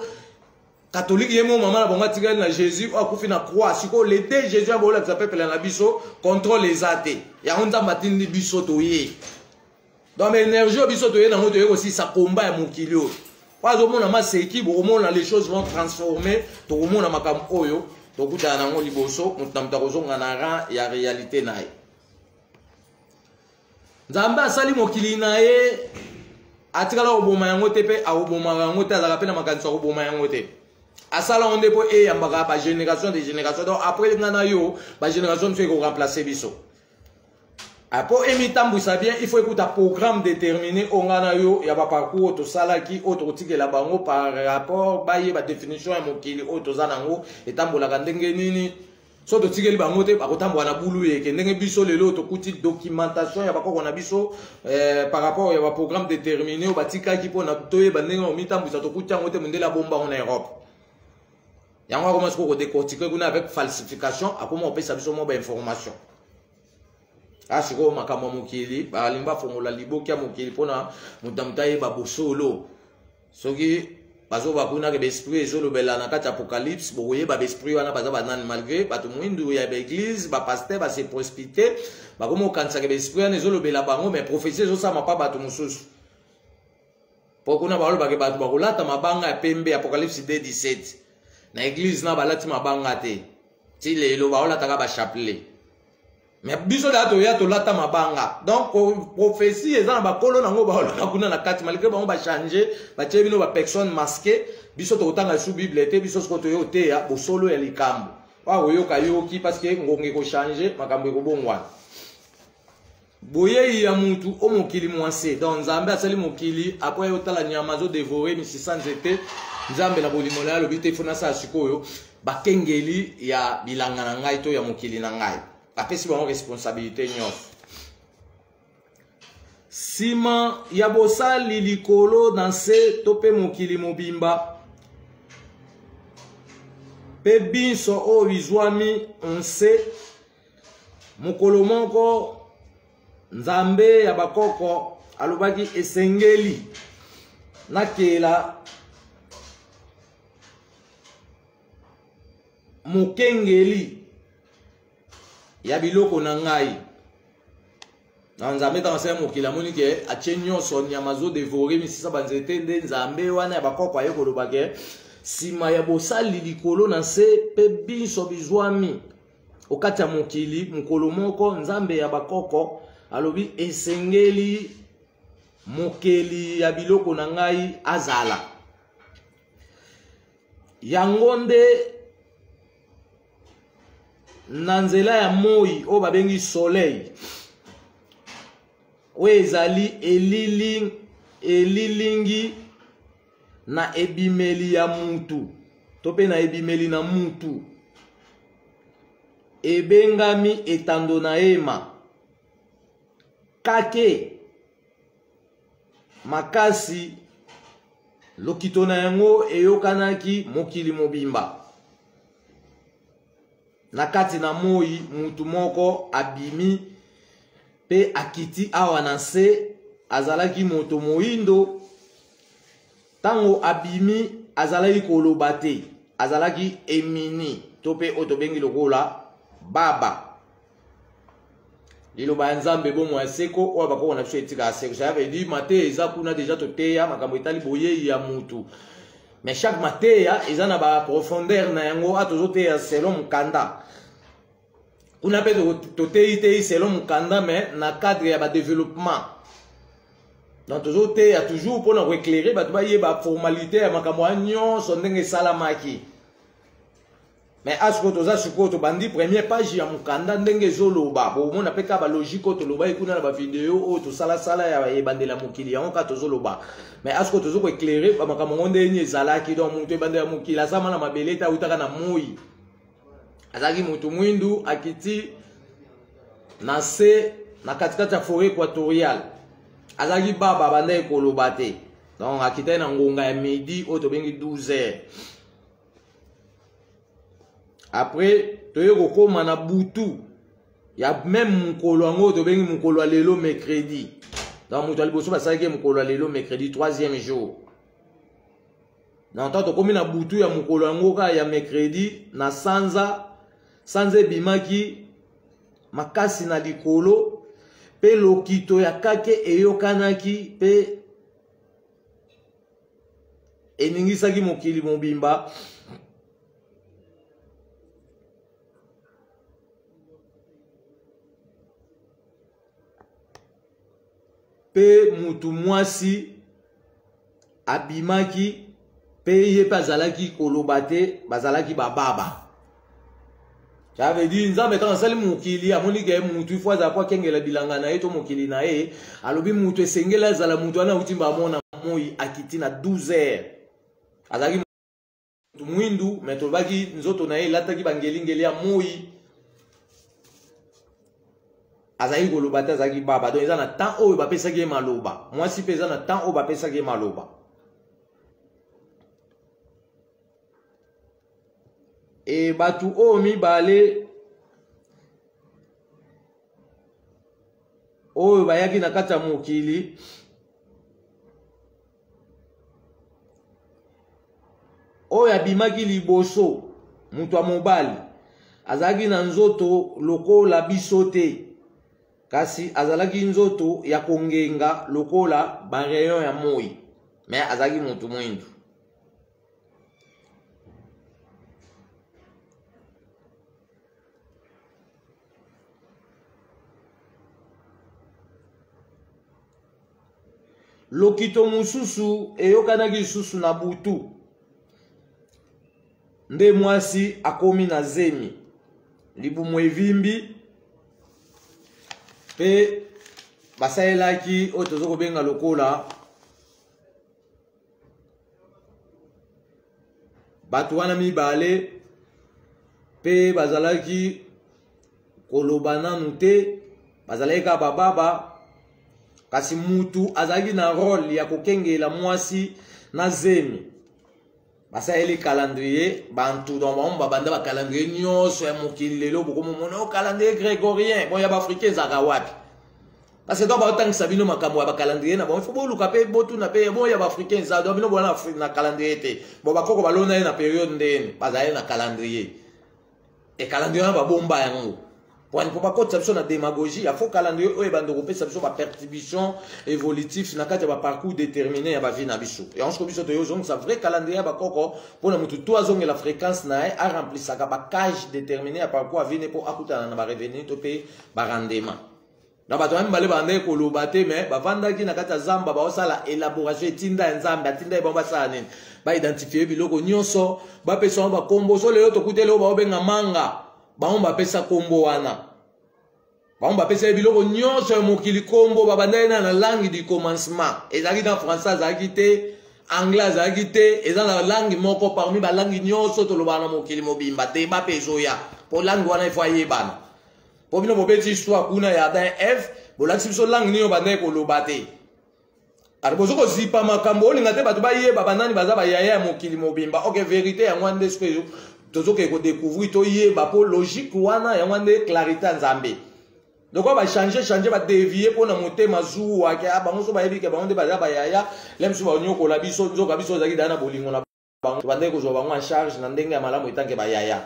catholique yemo maman na bonga tigala na Jésus a kufi na croix siko le deux Jésus a bola peuple na biso contrôle les athées ya onza matindi biso toye donc l'énergie biso toye na moto aussi ça combat ya mokilio pas au monde na seki bo monde les choses vont transformer to monde na makambo oyo to kuta na ngo liboso mutamta kozonga na ran ya réalité nae nzambe asali mokili nae atikala oboma yango te pe oboma yango te azaka pe na makanisa oboma yango te asala onde po e yambaka ba génération de génération donc après ngana yo ba génération fait ko remplacer biso. Pour émitambouisa bien, il faut écouter un programme déterminé. On a eu un parcours auto salaki auto tique la bango par rapport baye ba définition et mon kili auto zanango et tambola kandenge nini. So to tique le bango te par autant na boulou et que ndenge biso le lot kuti documentation ya bako na biso par rapport ya un programme déterminé au batika ki pona toye bandenge o mitambouisa to kuti ngote mundela bomba en Europe. Yango comment ko décortiquer kuna avec falsification à comment on peut savoir mo ba information. Asiko makamba mokili balimba fongola libokia mokili pona mutamtaye babosolo soki bazo bakuna ke esprit ezolo bela na kati apocalypse boye ba esprit wana baza banani malgré batu mwindu ya église ba pasteur ba se précipiter ba komo kanisa ke esprit wana ezolo bela bango mais prophétie zo sama pa batu mususu pokuna ba ba ke batu bakolata mabanga ya pembe apocalypse 2:17 na église na balati mabanga te ti lelo ba olata ka ba chapelet. Mais biso da to ya to lata mabanga donc prophétie eza na bakolo nango ba na kuna na kati malgré ba changer ba tebino ba personne masquée biso to tanga sous bible te biso ko to yo te ya bosolo ya likambo wa oyo kayoki parce que ngonge ko changer makambo ko bongwana boye ya mutu o mokili mwase donc nzambe asali mokili après yo tala nyama zo dévorer mi 600 zete nzambe na bolimo la lo bite fona sa sikoyo bakengeli ya bilanga na ngai to ya mokili na ngai apesi bango responsabilité nyonso sima ya bosali likolo na se to pe mokili mobimba pe biso oyo izwami nse mokolo moko nzambe ya bakoko alobaki esengeli nakela mokengeli ya biloko na ngai na nzambe ta masaya mokili amoni ke atie nyonso nyama zo dévorer misisa banzete nde nzambe wana ya bakoko aye koloba ke sima ya bosali likolo na se pe biso bizwami okati ya mokili mokolo moko nzambe ya bakoko alobi esengeli mokeli ya biloko na ngai azala yango nde na nzela ya moi o babengi soleil o ezali elilingi na ebimeli ya mutu to pe na ebimeli na mutu ebengami etando na ema kake makasi lokito na yango eyokanaki mokili mobimba nakati na moi mutu moko abimi pe akiti awa na se azalaki moto moindo tango abimi azalaki koloba te azalaki emini to pe oyo tobengi lokola baba liloba ya nzambe bomo ya seko oyo bakoko na biso etika ya seko ça veut dire mateya eza kuna deja toteya makambo etali boyei ya mutu mais chaque mateya eza na baprofondeur na yango atozoteya selon mokanda kuna mpe toteyi selon mokanda mais na cadre ya badéveloppement donc tozoteya toujours mpona koéclaire bato bayeba formalité ya makambo ya nyonso ndenge esalamaki mais asko toza sikoyo tobandi première page ya mokanda ndenge ezoloba bomona mpe kaka balogique oyo tolobai kuna na bavideo oyo tosalasala ya ebandela mokili yango kaka tozoloba mais asko tozo koéclaire bamakambo ngo ndenge ezalaki donc moto ebandela mokili azama na mabele ete autaka na moi azalaki moto mwindu akiti na se na katikati ya forêt équatoriale azalaki baba abandaki koloba te donc akitaki na ngonga ya midi oyo tobengi 12h. Après, toye kokoma na butu ya même mukolo yango tobengi mukolo lelo mercredi. Donc mutu aliboso basalaki mukolo lelo mercredi 3e jour. Na ntanto komi na butu ya mukolo yango ka ya mercredi na sanza bimaki makasi na likolo pe lokito ya kake eyokanaki pe eningisaki mokili mobimba. Pe mutu mwasi abimaki pe ye pe azalaki koloba te bazalaki bababa. Ça veut dire nzambe quand asali mokili amoni ke mutu ifo azala po akengela bilanga na ye to mokili na ye alobi mutu esengeli azala mutu wana auti mbamona moi akiti na 12h azalaki mutu mwindu me tolobaki nzoto na ye elataki bangelingeli ya moi azali koloba te azalaki baba donc eza na temps oyo bapesaki ye maloba mwasi mpe eza na temps oyo bapesaki ye maloba e batu oyo mibale oyo bayaki na kati ya mokili oyo abimaki liboso mutu ya mobali azalaki na nzoto lokola biso te kasi azalaki nzoto ya kongenga lokola barayon ya moi mais azalaki mutu mwindu. Lokito mususu eyokanaki susu na butu nde mwasi akomi na zemi libumu evimbi pe basalelaki oyo tozokobenga lokola bato wana mibale pe bazalaki koloba nanu te bazalaki ka bababa kasi mutu azalaki na role ya kokengela mwasi na zemi basaleli calendrier bantu donc bango babanda bacalendrier nyonso ya mokili lelo bokomomona calendrier grégorien bon ya baafricain ezalaka wapi parce que donc baotangisa bino makambo ya bacalendrier na bango ifo boluka mpe botuna mpe bon ya baafricain eza donc bino bona na calendrier te bon bakoko balona ye na periode ndeni bazali na calendrier e calendrier wana babomba yango po bakotisa biso na démagogie ya fo calendrier oyo ebanda kopesa biso bapertribution évolutif na kati ya baparcours déterminé ya bavie na biso yango siko biso toyozongisa vrai calendrier ya bakoko mpona motu to azongela fréquence na ye aremplisaka bacage déterminé ya parcours avie ne mpo akutana na barevenu to mpe barendement na bato ya mibale bandaki koloba te mais bavandaki na kati ya zamba baosala élaboration etinda ya nzambe atinda ye bango basala nini baidentifie biloko nyonso bapesa bango bakombo so lelo tokuteli oyo baobenga manga bango bapesa kombo wana bango bapesa biloko nyonso ya mokili kombo babandaki na langue du commencement ezalaki na français azalaki te anglais azalaki te eza na langue moko parmi balangue nyonso tolobaka na mokili mobimba te bape ezoya mpo langue wana ifo ayebana mpo bino bobeti histoire kuna ya Adam Eve bolakisi biso langue nini bandaki koloba te ari bozo kozipa makambo olinga te bato bayeba banani baza bayaya ya mokili mobimba ok vérité yango wana nde sikoyo tozoke ko découvrir to yeba po logique wana ya wande clarité nzambe donc on va changer va dévier pour na motema zuwa ke abango so ba yebi ke bango de ba yaya lem so ba nyoko la biso nzoka biso zaki dana bolingo na bango bande ko zo bango en charge na ndenge ya malamu itanke ba yaya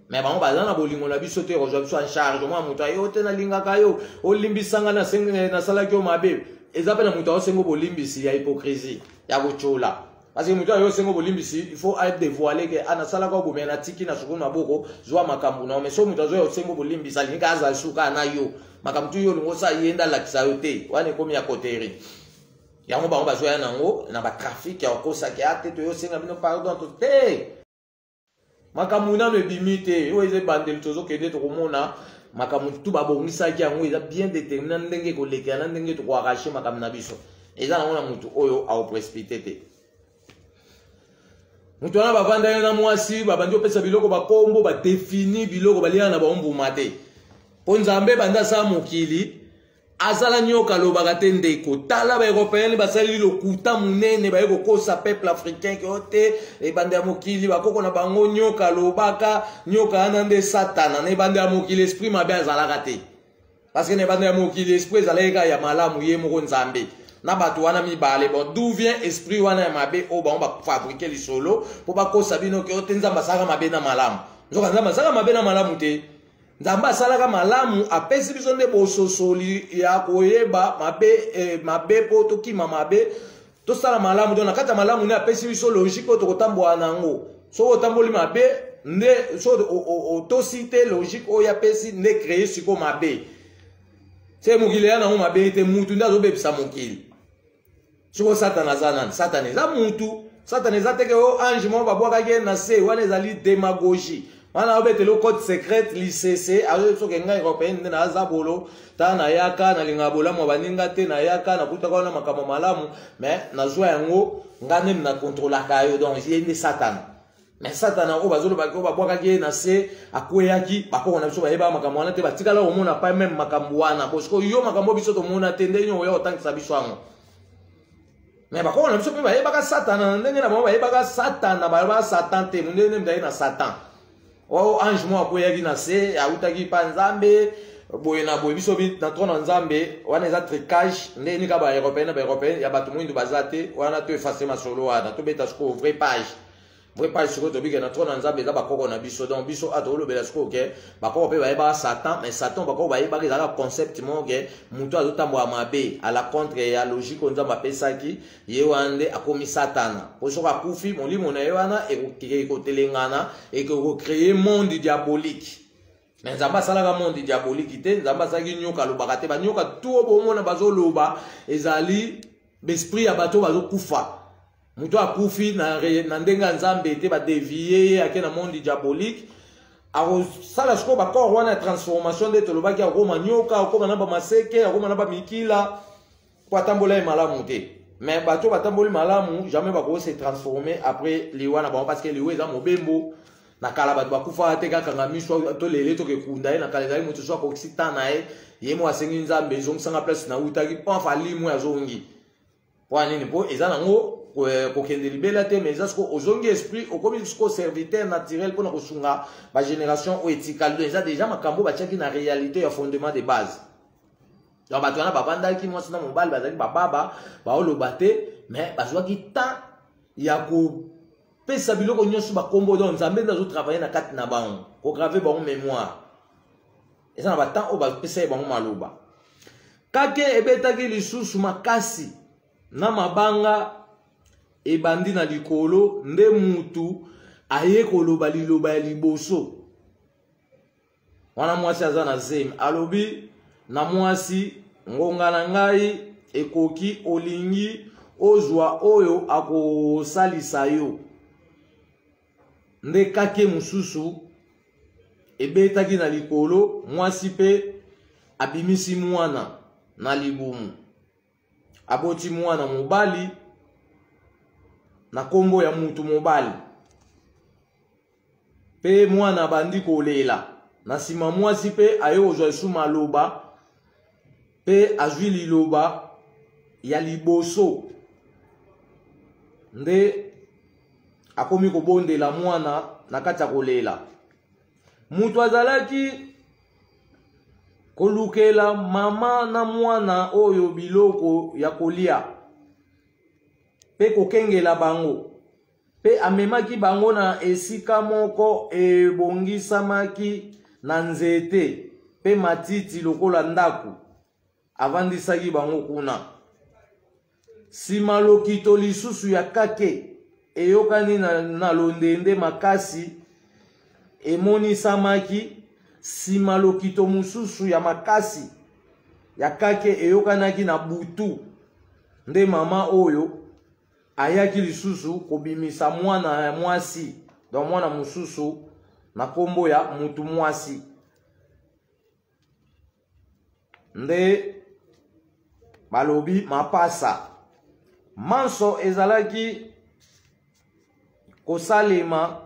mais bango ba na bolingo na biso te ko zo biso en charge moi muta yo te na linga kayo o limbisanga na senge na sala kyo mabe ezape na muta o sengo bolimbisi ya hypocrisie ya bochola. Parce que mutu ayo sengo bolimbisi il faut être dévoilé que ana sala ko bomena na tiki na sukuna boko zwa makambu na mais so mutu ayo sengo bolimbisa linga za suka na yo makamtu yo lingo sa yenda la kisayote wane komi ya koteri yango bango bazoya nango na ba trafic ya kosa ki ate to yo senga bino pardon to te makambu na me bimite yo eze bandel tozo kede to komona makambu tu babongisa ki yango eza bien déterminé ndenge ko lekana ndenge to ko arracher makambu na biso eza nango na mutu oyo au précipiter te. Mutu wana bavanda yo na mwasi babandi opesa biloko bakombo badefini biloko balia na baombuma te po nzambe banda sa mokili azala nyoka alobaka te ndeko tala baeuropéen basali lokuta monene baye kokosa peuple africain ke ote ebanda ya mokili bakoko na bango nyoka alobaka nyoka wana nde satana na ebanda ya mokili esprit mabe azalaka te parce que na ebanda ya mokili esprit ezalaki ya malamu ye moko nzambe na bato wana mibale bon d'où vient esprit wana ya mabe o bango bafabrike lisolo po bakosa bino ke ote nzambe asalaka mabe na malamu nzoka nzambe asalaka mabe na malamu te nzambe asalaka malamu apesi biso nde bososoli ya koyeba mabe po tokima mabe tosala malamu to na kati ya malamu nde apesi biso logique oyo tokotambola nango soki otamboli mabe nde so otosi te logique oyo apesi nde créé siko mabe se mokili ya nango mabe te mutu nde azobebisa mokili siko satana aza nani satana eza mutu satana eza teke o ange moko babwakaki ye na se wana ezali démagogie wana obetelo code secrète licc azosoki ngai européenne nde na aza bolo ta nayaka nalinga bolamu baninga te nayaka nakutaka wana makambo malamu mais nazwa yango nga nde nakontrolaka yo donc ye nde satana mais satana oyo bazolobaki oyo babwakaki ye na se akweyaki bakoko na biso bayeba makambo wana te batikala komona pa meme makambo wana bosiko yo makambo biso tomona te ndenge oya kotangisa biso yango mais bakoko na biso mpe bayebaka satana ndenge na bango bayebaka satana bayebaka satan te ndenge mdaye na satan oyo ange moko akweyaki na se autaki mpa nzambe boye na boye biso na trona nzambe wana eza tricage nde nika baeuropéen na baeuropéen ya bato mwindu baza te wana to efase masolo wana tobeta sikoyo vrai page sikoyo tobike na trona nzambe eza bakoko na biso donc biso atolobela sikoyo ke bakoko mpe bayebaka satan mais satan bakoko bayebaka ezalaka concept moko ke moto azotambola mabe à la contre ya logique oyo nzambe apesaki ye wana nde akomi satana po soki akufi molimo na ye wana ekotelengana ekokocreye monde diabolique mais nzambe asalaka monde diabolique te nzambe asalaki nyoka alobaka te banyoka tu oyo bomona bazoloba ezali besprit ya bato bazokufa mutu akufi na ndenge ya nzambe te badevie ye ake na monde diabolique akosala sikoyo bakor wana ya transformation nde tolobaki akokoma nyoka akokoma na bamaseke akokoma na bamikila po atambola ye malamu te mais bato batamboli malamu jamais bakose transformer après liwa na bango parce que liwa eza mobembo na kala bato bakufa te kakanga miso to lele tokekunda ye na kala ezali moto so akoki ta na ye ye mo asengi nzambe ezongisanga place na utaki mpo afa limu azongi po anini mpo eza nango kokende libela te mais eza siko ozongi esprit okomi siko serviteur naturel mpona kosunga bagénération oyo etikali do eza déjà makambo batiaki na réalité ya fondement de base donc bato wana babandaki mwasi na mobali bazalaki bababa baoloba te mais bazwaki temps ya kopesa biloko nyonso bakombo donc nzambe nde azotravaille na kati na bango kograve bango mémoire eza na batemps oyo bapesa ye bango maloba kake ebetaki lisusu makasi na mabanga ebandi na likolo nde mutu aye koloba liloba ya liboso wana mwasi aza na zemi alobi na mwasi ngonga na ngai ekoki olingi ozwa oyo akosalisa yo nde kake mosusu ebetaki na likolo mwasi pe abimisi mwana na libumu aboti mwana mobali na kombo ya mutu mobali pe mwana bandi kolela na sima mwasi pe aye ozwa esu maloba pe azwi liloba ya liboso nde akomi kobondela mwana na kati ya kolela. Mutu azalaki kolukela mama na mwana oyo biloko ya kolia pe kokengela bango, pe amemaki bango na esika moko ebongisamaki na nzete pe matiti lokola ndaku, avandisaki bango kuna. Sima lokito lisusu ya kake eyokani na londende makasi emonisamaki, sima lokito mususu ya makasi ya kake eyokanaki na butu, nde mama oyo ayaki lisusu kobimisa mwana ya mwasi, donc mwana mususu na kombo ya mutu mwasi. Nde balobi mapasa. Manso ezalaki kosalema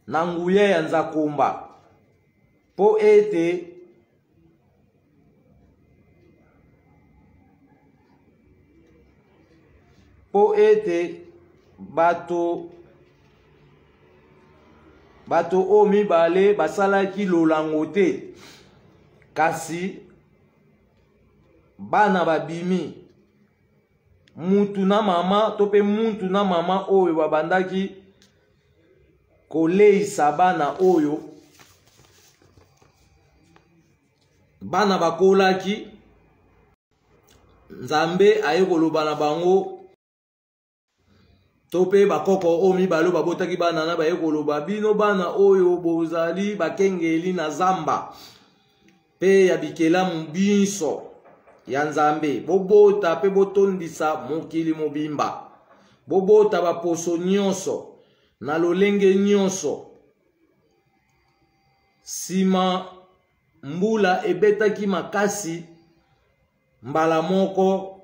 na nguya ya nzakomba po ete bato o mibale basalaki lolango te, kasi bana babimi mutu na mama to pe muntu na mama oyo babandaki koleisa bana oyo, bana bakolaki, Nzambe aye koloba na bango, to pe bakoko o mibalo babotaki bana na baye koloba, bino bana oyo bozali bakengeli na zamba pe ya bikelamu binso ya Nzambe, bobota pe botondisa mokili mobimba, bobota baposo nyonso na lolenge nyonso. Sima mbula ebetaki makasi, mbala moko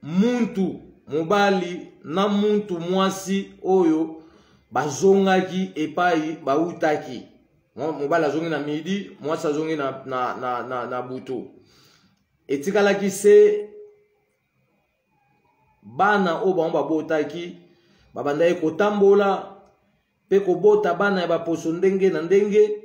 muntu mobali na muntu mwasi oyo bazongaki epai bautaki. Mobali azongi na midi, mwasi azongi na butu. Etikalaki se bana o bango babotaki babandaki kotambola pe kobota bana ya baposo ndenge na ndenge,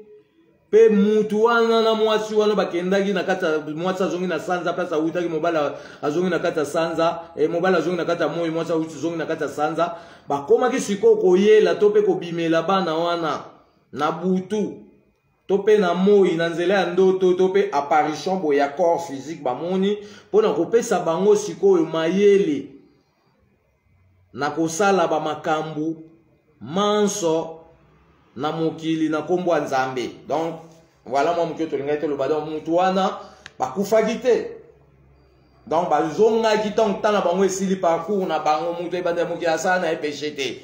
pe mutu wana na mwasi wana bakendaki na kata, mwasi azongi na sanza place awutaki, mobali azongi na kata sanza, mobali azongi na kata moyi, mwasi azongi na kata sanza, bakomaki siko koyela to pe kobimela bana wana na butu to pe na moyi na nzela ya ndoto to pe apparition bo ya corps physique bamoni pona kopesa bango sikoyo mayele na kosala ba makambu manso na mokili na kombo ya Nzambe. Donc voilà moi mukio to lingai to lo badon mutu wana bakufaki te, donc bazongaki tant na bango esili parcours na bango mutu ebanda mokili asana e péché te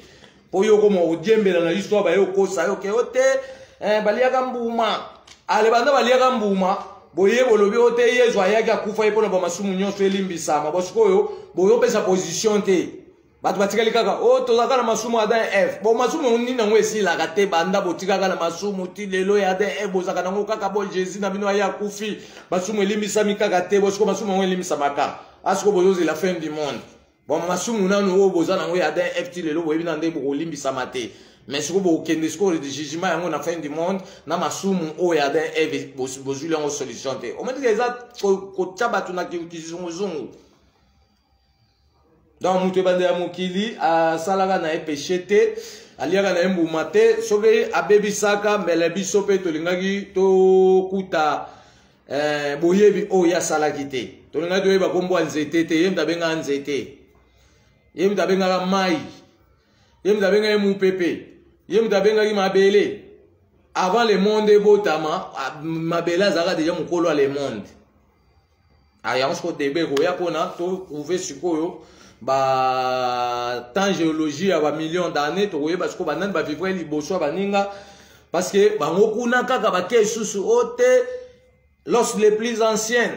po yo komo odiembela na histoire ba yo kosa yo ke ote baliaka mbuma ale banda baliaka mbuma boye bolobi ote Yesu ayaki akufa epona ba masumu nyonso elimbisama bosikoyo boyo pesa position te batu batikali kaka o tozaka na masumu ya Adam F. Bo masumu nini nango esilaka te banda botikaka na masumu ti lelo ya Adam F bozaka nango kaka bo Jésus na bino aya kufi masumu elimbisami kaka te bosiko masumu nango elimbisamaka asiko bozozi la fin du monde. Bon masumu nanu o boza nango ya Adam F ti lelo boyebi na nde bokolimbisama te. Mais si vous avez des jugements à la fin du monde, na masumu o ya den eve bozuli en solution te. On me dit que ça ko tchabatu na kizungu. Donc mutu bande ya mokili a salaka na péché te, aliaka na mbuma te, soki abebisaka mbele biso pe tolingaki to kuta boyebi o ya salaki te. Tolingaki oyeba kombo nzete te, yemta benga nzete. Yemta benga mai. Yemta benga mupepe. Yemta benga ki mabele. Avant le monde botama, mabele azaka déjà mukolo le monde. Aya on se debe ko ya kona to trouver sikoyo ba temps géologie ya ba millions d'années to koyeba siko banani ba vivre liboso baninga parce que bango kuna kaka ba kesusu ote lorsque les plus anciens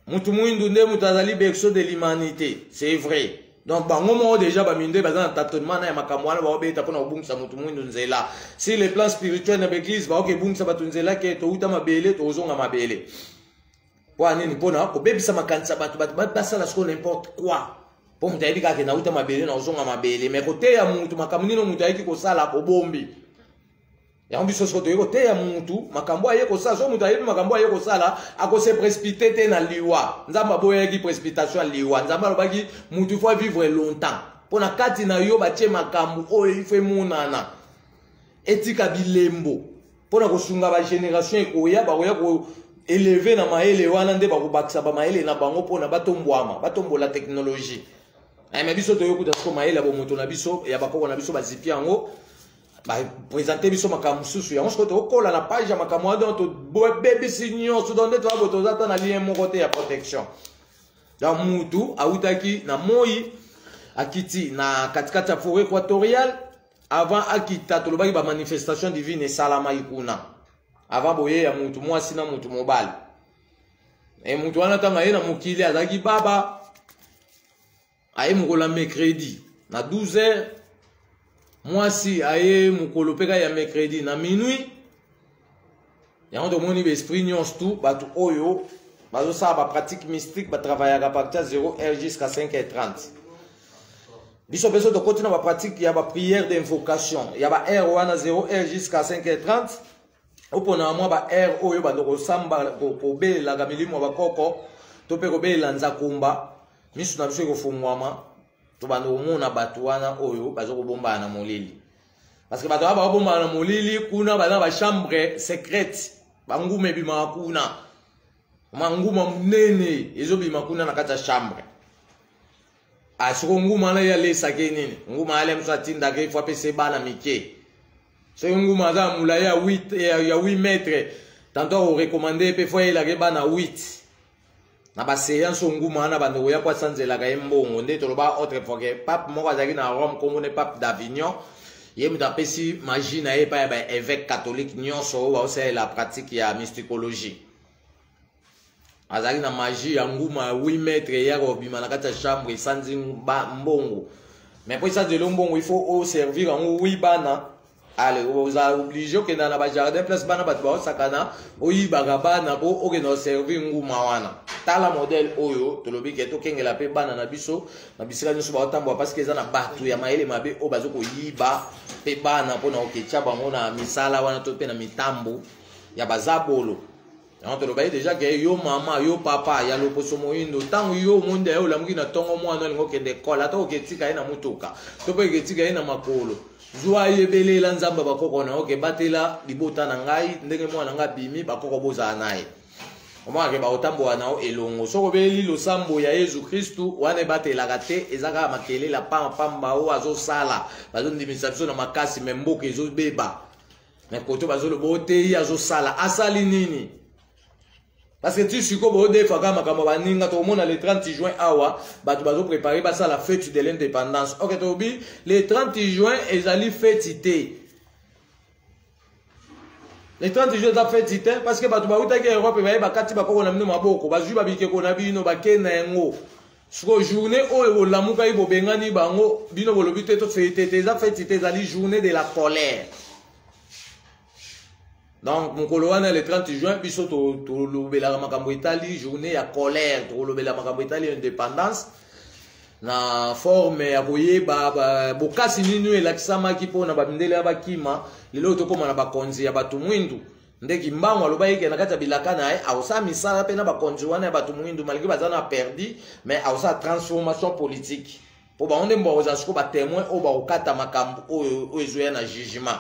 mutu muindu nde mutazali berceau de l'humanité, c'est vrai. Donc bango mo déjà ba minde bazana tâtonnement na makamwana ba obeta pona obungisa mutu muindu nzela. Si les plans spirituels na l'église ba okebungisa batunzela ke to uta mabele to ozonga mabele. Pour nini pona ko bebisa makanisa batu basala siko n'importe quoi. Pour mutayebi kaka na uta mabele na ozonga mabele mais côté ya mutu makamnino mutayeki ko sala ko bombi ya biso soto yeko te ya mutu makambo ayeko sala so mutu ayebi makambo ayeko sala akose précipiter te na liwa nzamba boyaki précipitation liwa nzamba lobaki mutu faut vivre longtemps pona kati na yo batie makambo oyo ife munana etika bilembo pona kosunga ba génération ekoya bakoya ko élever na maele wana nde bakobakisa ba maele na bango pona batombola technologie mais biso toyokuta siko maele bo mutu na biso ya bakoko na biso bazipi yango présenter biso makambo susu yango siko tokola na page ya makambo wana to bébé signon so donde to abo tozata na lien moko te ya protection ya mutu autaki na moi akiti na katikati ya forêt équatoriale avant akita tolobaki ba manifestation divine et salama ikuna avant boye ya mutu mwasi na mutu mobile et mutu wana tanga ye na mokili azaki baba aye mukola mercredi na 12h mwasi aye mukolo peka ya mercredi na minuit yango tomoni ba esprit nyonso tout batu oyo bazosala ba pratique mystique batravaillaka partir 0h jusqu'à 5h30 biso peso tokotina ba pratique ya ba prière d'invocation ya ba heure wana 0h jusqu'à 5h30 opona mwa ba heure oyo bandoko samba kobelela milimo bakoko to pe kobelela nzakumba misu na biso ekofungwama to bandoko mona batu wana oyo bazokobomba na molili parce que batu aba babomba na molili kuna bana ba chambre secrète bangume bima kuna manguma munene ezobima kuna na kata chambre asiko nguma na ya lesa kenini nguma ale msatinda ke faut pese bana mike so nguma za mula ya 8 mètres tantôt on recommandé pe faut la ke bana 8 na ba séance nguma na bando ya kwa sanzela ka mbongo nde to ba autre fois que pape moko azaki na Rome comme ne pape d'Avignon yemi da pesi magie na e pa ba évêque catholique nyonso ba aussi la pratique ya mysticologie azali na magie ya nguma 8 mètres ya robima na kata chambre isanzi mbongo mais pour ça de mbongo il faut servir en 8 bana allez vous a obligé que dans la jardin place bana bat ba sakana oyiba bana bo oke no servir nguma wana tala modèle oyo to lobi ke to kengela pe bana na biso na bisika nyoso ba otambo parce que za na batu ya maele mabe o bazoko yiba pe bana pona okecha bango na misala wana to pe na mitambo ya bazabolo. On te le dit déjà que yo maman, yo papa, ya lo poso moindo, tango yo monde yo la mukina tongo mwana ngo kende kola, ata oketika ina mutoka. To pe ketika ina makolo. Zwa yebele la nzamba bakoko na oke batela libota na ngai, ndenge mwana nga bimi bakoko boza naye. Omwa ke ba otambo wana o elongo. Soko beli lo sambo ya Yesu Kristu wane batela kate ezaka makele la pamba o azo sala. Bazo ndimisa biso na makasi memboke ezo beba. Mais koto bazo lo bote azo sala. Asali nini? Parce que tu sais que des fois quand le 30 juin awa batu bazo préparer ça la fête de l'indépendance. OK tobi le 30 juin ezali fêtité. Le 30 juin za fêtité parce que batu ba utaki Europe ba bakati bakoko na mino maboko bazwi babike ko na bino bakena yango. Siko journée oyo lamuka ibo bengani bango bino bolobi te to fêtité za fêtité ezali journée de la colère. Donc, mon coloane le 30 juin, biso to lobela makambo Italie, journée ya colère, to lobela makambo Italie indépendance. Na forme ya boye ba bokasi ninu elakisama kipo na babindele ya bakima, lelo to koma na bakonzi ya batu mwindu. Ndeki mbango aloba yeke na kata bilaka na ai, ausa misala pe na bakonzi wana ya batu mwindu malgré bazana perdu, mais ausa transformation politique. Po ba onde mboza siko ba témoin o ba okata makambo o ezoya na jugement.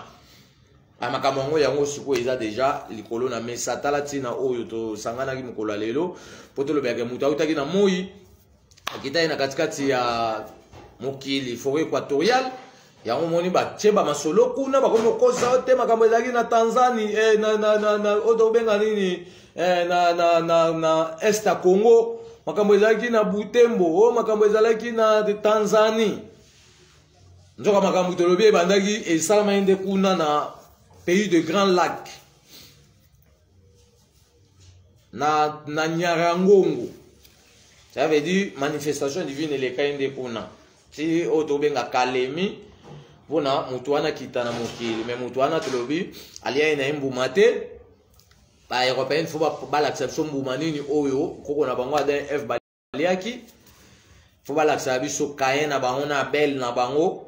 Amakambo yango yango siko eza déjà likolo na mesa tala tina oyo to sangana ki mukolo lelo poto lobeka mutu autaki na moi akita na katikati ya mokili forêt équatoriale yango moni ba cheba masolo kuna ba komo kosa te makambo ezaki na Tanzanie na odo benga nini na est ya Congo makambo ezaki na Butembo makambo ezalaki na Tanzanie nzoka makambo to lobi bandaki esalama inde kuna na pays de Grand Lac na Nyarangongo. Ça veut dire manifestation divine le kainde kuna. Si otobenga Kalemi bona mutu wana kitana mokili mais mutu wana tolobi alia ina mbumate ba européenne faut ba l'acception mbumanini oyo koko na bango ada F baliaki faut ba l'acception biso Kayen na bango na Bel na bango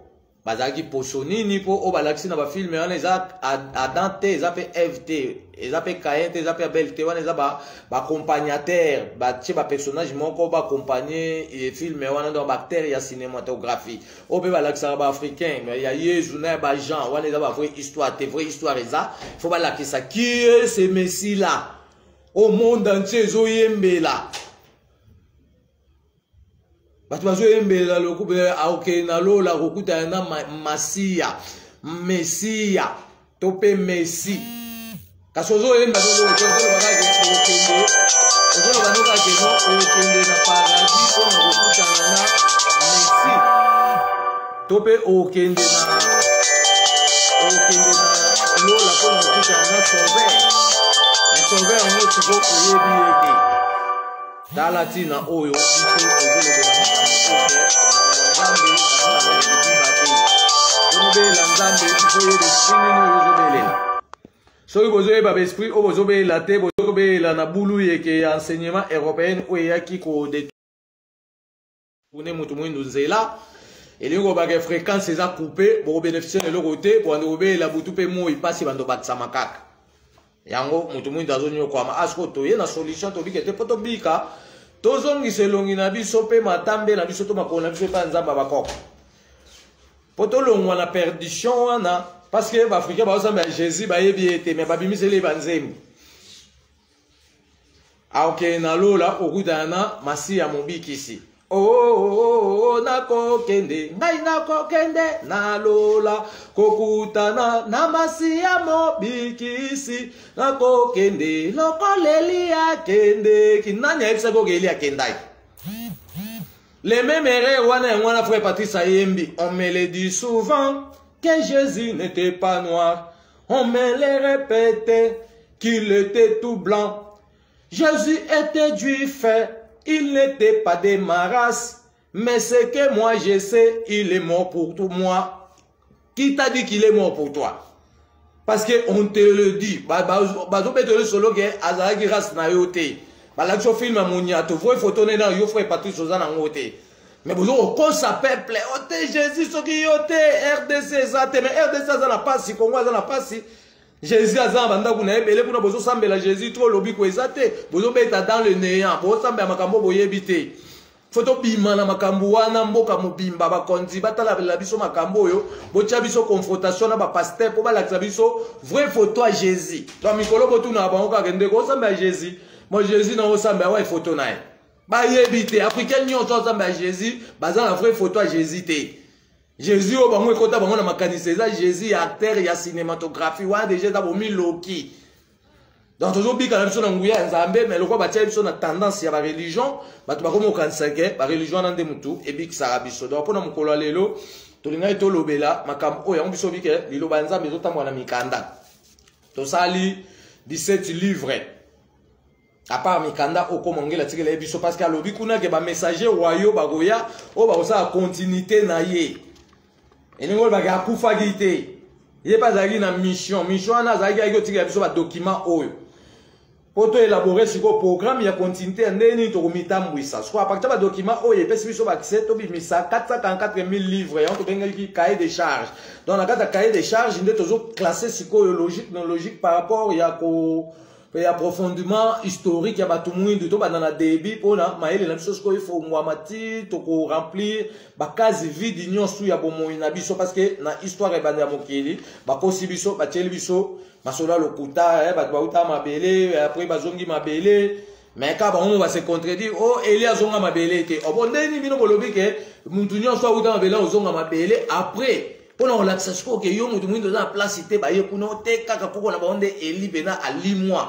bazaki posonini po o balakisi na ba film wana eza Adam te eza pe Eve te eza pe Caïn te eza pe Abel te wana eza ba accompagnateur ba tie ba personnage moko ba accompagner e film wana dans acteur ya cinématographie o pe balakisa ba africain mais ya Yesu na ba Jean wana eza ba vraie histoire te vraie histoire eza faut balakisa qui est ce Messie là au monde entier zo yembela bato bazoyembela lokupe aoke na lola kokuta na Masia Mesia to pe Messi kasi ozoyemba ozoloba noka keno okende na paradis mpona kokutana na Messi to pe okende na lola mpona kokutana na Sauveur yango siko oyebi ete tala tina oyo soki bozoyeba baesprit oyo bozobeyela te bozobeyela na bulu yeke ya enseignement européenne oyo eyaki kodetourne mutu mwindu nzela elingi kobaka fréquence eza coupe bokobénéficie na eloko te bwande kobeyela butu mpe moi mpasi bando bakisama kaka yango mutu mwindu azonyokwama asiko toye na solution tobika te mpo tobika tozongisa elongi na biso mpe matambe na biso to makolo na biso epa nzambe bakoko mpo tolongwa na perdition wana parce que baafrikain bazosamba ya jésus bayebi ete me babimiseli banzembo aokende na lola okutana na masi ya mobikisi nakokende ngai nakokende na lola kokutana na masi ya mobikisi nakokende lokoleli akendeki nani ayebisa koke eli akendaki les mêmes erreurs wana yango wana frère Patrice ayembi on me le dit souvent que Jésus n'était pas noir on me le répétait qu'il était tout blanc Jésus était juif il n'était pas de ma race, mais ce que moi je sais, il est mort pour moi. Qui t'a dit qu'il est mort pour toi? Parce qu'on te le dit. Solo que azalaki race na yote. Balakso film amonia, tu vois photo na yo frère Patrice Ozana ngote. Mais vous on sa peuple, ote Jésus soki yote RDC zate, mais RDC zana pasi, Congo zana pasi. Jésus a dit que vous avez besoin sambela Jésus trop lobi ko ezate bozo beta dans le néant bozo sambela makambo boyebite photo bima na makambo wana mboka mobimba bakonzi batala la biso makambo yo botia biso confrontation na ba pasteur po balakisa biso vraie photo à Jésus to mikolo botu na bango ka kende ko sambela Jésus moi Jésus na osambela wa photo na ba yebite africain nyonso sambela Jésus baza la vraie photo à Jésus te Jésus au bango ekota bango na makanisa eza Jésus acteur ya cinématographie wa déjà da bomi loki donc toujours bika na biso na nguya nzambe mais lokwa batia biso na tendance ya ba religion bato bakomo kanisa ke ba religion na nde mutu ebikisa biso donc pona mukolo lelo tolinga to lobela makambo oyo yango biso bike liloba nzambe zotamwa na mikanda to sali 17 livres à part mikanda okomongela tikela biso parce que alobi kuna ke ba messager royaux bagoya o ba osa continuité na ye et nous va akufa gite il pas zagi na mission na zagi ayo tika biso ba document oyo poto élaborer sur programme ya continuité ndeni to komitambwisa soit partir ba document oyo pesi biso ba accès to bimisa 444 000 livres yango benga ki cahier de charge dans la carte cahier de charge ndé toujours classé psychologique non logique par rapport ya ko pe approfondissement historique ya batu mwindu to banana débit pona maele na biso ko il faut mwamati to ko remplir ba case vide nyonso ya bomo na biso parce que na histoire ya banda mokili ba kosi biso ba teli biso masola lokuta ba uta mabele après bazongi mabele mais ka ba on va se contredire oh Elia zonga mabele te obondeni bino bolobi ke muntu nyonso uta mabele ozonga mabele après pona on laksa siko ke yo mutu mwindo na place te ba ye kuno te kaka poko na baonde eli bena ali moi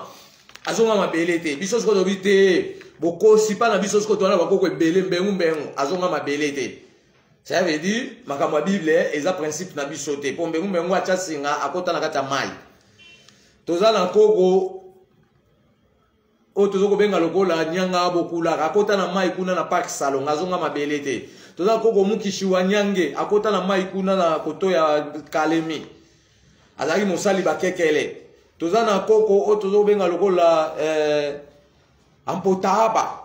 azonga mabele te biso siko dobi te bokosi pa na biso siko to na bakoko ebele mbengu azonga mabele te ça veut dire makambo bible eza principe na biso te po mbengu acha singa akota na kata mai toza na koko o tozoko benga lokola nyanga bokula akota na mai kuna na park salon azonga mabele te toza koko mukishi wa nyange akota na mai kuna na koto ya Kalemi azali mosali bakekele toza na koko o tozo benga lokola ampotaba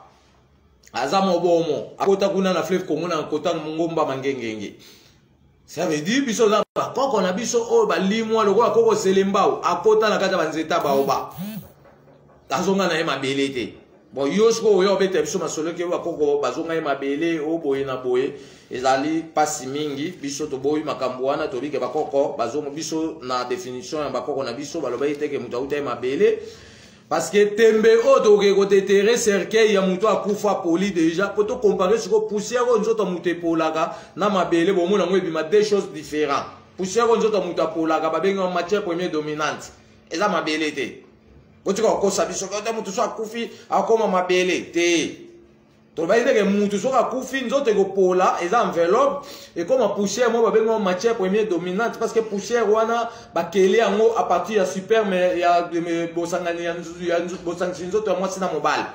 azamo bomo akota kuna na fleuve Congo na kota ngomba mangengenge Ça veut dire biso na ba koko na biso o ba limwa lokola koko selembao akota na kata banzeta baoba azonga na mabele te bon yosko oyo bete biso masolo ke ba koko bazonga mabele o boye na boye ezali pasi mingi biso to boyi makambo wana to bike ba koko bazonga biso na définition ya ba koko na biso baloba iteke mutu auta mabele parce que tembe o to ke kote terre cercueil ya mutu akufa poli déjà pour to comparer ce que poussière o nzoto mutu polaka na mabele bo mona ngwe bima deux choses différentes poussière o nzoto mutu polaka ba benga matière première dominante eza mabele te kotika kosa biso ka mutu so akufi akoma mabele te to ba ideke mutu so akufi nzoto ko pola eza enveloppe et comme poussière mo ba benga matière première dominante parce que poussière wana ba kele yango à partir ya super mais ya bosangani ya bosangani nzoto ya mwasi na mobile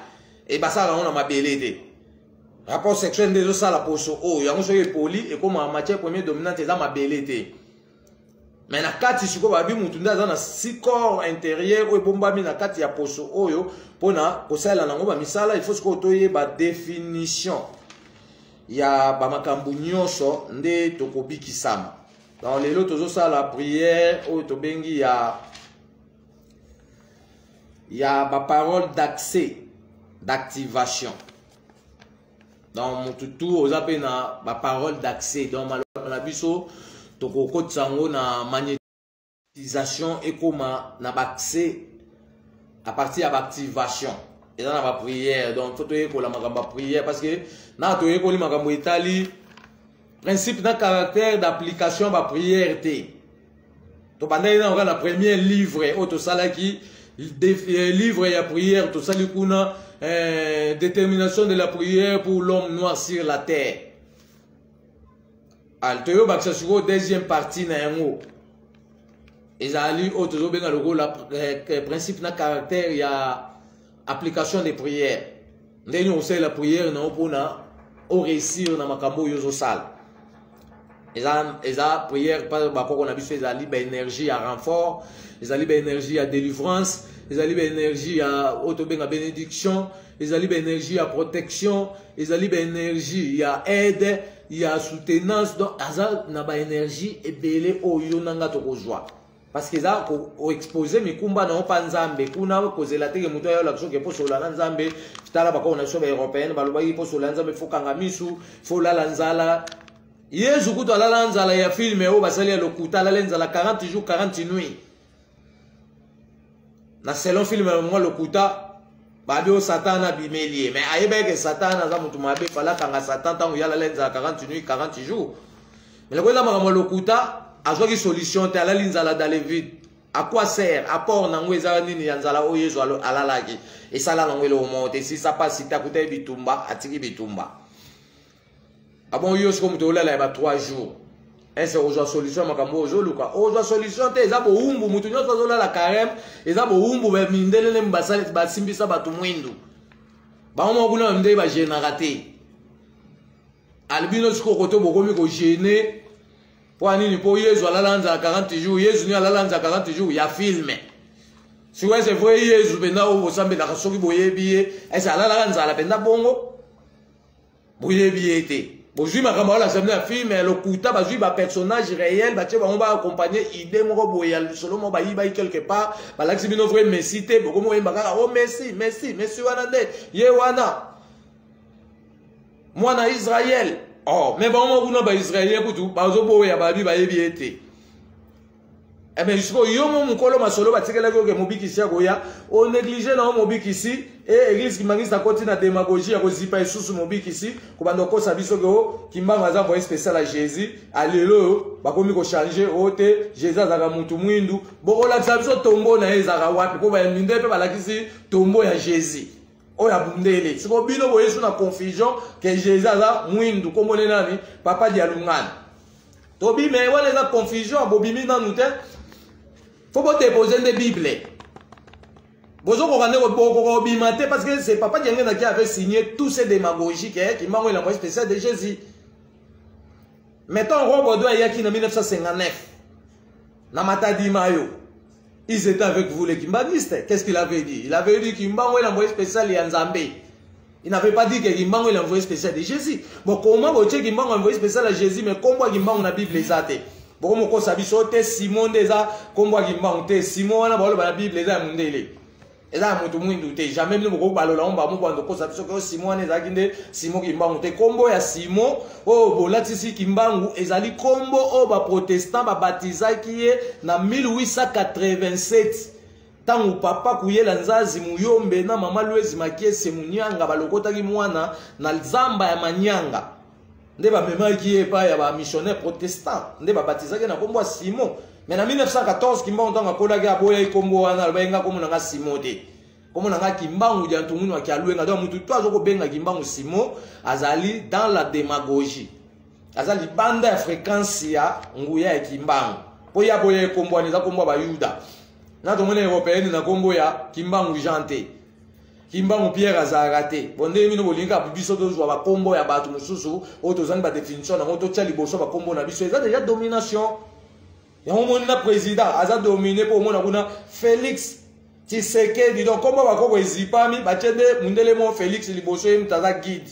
et ba ça on a mabele te rapport sexuel de ça la poso o yango so poli et comme matière première dominante eza mabele te. Mais na kati siko babi mutu ndaza na si corps intérieur o bombami na kati ya poso oyo pona kosala nango ba misala il faut siko toye ba définition ya ba makambu nyonso nde tokobikisama. Dans les lotos ça la prière o to bengi ya ba parole d'accès d'activation. Dans mon tutu ozape na ba parole d'accès dans la biso toko tsango na magnétisation et comment na accès à partir de l'activation et dans la prière donc faut toyer ko la magamba prière parce que na toyer ko li magambo itali principe na caractère d'application ba prière té to bandai na la premier livre auto salaki livre ya prière to sali kuna détermination de la prière pour l'homme noir sur la terre. Altoyo baksa suko deuxième partie na yango ezali otozo benga logo la principe na caractère ya application des prières ndeni on sait la prière na opona au réussir na makambo yozo sal eza prière pas bakoko na biso ezali ba énergie ya renfort ezali ba énergie ya délivrance ezali ba énergie ya oto benga bénédiction ezali ba énergie ya protection ezali ba énergie ya aide il y a soutenance donc azal na ba énergie ebele oyo nanga tokozwa parce que ça ko exposer mikumba na opa nzambe kuna ko zela teke muto ya la ke po sola nzambe tala ba ko na so ba européenne ba loba po sola nzambe fo kanga misu fo la nzala yezu kuto la nzala ya filme o basali ya lokuta la nzala 40 jours 40 nuits na selon film mo lokuta babi o Satan a bimelie mais ayebe que Satan aza mutu mabe fala kanga Satan tango yala lenza 40 nuits 40 jours mais le koza makamo lokuta azwaki solution te ala linzala dans le vide à quoi sert apport nango eza nini ya nzala o yezo alalaki esala nango le monte si ça passe ta kuta bitumba atiki bitumba abon yo sko mutu olala ba 3 jours est-ce que solution makambo ozoluka ozo solution te eza bo umbu mutu nyonso azolala carême eza bo umbu ba mindelele mbasali basimbisa batu mwindu baoma kuna nde ba générateur albino siko koto bokomi ko gêner pour nini po yezu alalanza 40 jours yezu ni alalanza 40 jours ya filme si ouais c'est vrai yezu benda o bosambe la soki boyebi est-ce alalanza la benda bongo boyebi ete bonjour ma camarade la semaine film mais le kuta bazui ba personnage réel ba tcheba on va accompagner idée moko boya solo mo ba yiba quelque part ba laxi bino vrai merci te boko mo yemba kaka oh merci wana de ye wana mwana Israël oh mais bon mo kuna ba Israël kutu ba zo boya ba bi ba yebi ete eh bien jusqu'au yomo mukolo masolo batikela ko ke mobikisi akoya o négliger na mobikisi et église qui mangisa koti na démagogie ya kozipa isusu mobikisi ko bando ko sabiso ko kimbanga za moye spécial à Jésus alelo bakomi ko changer ote Jésus azaka mutu mwindu bokola sabiso tombo na ezaka wapi ko ba minde pe balakisi tombo ya Jésus oya bundele siko bino boyesu na confusion que Jésus aza mwindu ko mone nani papa di alungana tobi mais wala la confusion bobimi na nute faut pas déposer des bibles. Bozo ko bimate parce que c'est papa Diengena qui avait signé tous ces démagogies qui m'a envoyé l'envoyé spécial de Jésus. Mettons Robodo Ayaki en 1959. Namatadi Mayo. Ils étaient avec vous les kimbanistes. Qu'est-ce qu'il avait dit? Il avait dit qu'il m'a envoyé l'envoyé spécial de Nzambe. Il n'avait pas dit que Kimbangu est l'envoyé spécial de Jésus. Bon, comment vous dites Kimbangu est l'envoyé spécial de Jésus, mais comment Kimbangu na Bible les a été? Bon, comment ça bisote Simon déjà, comment Kimbangu te Simon na bolo la Bible les a mundele. Et là, tout le monde doutait. Jamais nous ne balola on va mon bando ko ça bisote Simon les a kinde Simon Kimbangu te combo ya Simon oh bolatisi Kimbangu ezali combo oh ba protestant ba baptisa qui est na 1887. Tangu papa kuyela nzazi muyombe na mama lwezi makiese munyanga balokota ki mwana na zamba ya manyanga nde ba mema ki epa ya ba missionnaire protestant nde ba baptisaki na kombo Simon mais na 1914 Kimbangu tanga kola ki aboya ikombo wana bayenga komo na Simon te komo na Kimbangu dia ntungunu wa kialuenga donc mutu to azoko benga Kimbangu Simon azali dans la démagogie azali banda ya fréquence ya nguya ya Kimbangu po ya boya ikombo aniza kombo ba Yuda. Na tomone européenne na kombo ya Kimbangu Jante. Kimbangu Pierre Azarate. Bonde mino bolinga biso tozwa ba kombo ya batu mususu oto zangi ba définition na moto tchali boso ba kombo na biso. Eza déjà domination. Ya mona na président aza dominé pour mona kuna Félix Tshisekedi donc kombo ba koko ezipami ba tchende mundele mo Félix liboso mtaza guide.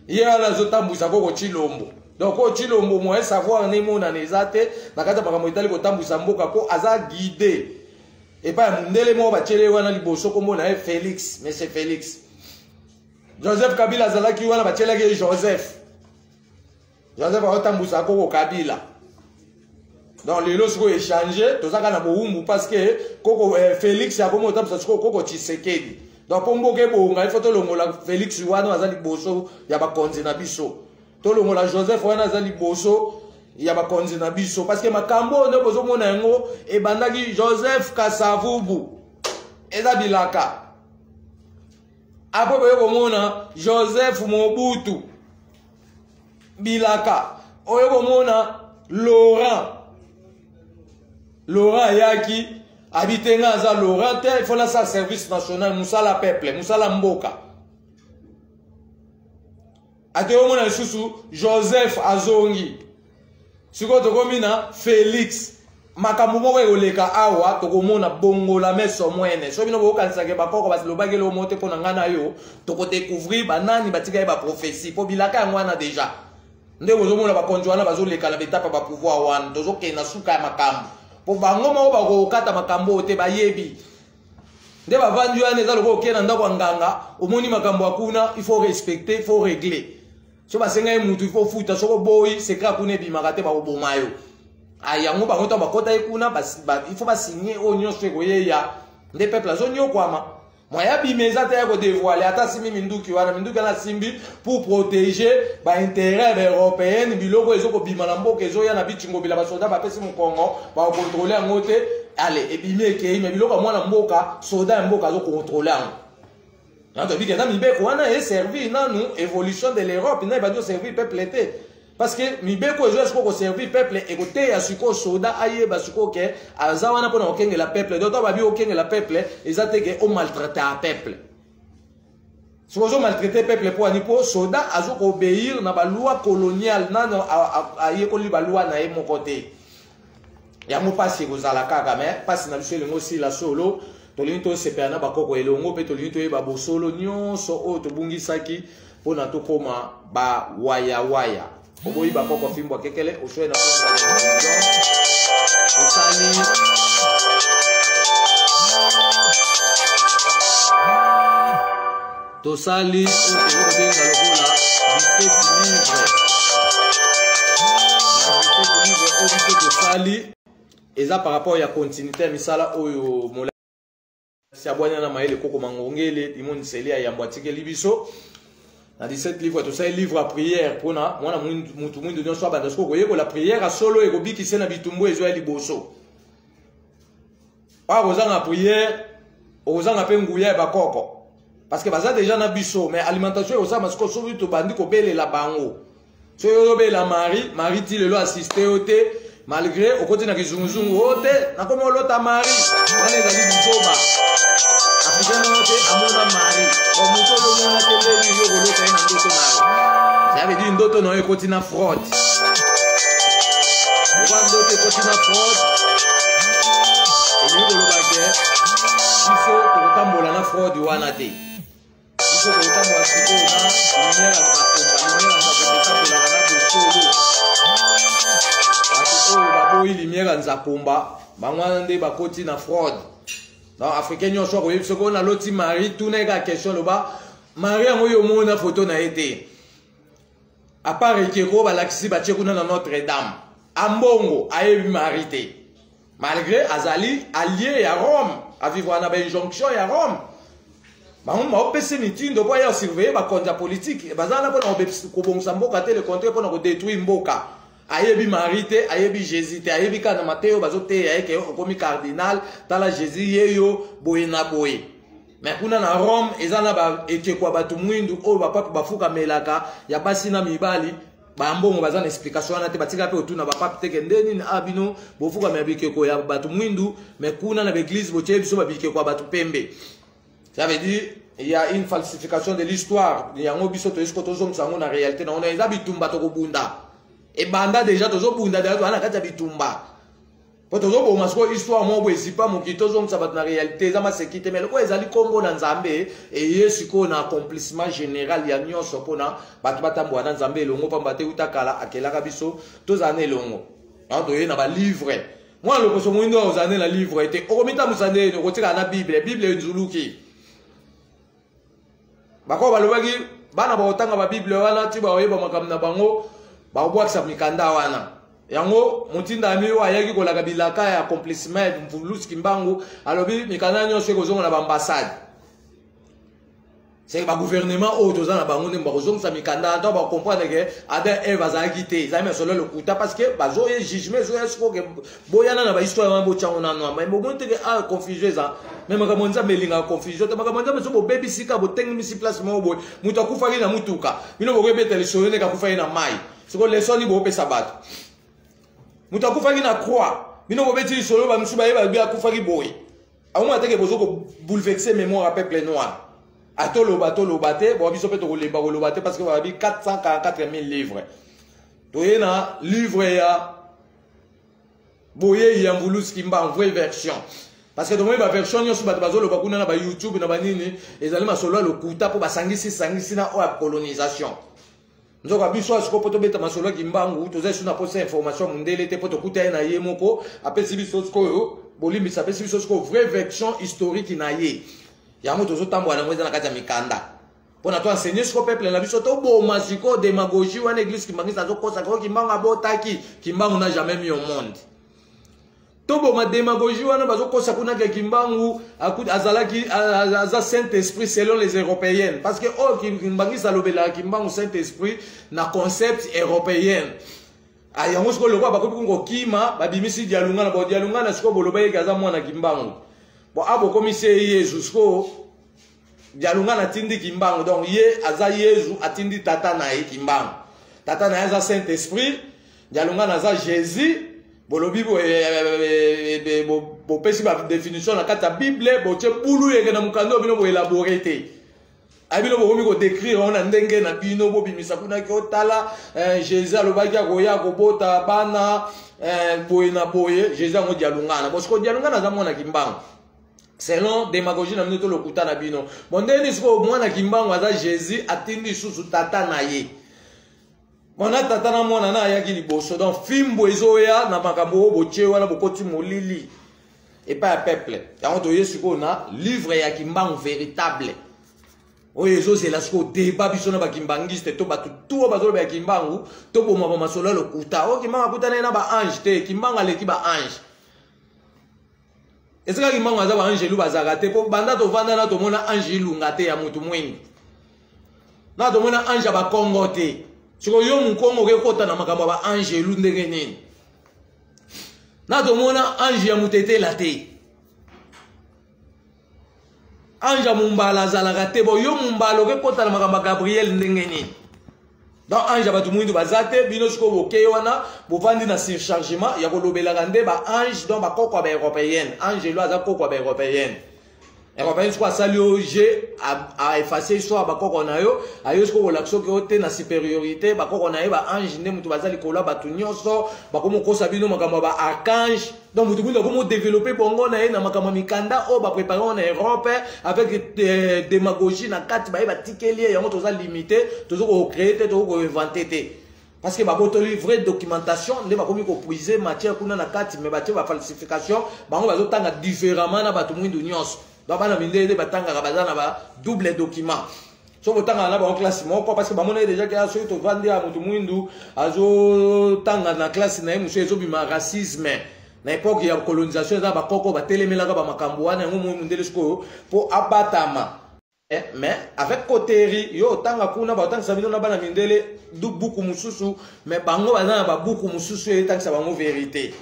Hier la zotambusa koko Chilombo. Donc ko Chilombo mo savoir ne mona nezate na kata makambo itali ko tambusa mboka ko aza guidé. Et pas mundele mo ba tchele wana liboso kombo na Félix, mais c'est Félix. Joseph Kabila zalaki wana ba tchele ke Joseph. Joseph a otambusa koko Kabila. Donc les lots ko échanger, to zaka na boumbu parce que koko Félix ya komo otambusa koko Tshisekedi. Donc pombo ke bonga il faut to longola Félix wana azali boso ya ba konzi na biso. To longola Joseph wana azali boso ya ba konzi na biso parce que makambo ne bozo mona yango e bandaki Joseph Kasavubu eza bilaka apo boyo komona Joseph Mobutu bilaka oyo komona Laurent yaki habitenga za Laurent te il faut la sa service national musala peuple musala mboka ate omona susu Joseph Azongi siko tokomina Félix makambo moko ekoleka awa tokomona bongo la meso mwene so bino bokanisaka bakoko basi lobaki lo mote pona ngana yo tokodécouvrir banani batika ye ba prophétie po bilaka yango wana déjà nde bozomona bakonzi wana bazoleka na betapa ba pouvoir wana tozokenda suka ya makambo po bango moko bakokata makambo te bayebi nde bavandi wana eza loko okenda ndako ya nganga omoni makambo akuna il faut respecter il faut régler. So basenga ye mutu ifo futa soko boy sekra kune bimaka te ba oboma yo ayango bango to bakota ekuna il faut ba signer onyo seko ye ya nde peuple azonyo kwama moya bimeza te ya ko dévoiler ata simi minduki wana minduki na simbi pour protéger ba intérêt européen biloko ezoko bima na mboka ezo ya na bitingo bila ba soldat ba pesi mu Congo ba contrôler ngote allez et bimé ke me biloko mwana mboka soldat mboka zo contrôler ngo. Donc, il y a des servi dans l'évolution de l'Europe, il n'y a pas de servir le peuple. Parce que Mibeko est pour servir le peuple et côté à ce que soda aïe basuko que azawana pour aucun la peuple d'autres va bien aucun la peuple ils ont été au maltraité à peuple. Si vous maltraité peuple pour anipo soda azo obéir na ba loi coloniale na aïe ko li ba loi na mon côté. Ya mo passer aux alaka mais passe na biso le aussi la solo. Tolinto sepana bakoko elongo pe tolinto e babosolo nyonso o tobungisaki pona tokoma ba waya oboyi bakoko fimbo kekele oswe na osali tosali otobenga lokola 17 livres tosali eza par rapport ya continuité misala oyo si abwana na maele koko mangongele dimoni selia ya mbwatike libiso na 17 livres to ça livre à prière pona mwana mutu mwindu nyonso abanda siko koyeko la prière a solo e kobikise na bitumbu ezo ya liboso pa bozanga prière ozanga pe nguya ba koko parce que baza déjà na biso mais alimentation oza masiko so to bandi ko belela bango so yo bela Marie ti lelo assister ote malgré au côté na kizunguzungu ote na komo lota Marie nane zali bisoba africain ote amona Marie o muto lo mona tele yo ko lota ina ndoto Marie ça veut dire ndoto no ekoti na fraude quand ndoto ekoti na fraude et ni ko lo bagé biso ko tambola na fraude wana te soko otambo wa siko na lumière baboyi lumière nzakomba bangwana nde bakoti na fraude donc africain nyonso akoyebi soki ona loti mari tuna eka question loba mari yango oyo omona foto na ye te apart ekeko balakisi batie kuna na Notre Dame ambongo ayebi mari te malgré azali allié ya Rome avivre na bainjonction ya Rome bango baopesa mitindo mpo ya surveiller bakonzi ya politique bazala mpona kobongisa mboka te le contraire mpona kodétruire mboka ayebi mari te ayebi Jésus te ayebi kana Mateo bazoteya eke okomi cardinal tala Jésus yeyo boye na boye mais kuna na Rome eza na baekeko ya bato mwindu oyo bapape bafukamelaka ya basi na mibali bambongo baza na explication wana te batika mpe otuna bapape teke nde nini abino bofukamela bikeko ya bato mwindu mais kuna na baeglise botie biso babikeko ya bato pembe. Ça veut dire il y a une falsification de l'histoire. Il y a un biso to esko tozo msango na réalité na on eza bitumba to kobunda. Et banda déjà tozo bunda déjà to ana kata bitumba. Po tozo bo masko histoire mo bo ezipa mo kitozo msabat na réalité za ma sécurité mais ko ezali Congo na Nzambe et yesu ko na accomplissement général ya nyonso pona batu batambo na Nzambe longo pamba te utakala akelaka biso tozane longo. Donc doye na ba livre. Moi le koso mwindo ozane na livre était okomita musande no kotika na Bible nzuluki. Bako balobaki bana baotanga ba Bible wana ti baoyeba makambo na bango baobwakisa mikanda wana yango mutinda ami wa yaki kolaka bilaka ya accomplissement mvulusi kimbangu alobi mikanda nyonso ekozonga na ambassade c'est ba gouvernement o tozana bango ne bakozongisa mikanda to ba comprendre que Adam Eve azaki te zami solo le kuta parce que bazo ye jugement zo esko ke boyana na ba histoire ma bochango na no mais bonte que a confusion ça même ka monza melinga confusion to makambo nzambe so bo baby sika bo tengi misi place mo boy mutu akufaki na mutuka bino bo beta le soyone ka kufaki na mai siko lesoni bo pesa bato mutu akufaki na croix bino bo beti solo ba msuba yeba bi akufaki boy amu ateke bozo ko bouleverser mémoire à peuple noir atolo baté bo biso pe to kolemba koloba te parce que ba bi 444 000 livres toyena livre ya boye ya mbulus kimba en vraie version. Parce que dans la version, il y a des YouTube, et les gens solo le kuta pour sangisi na colonisation. Nous avons vu ça, ce que tu as solo kimbangu, tu as posé information mondiale, tu as kuta na yemoko, après si biso ko bolimi ça si biso ko vraie version historique na ye. Ya mo tozo tambwa na mweza na kati ya mikanda. Pona to enseigner ce que peuple na biso to bo masiko démagogie wana église kimbangi ça zo kosa ko kimbanga botaki, kimbangu n'a jamais mis au monde. Tobo ma démagogie wana bazokosa kuna ke kimbangu azalaki aza Saint-Esprit selon les européennes parce que oh kimbangi salobela kimbangu Saint-Esprit na concept européen ayango siko lokwa bakopi ngo kima babimisi dialunga na bo dialunga na siko boloba ye kaza mwana kimbangu bo abo komise Yesu siko dialunga na tindi kimbangu donc ye aza Yesu atindi tata na ye kimbangu tata na aza Saint-Esprit dialunga na aza Jésus bolobi bo pesi ba définition na kata Bible bo tie bulu yeke na mukando bino bo élaborer te abino bo ko décrire on ndenge na bino bo bimisa kuna ki otala Jésus alobaki akoya kobota bana boye na boye Jésus ngo dialungana bo siko dialungana za mwana kimbangu selon démagogie na mino lokuta na bino bondeni siko mwana kimbangu aza Jésus atindi susu tata na ye. Mona tata na mwana na ayaki liboso donc fimbo ezoya na makambo boche wana bokoti molili et pas peuple yango to yesu ko na livre ya kimbangu véritable oyo ezozela siko débat biso na bakimbangiste to batu to bazolo ba kimbangu to boma ba masolo lokuta o kimbangu akutana na ba ange te kimbangu aleki ba ange ezaka kimbangu aza ba ange lu bazaka te po banda to vanda na to mona ange ilunga te ya mutu mwingi na to mona ange ba Congo te. Siko yo mukongo ke kota na makambo ba ange lu ndenge nini na to mona ange ya mutete la te ange mumbala zalaka te bo yo mumbalo ke kota na makambo Gabriel ndenge nini donc ange batu mwindu bazate bino siko boke wana bovandi na surchargement ya kolobela kande ba ange donc ba kokwa ba européenne ange lu aza kokwa ba européenne Et on va dire ça lui à effacer soit bakoko na yo ayo sko relaxo que ote na supériorité bakoko na yo ba ange ne mutu bazali kola batu nyonso bakomo kosa bino makambo ba archange donc mutu bino komo développer bongo na ye na makambo mikanda o ba préparer en Europe avec démagogie na kati ba tikeli yango toza limité tozo ko créer te tozo ko inventer te parce que babotoli vraie documentation ne bakomi ko puiser matière kuna na kati mais batie ba falsification bango bazotanga différemment na batu mwindu nyonso. Donc, on a un double document. Si on a une classe, parce que on a déjà que si on vend à Mutumundu, azo tanga na classe na monsieur ezo bima racisme. Na époque ya colonisation za bakoko ba telemela ba makambo na ngumu mundele sko pour abatama. Mais avec Koteri, yo tanga kuna ba tanga sabino na bana mindele du buku mususu, mais bango bazana ba buku mususu et tanga bango vérité.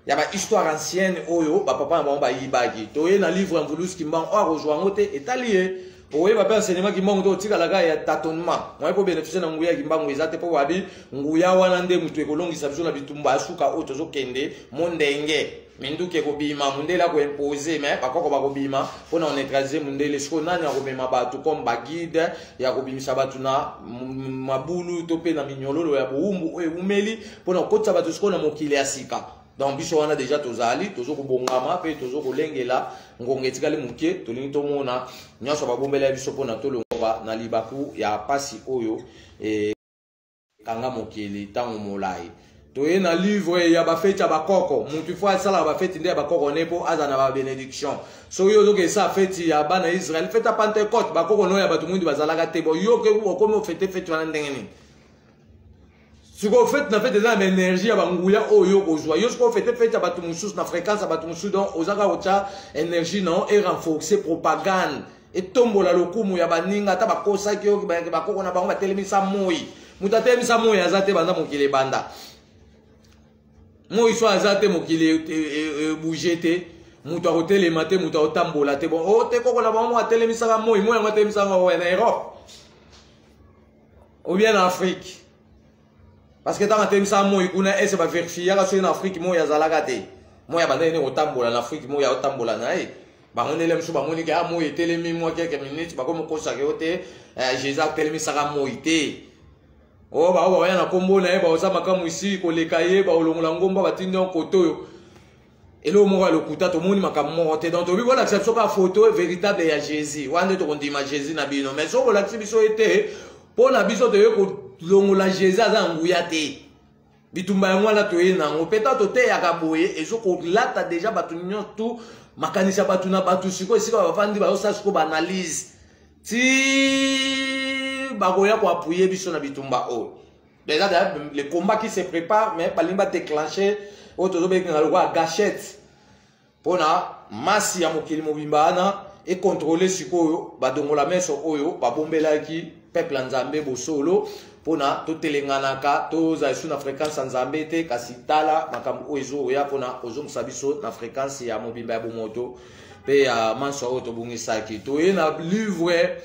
Il y a une histoire ancienne, oyo, papa m'a yibagi. Toye na livre en voulus qui m'a rejoint et talié. Oye, papa enseignement qui m'a dit que la gars est tâtonnement. Moi, pour bénéficier d'un ngouya qui m'a dit que pour wabi, ngouya walande mutu ekolongi sabso na bitumba asuka otozo kende, mondenge. Mindu ke kobima, munde la ko imposer, mais pas quoi ko bima, on a neutraliser munde les skona na robema batu comme bagide, ya kobimisa batu na mabulu topé na minyololo ya buumbu e umeli, pour na kotsa batu skona mokile asika. Donc, biso wana déjà tozali, tozo kubongama, pe tozo kulengela, ngongetika li mukie, tolingi tomona, nyanso babombela biso pona tolongwa na libaku ya pasi oyo, kanga mokili, tango molai. Toye na livre ya bafeti ya bakoko, mutu fwa sala bafeti nde ya bakoko nepo, aza na ba bénédiction. So yo zoke sa feti ya bana Israël, feti ya Pentecôte, bakoko no ya batu mwindi bazalaka tebo, yo ke ukome ofete feti wana ndengeni. Si vous faites des énergies à Bangouya, Oyo, Ozoa, si vous faites des énergies na fréquence à Batumoussou, donc Ozaga Ocha, énergie non, et renforcer propagande. Et tombola le coup, Mouya Baninga, Tabako Sakyo, Bako, na Banga, Telemisa Moui. Mutatemisa Moui, Azate Banda, Mokile Banda. Moui soit Azate, Mokile Bougete, Mouta Hotel et Mate, Mouta Otambola, te bon, oh, te Koko, la Banga, Telemisa Moui, Moui, Telemisa Moui, en Europe. Ou bien en Afrique. Parce que dans le temps, il y a des vérifiés en Afrique, il y a des alagatés. Il y a des otambola en Afrique, il y a des otambola en Afrique. Il y a des gens qui ont été quelques minutes, comme on consacre, Jésus a tellement ça moité. Oh, bah, on a un combo, on a ici, on a cahiers, on a un combo, on a un koto. Et là, on a le couteau, tout le monde a monté. Donc, on a l'acception de la photo véritable de Jésus. On a dit Jésus n'a pas mais si on a l'acception était, pour la biso de longo la Jésus aza nguya te bitumba yango la toye nango peut-être te ya kaboye et soko là ta déjà batu nyonso makanisa batu na batu siko siko bafandi ba osa siko ba analyse ti bagoya ko appuyer biso na bitumba o déjà les combats qui se préparent mais balimba déclencher auto be ngalo kwa gâchette pona masi ya mokili mobimba ana et contrôler siko ba dongola meso oyo ba bombelaki peuple nzambe bosolo pona to telenganaka to za sur na fréquence nzambe te kasitala makambo ozo ya pona ozo musabiso na fréquence ya mobimba ya bomoto pe ya manso oto bungisaki to ye na livre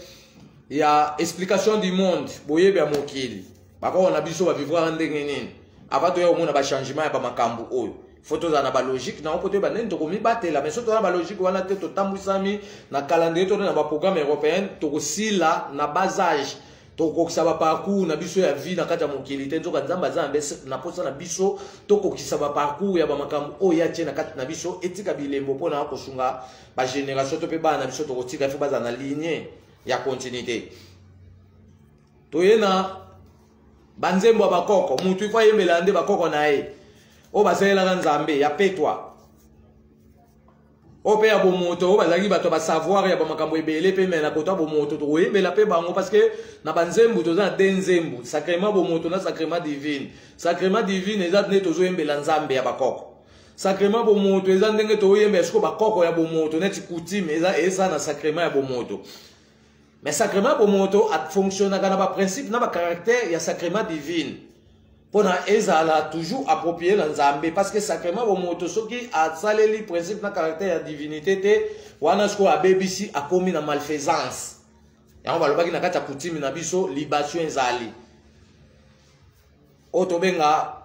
ya explication du monde boyebe ya mokili bako na biso ba vivre ndenge nini avant to ya omona ba changement ya ba makambo oyo photo za na ba logique na okote ba nendo komi batela mais surtout na ba logique wana te to tambusami na calendrier to na ba programme européen to kosila na basage to kokisa ba parcours na biso ya vie na kati ya mokili te nzoka nzamba zambe na posa na biso to kokisa ba parcours ya ba makambo oya tie na kati na biso etika bilembo pona kosunga ba génération to pe ba na biso to kotika fe baza na ligne ya continuité to yena banzembo ba koko mutu ifo yembela nde ba koko na ye o basalela nzambe ya petwa o pe ya bomoto o bazaki bato ba savoir ya ba makambo ebele pe me na kota bomoto to oyebela pe bango parce que na banzembu to za denzembu sacrement bomoto na sacrement divine eza ne to zo yembela nzambe ya bakoko sacrement bomoto eza ndenge to oyembe siko bakoko ya bomoto neti coutume eza na sacrement ya bomoto mais sacrement bomoto a fonctionné na ba principe na ba caractère ya sacrement divine pona ezala toujours approprié dans Nzambe parce que sacrément bomoto soki a saleli principe na caractère ya divinité te wana sko a BBC a commis na malfaisance yango balobaki na kati ya coutume na biso libation ezali oto benga